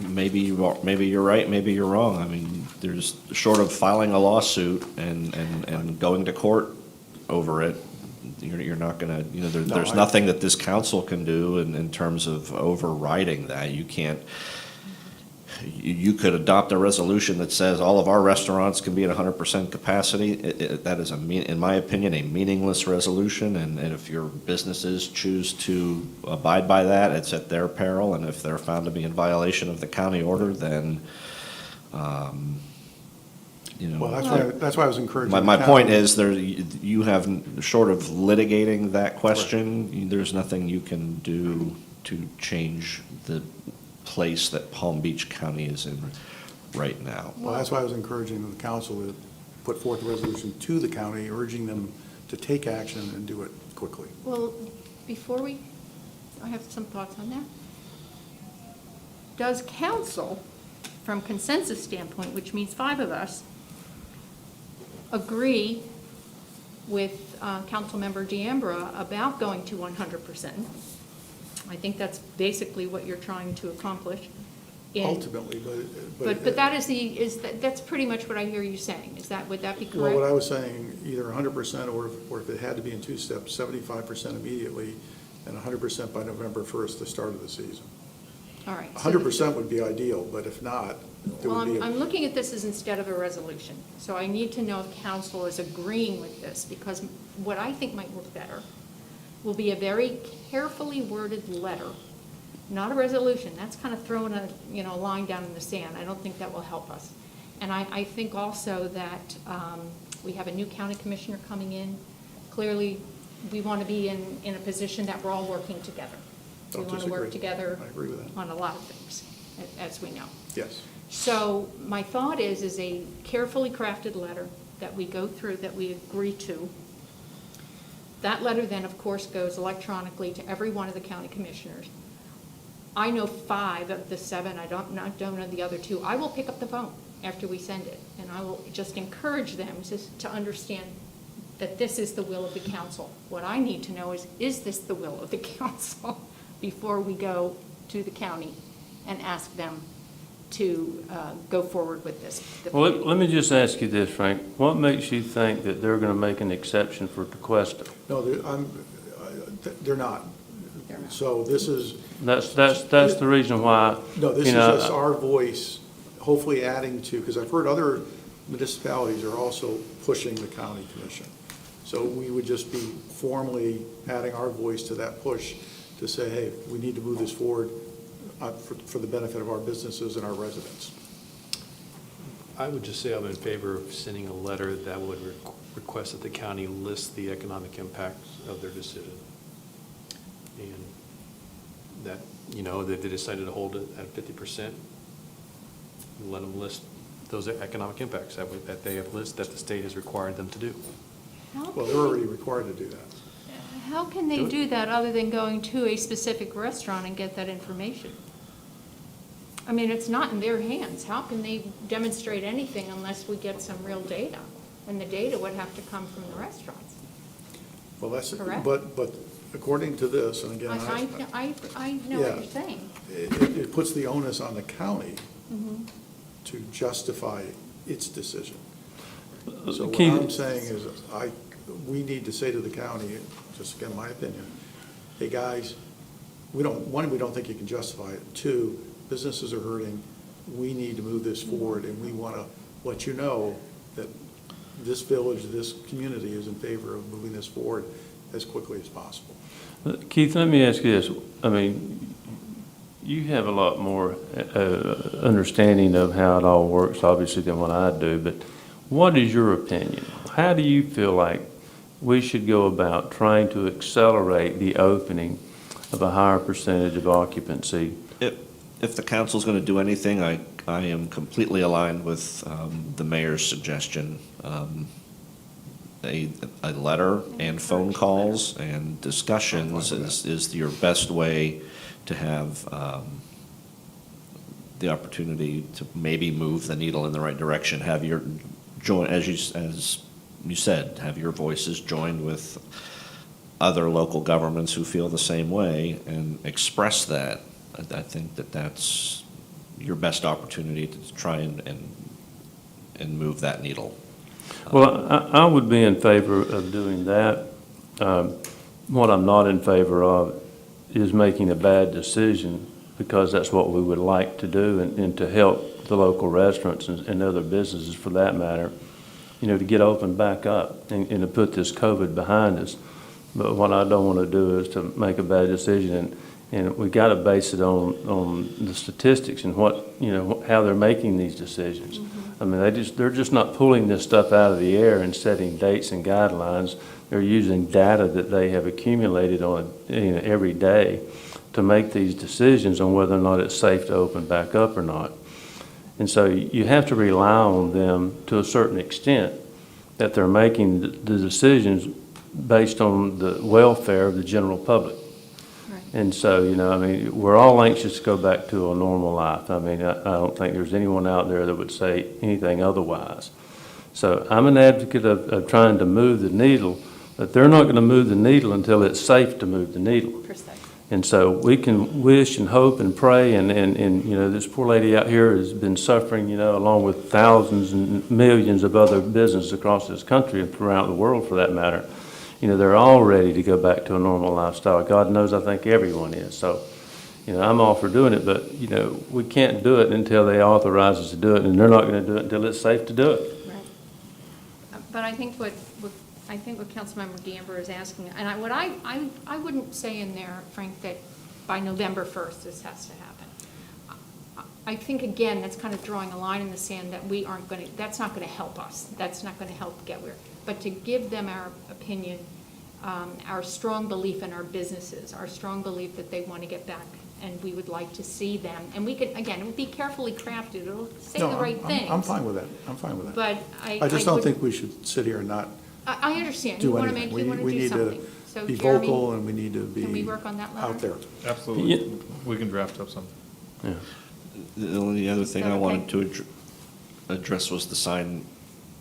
Maybe you're right, maybe you're wrong. I mean, there's, short of filing a lawsuit and going to court over it, you're not gonna, there's nothing that this council can do in terms of overriding that. You can't, you could adopt a resolution that says all of our restaurants can be at 100% capacity. That is, in my opinion, a meaningless resolution, and if your businesses choose to abide by that, it's at their peril, and if they're found to be in violation of the county order, then, Well, that's why I was encouraging. My the point county. is, you have, short of litigating that question, there's nothing you can do to change the place that Palm Beach County is in right now. Well, that's why I was encouraging the council to put forth a resolution to the county, urging them to take action and do it quickly. Well, I have some thoughts on that. Does council, from consensus standpoint, which means 5 of us, agree with Councilmember D'Ambra about going to 100%? I think that's basically what you're trying to accomplish. Ultimately, But that is that's pretty much what I hear you saying. Would that be correct? Well, what I was saying, either 100% or if it had to be in 2 steps, 75% immediately and 100% by November 1st, the start of the season. All right. 100% would be ideal, but if not, there Well, would be. I'm looking at this as instead of a resolution. So I need to know if council is agreeing with this, because what I think might work better will be a very carefully worded letter, not a resolution. That's kind of throwing a line down in the sand. I don't think that will help us. And I think also that we have a new county commissioner coming in. Clearly, we want to be in a position that we're all working together. We want to work together I agree with that. on a lot of things, as we know. Yes. So my thought is a carefully crafted letter that we go through, that we agree to. That letter then, of course, goes electronically to every one of the county commissioners. I know 5 of the 7, I don't know the other 2. I will pick up the phone after we send it, and I will just encourage them to understand that this is the will of the council. What I need to know is this the will of the council before we go to the county and ask them to go forward with this. Well, let me just ask you this, Frank. What makes you think that they're going to make an exception for Tequesta? No, they're not. So this is. That's the reason why. No, this is just our voice, hopefully adding to, because I've heard other municipalities are also pushing the county commission. So we would just be formally adding our voice to that push to say, hey, we need to move this forward for the benefit of our businesses and our residents. I would just say I'm in favor of sending a letter that would request that the county list the economic impacts of their decision. And that, if they decided to hold it at 50%, let them list those economic impacts that they have listed, that the state has required them to do. Well, they're already required to do that. How can they do that other than going to a specific restaurant and get that information? I mean, it's not in their hands. How can they demonstrate anything unless we get some real data? And the data would have to come from the restaurants. Well, that's, Correct. but according to this, and again, I know what you're saying. it puts the onus on the county Mm-hmm. to justify its decision. So what Keith- I'm saying is, we need to say to the county, just again, my opinion, hey, guys, we don't think you can justify it. 2, businesses are hurting. We need to move this forward, and we want to let you know that this village, this community is in favor of moving this forward as quickly as possible. Keith, let me ask you this. I mean, You have a lot more understanding of how it all works, obviously, than what I do, but what is your opinion? How do you feel like we should go about trying to accelerate the opening of a higher percentage of occupancy? If the council's going to do anything, I am completely aligned with the mayor's suggestion. A letter and phone calls and discussions is your best way to have the opportunity to maybe move the needle in the right direction. Have your join, as you said, have your voices joined with other local governments who feel the same way and express that. I think that's your best opportunity to try and move that needle. Well, I would be in favor of doing that. What I'm not in favor of is making a bad decision, because that's what we would like to do and to help the local restaurants and other businesses for that matter, to get open back up and to put this COVID behind us. But what I don't want to do is to make a bad decision, and we got to base it on the statistics and how they're making these decisions. I mean, they're just not pulling this stuff out of the air and setting dates and guidelines. They're using data that they have accumulated on every day to make these decisions on whether or not it's safe to open back up or not. And so you have to rely on them to a certain extent, that they're making the decisions based on the welfare of the general public. And so, we're all anxious to go back to a normal life. I mean, I don't think there's anyone out there that would say anything otherwise. So I'm an advocate of trying to move the needle, but they're not going to move the needle until it's safe to move the needle. Precisely. And so we can wish and hope and pray, and this poor lady out here has been suffering, along with thousands and millions of other businesses across this country and throughout the world for that matter. They're all ready to go back to a normal lifestyle. God knows I think everyone is. So, I'm all for doing it, but, we can't do it until they authorize us to do it, and they're not going to do it until it's safe to do it. Right. But I think what Councilmember DeAmber is asking, and I wouldn't say in there, Frank, that by November 1st this has to happen. I think, again, that's kind of drawing a line in the sand that that's not going to help us. That's not going to help get where. But to give them our opinion, our strong belief in our businesses, our strong belief that they want to get back, and we would like to see them. And we can, again, it would be carefully crafted. It'll say the right things. I'm fine with that. But I just don't think we should sit here and not I understand. do You want to anything. make, you want to We do need something. to So be Jeremy, vocal, and we need to be can we work on that letter? out there. Absolutely. We can draft up something. Yeah. The only other thing Is that I wanted okay? to address was the sign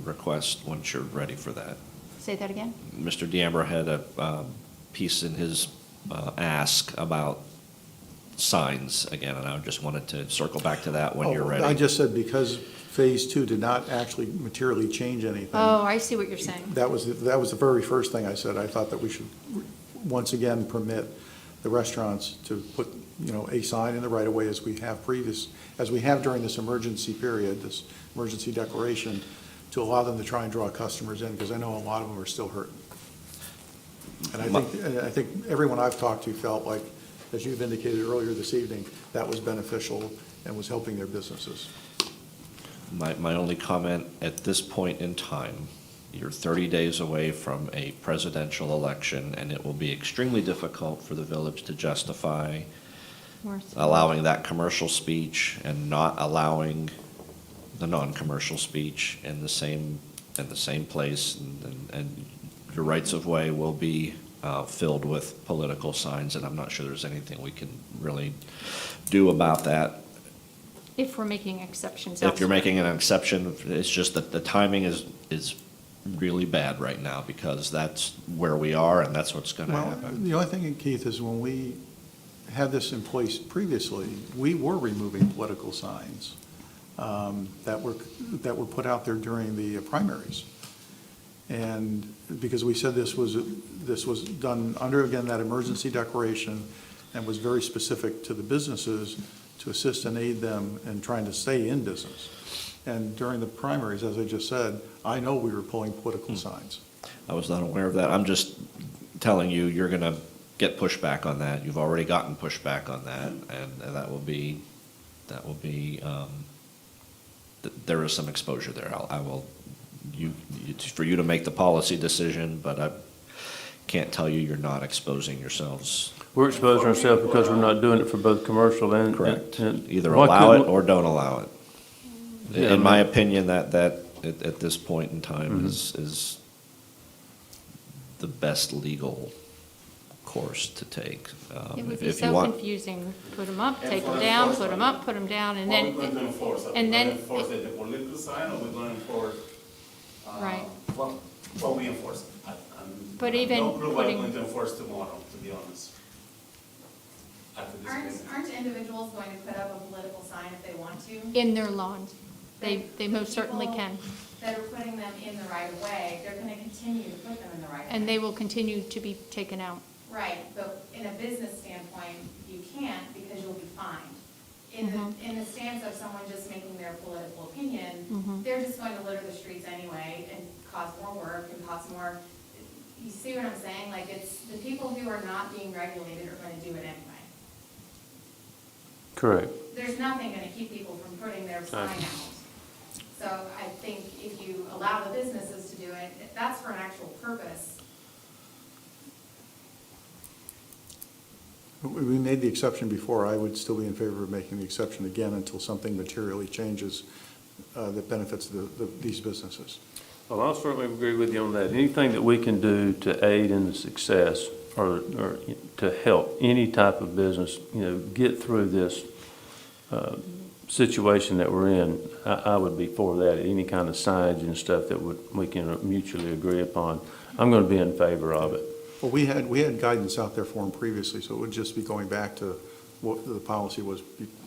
request once you're ready for that. Say that again? Mr. DeAmber had a piece in his ask about signs again, and I just wanted to circle back to that when you're ready. I just said because Phase 2 did not actually materially change anything. Oh, I see what you're saying. That was the very first thing I said. I thought that we should once again permit the restaurants to put, a sign in the right of way as we have during this emergency period, this emergency declaration, to allow them to try and draw customers in, because I know a lot of them are still hurting. And I think everyone I've talked to felt like, as you've indicated earlier this evening, that was beneficial and was helping their businesses. My only comment at this point in time, you're 30 days away from a presidential election, and it will be extremely difficult for the village to justify allowing that commercial speech and not allowing the non-commercial speech in the same place, and your rights of way will be filled with political signs, and I'm not sure there's anything we can really do about that. If we're making exceptions If you're elsewhere. making an exception, it's just that the timing is really bad right now, because that's where we are and that's what's going to Well, happen. the only thing, Keith, is when we had this in place previously, we were removing political signs that were put out there during the primaries. And because we said this was done under, again, that emergency declaration, and was very specific to the businesses to assist and aid them in trying to stay in business. And during the primaries, as I just said, I know we were pulling political signs. I was not aware of that. I'm just telling you, you're going to get pushback on that. You've already gotten pushback on that, and that will be, there is some exposure there. I will, it's for you to make the policy decision, but I can't tell you you're not exposing yourselves. We're exposing ourselves because we're not doing it for both commercial and. Correct. and- Either why allow it couldn't- or don't allow it. Yeah, In my opinion, that at this point in time is the best legal course to take. It would If be you so want, confusing, put them up, take them down, put them up, put them down, and What are we going to then, enforce? Are we and going then- to enforce the political sign, or we're going to enforce? Right. What we enforce? But even no clue what putting- I'm going to enforce tomorrow, to be honest. After this meeting. Aren't individuals going to put up a political sign if they want to? in their lawns. They most certainly People can. That are putting them in the right of way, they're gonna continue to put them in the right of way. And they will continue to be taken out. Right, but in a business standpoint, you can't because you'll be fined. In the stance of someone just making their political opinion, they're just going to litter the streets anyway and cause more work and cause more, you see what I'm saying? Like, it's, the people who are not being regulated are gonna do it anyway. Correct. There's nothing gonna keep people from putting their sign out. So I think if you allow the businesses to do it, if that's for an actual purpose. We made the exception before. I would still be in favor of making the exception again until something materially changes that benefits these businesses. Well, I'll certainly agree with you on that. Anything that we can do to aid in the success or to help any type of business, get through this situation that we're in, I would be for that. Any kind of signage and stuff that we can mutually agree upon. I'm going to be in favor of it. Well, we had guidance out there for them previously, so it would just be going back to what the policy was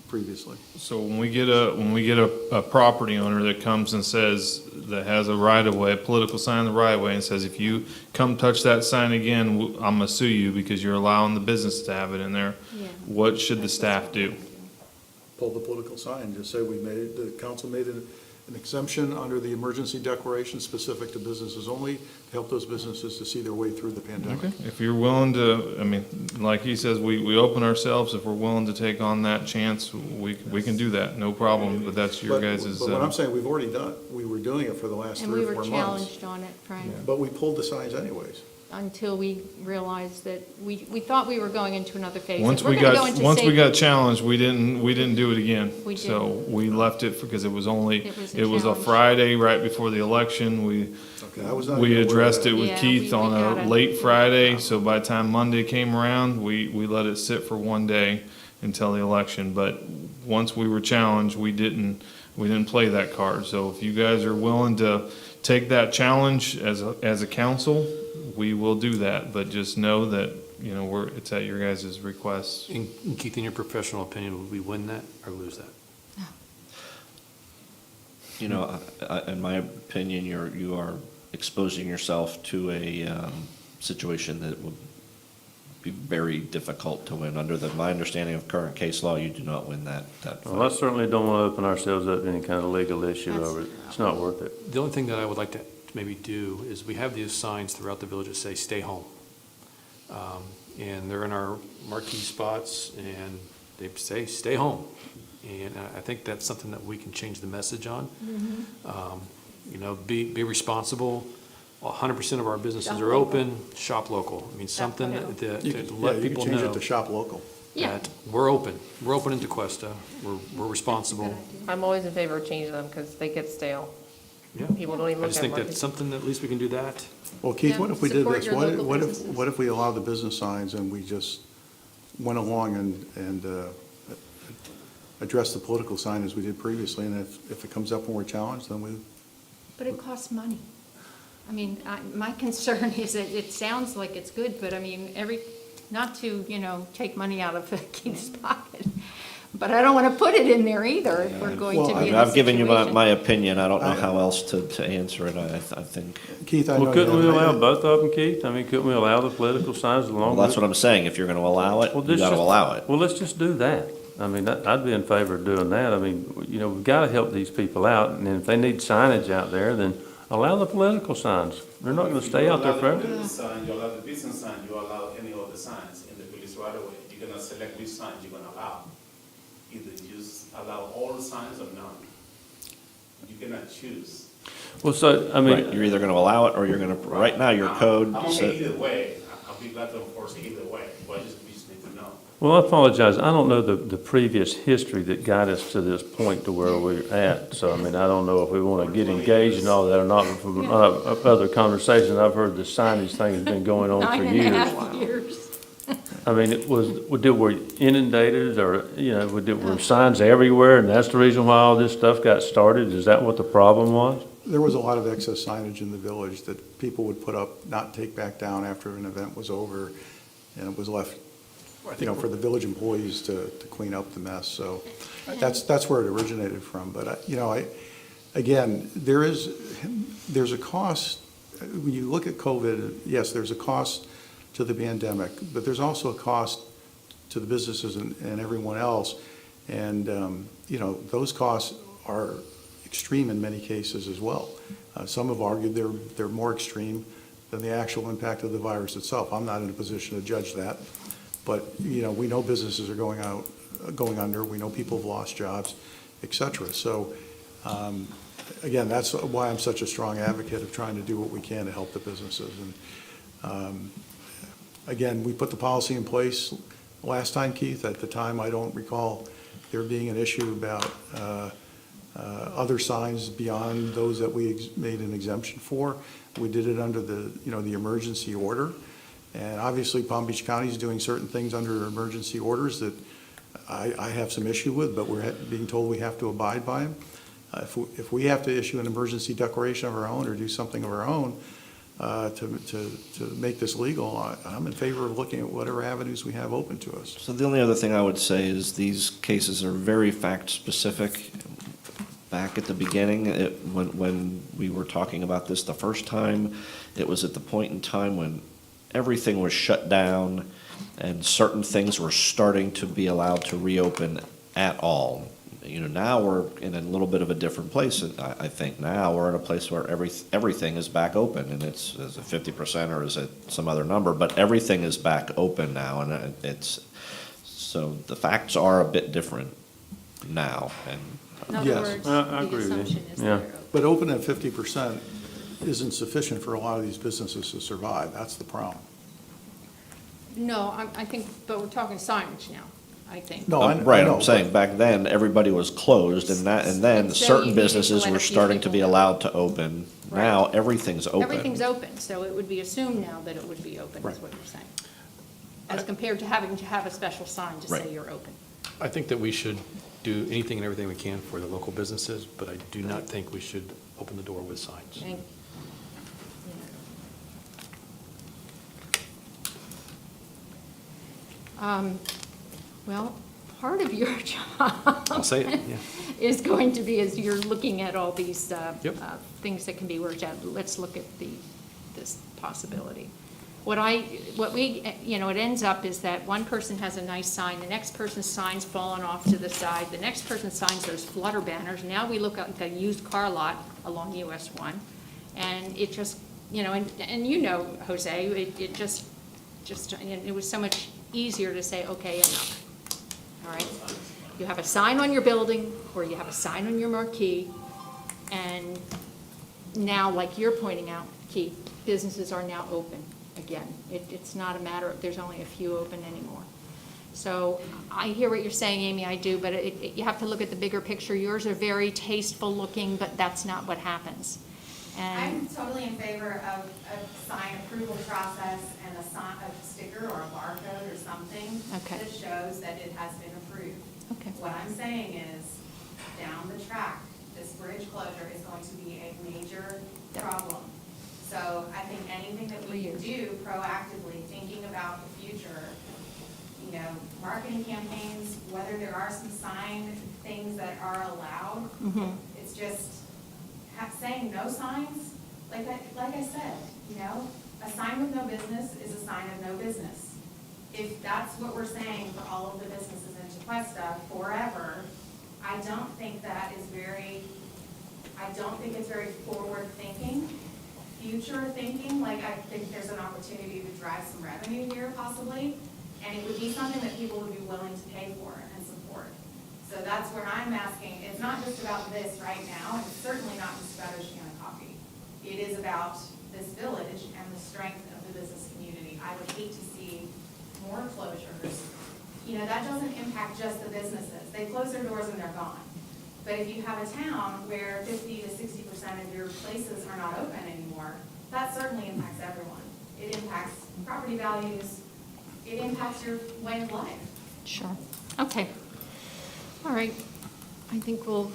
previously. So when we get a property owner that comes and says, that has a right of way, a political sign in the right of way, and says, if you come touch that sign again, I'm gonna sue you because you're allowing the business to have it in there. Yeah. What should the staff do? Pull the political sign, just say the council made an exemption under the emergency declaration specific to businesses only, to help those businesses to see their way through the pandemic. Okay, if you're willing to, I mean, like he says, we open ourselves, if we're willing to take on that chance, we can do that, no problem, but that's your guys'. But what I'm saying, we've already done, we were doing it for the last And 3 we or were 4 months. challenged on it, Frank, But we pulled the signs anyways. until we realized that we thought we were going into another phase. Once We're we gonna go into once we safe- got challenged, we didn't do it again. We So we left it because it was only, It was a it was a challenge. Friday right before the election. Okay, I was not We even aware of addressed that. it with Yeah, Keith we on got a it. late Friday, so by the time Monday came around, we let it sit for one day until the election. But once we were challenged, we didn't play that card. So if you guys are willing to take that challenge as a council, we will do that. But just know that, it's at your guys' request. And Keith, in your professional opinion, would we win that or lose that? In my opinion, you are exposing yourself to a situation that would be very difficult to win. Under my understanding of current case law, you do not win that Well, I fight. certainly don't want to open ourselves up to any kind of legal issue That's- over it. It's not worth it. The only thing that I would like to maybe do is we have these signs throughout the village that say, stay home. And they're in our marquee spots and they say, stay home. And I think that's something that we can change the message on. Be responsible. 100% of our businesses Shop are local. open, shop local. I mean, something what I that You to could- let yeah, you people could change know it to shop local. Yeah. that we're open. We're open in Tequesta. We're responsible. I'm always in favor of changing them because they get stale. Yeah. People don't even I look just at think them. that's something that at least we can do that. Well, Keith, Yeah, what if we did support this? your local businesses. What if we allowed the business signs and we just went along and addressed the political sign as we did previously? And if it comes up when we're challenged, then we, But it costs money. I mean, my concern is that it sounds like it's good, but I mean, not to, take money out of Keith's pocket, but I don't want to put it in there either if we're going to Well, be in a I've given you situation. my opinion. I don't know how else to answer it. I think, Keith, I know. Well, couldn't we you allow have- both of them, Keith? I mean, couldn't we allow the political signs well, along with? that's what I'm saying. If you're going to allow it, Well, you this got to just- allow it. Well, let's just do that. I mean, I'd be in favor of doing that. I mean, we've got to help these people out, and if they need signage out there, then allow the political signs. They're not going to stay out there You forever. allow the political sign, you allow the business sign, you allow any other signs. by the way, you're gonna select which signs you're gonna allow. Either you just allow all the signs or none. You cannot choose. Well, so, I mean. Right, you're either gonna allow it or you're gonna, right now, your code I'm okay says. either way. I'll be glad to enforce it either way, but we just need to know. Well, I apologize. I don't know the previous history that got us to this point to where we're at. So, I mean, I don't know if we want to get engaged in all that or not. From other conversations, I've heard the signage thing has been going on for years. 9.5 years. I mean, were inundated or, you know, were signs everywhere and that's the reason why all this stuff got started? Is that what the problem was? There was a lot of excess signage in the village that people would put up, not take back down after an event was over, and it was left, you know, for the village employees to clean up the mess. So that's where it originated from. But, you know, again, there's a cost. When you look at COVID, yes, there's a cost to the pandemic, but there's also a cost to the businesses and everyone else. And, you know, those costs are extreme in many cases as well. Some have argued they're more extreme than the actual impact of the virus itself. I'm not in a position to judge that. But, you know, we know businesses are going under. We know people have lost jobs, et cetera. So, again, that's why I'm such a strong advocate of trying to do what we can to help the businesses. And, again, we put the policy in place last time, Keith. At the time, I don't recall there being an issue about other signs beyond those that we made an exemption for. We did it under the, you know, the emergency order. And obviously, Palm Beach County is doing certain things under emergency orders that I have some issue with, but we're being told we have to abide by them. If we have to issue an emergency declaration of our own or do something of our own to make this legal, I'm in favor of looking at whatever avenues we have open to us. So the only other thing I would say is these cases are very fact-specific. Back at the beginning, when we were talking about this the first time, it was at the point in time when everything was shut down and certain things were starting to be allowed to reopen at all. You know, now we're in a little bit of a different place. I think now we're in a place where everything is back open, and is it 50% or is it some other number? But everything is back open now, and so the facts are a bit different now. And In other Yes. words, I agree the with you. assumption is Yeah. they're open. But open at 50% isn't sufficient for a lot of these businesses to survive. That's the problem. No, I think, but we're talking signage now, I think. No, I Right, know, I'm saying back then, everybody was closed, and then And so certain you needed to businesses let were a few starting to be people know. allowed to open. Right. Now, everything's open. Everything's open, so it would be assumed now that it would be open, is Right. what you're saying. As compared to having to have a special sign to say Right. you're open. I think that we should do anything and everything we can for the local businesses, but I do not think we should open the door with signs. And- Well, part of your job. I'll say it, yeah. Is going to be, as you're looking at all these Yep. things that can be worked out, let's look at this possibility. What we, you know, it ends up is that one person has a nice sign, the next person's sign's falling off to the side, the next person's signs, there's flutter banners. Now we look at the used car lot along US 1, and it just, you know, and you know, Jose, it just, it was so much easier to say, okay, enough. All right? You have a sign on your building, or you have a sign on your marquee, and now, like you're pointing out, Keith, businesses are now open again. It's not a matter of, there's only a few open anymore. So I hear what you're saying, Amy, I do, but you have to look at the bigger picture. Yours are very tasteful looking, but that's not what happens. I'm And, totally in favor of a sign approval process and a sticker or a barcode or something Okay. that shows that it has been approved. Okay. What I'm saying is, down the track, this bridge closure is going to be a major Yep. problem. So I think anything that we can do proactively, thinking about the future, you know, marketing campaigns, whether there are some sign things that are allowed, Mhm. it's just saying no signs, like I said, you know, a sign with no business is a sign of no business. If that's what we're saying for all of the businesses in Tequesta forever, I don't think it's very forward thinking, future thinking. Like, I think there's an opportunity to drive some revenue here possibly, And it would be something that people would be willing to pay for and support. So that's where I'm asking, it's not just about this right now, and it's certainly not just about Oceana Coffee. It is about this village and the strength of the business community. I would hate to see more closures. You know, that doesn't impact just the businesses. They close their doors and they're gone. But if you have a town where 50 to 60% of your places are not open anymore, that certainly impacts everyone. It impacts property values. It impacts your way of life. Sure. Okay. All right. I think we'll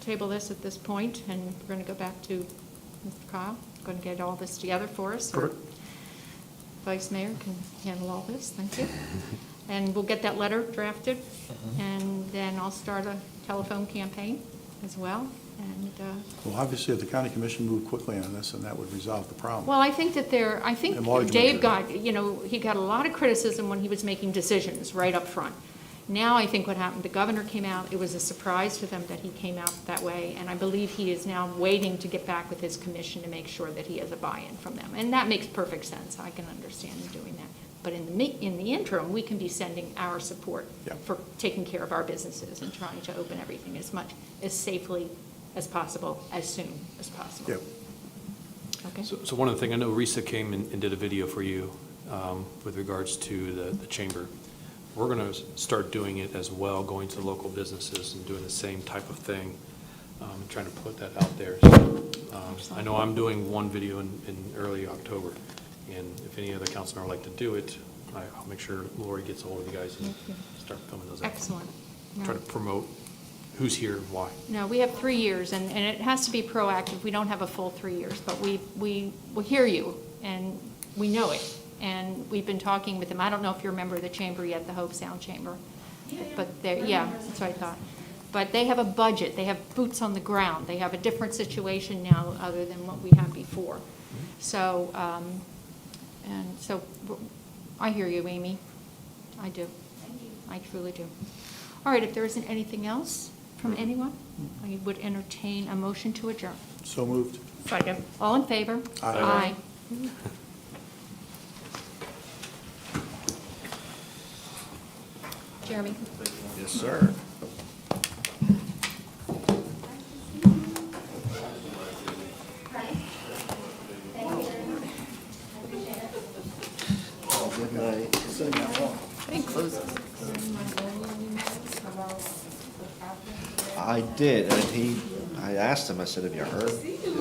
table this at this point, and we're going to go back to Mr. Kyle. Going to get all this together for us. Perfect. Vice Mayor can handle all this. Thank you. And we'll get that letter drafted, and then I'll start a telephone campaign as well. And Well, obviously, if the county commission moved quickly on this, and that would resolve the problem. well, I think that I think Enlargement Dave of- got, he got a lot of criticism when he was making decisions right up front. Now, I think what happened, the governor came out, it was a surprise to them that he came out that way, and I believe he is now waiting to get back with his commission to make sure that he has a buy-in from them. And that makes perfect sense. I can understand him doing that. But in the interim, we can be sending our support Yeah. for taking care of our businesses and trying to open everything as safely as possible, as soon as possible. Yep. Okay? So one of the things, I know Risa came and did a video for you with regards to the chamber. We're going to start doing it as well, going to local businesses and doing the same type of thing, trying to put that out there. So, I know I'm doing one video in early October, and if any other council member would like to do it, I'll make sure Lori gets a hold of you guys and start filming those out. Excellent. Try to promote who's here and why. No, we have 3 years, and it has to be proactive. We don't have a full 3 years, but we hear you, and we know it. And we've been talking with them. I don't know if you're a member of the chamber yet, the Hope Sound Chamber. But that's what I thought. But they have a budget. They have boots on the ground. They have a different situation now other than what we had before. So, I hear you, Amy. I do. Thank you. I truly do. All right, if there isn't anything else from anyone, I would entertain a motion to adjourn. So moved. Second. All in favor? Aye. Jeremy? Yes, sir. Good night. I did, and I asked him, I said, have you heard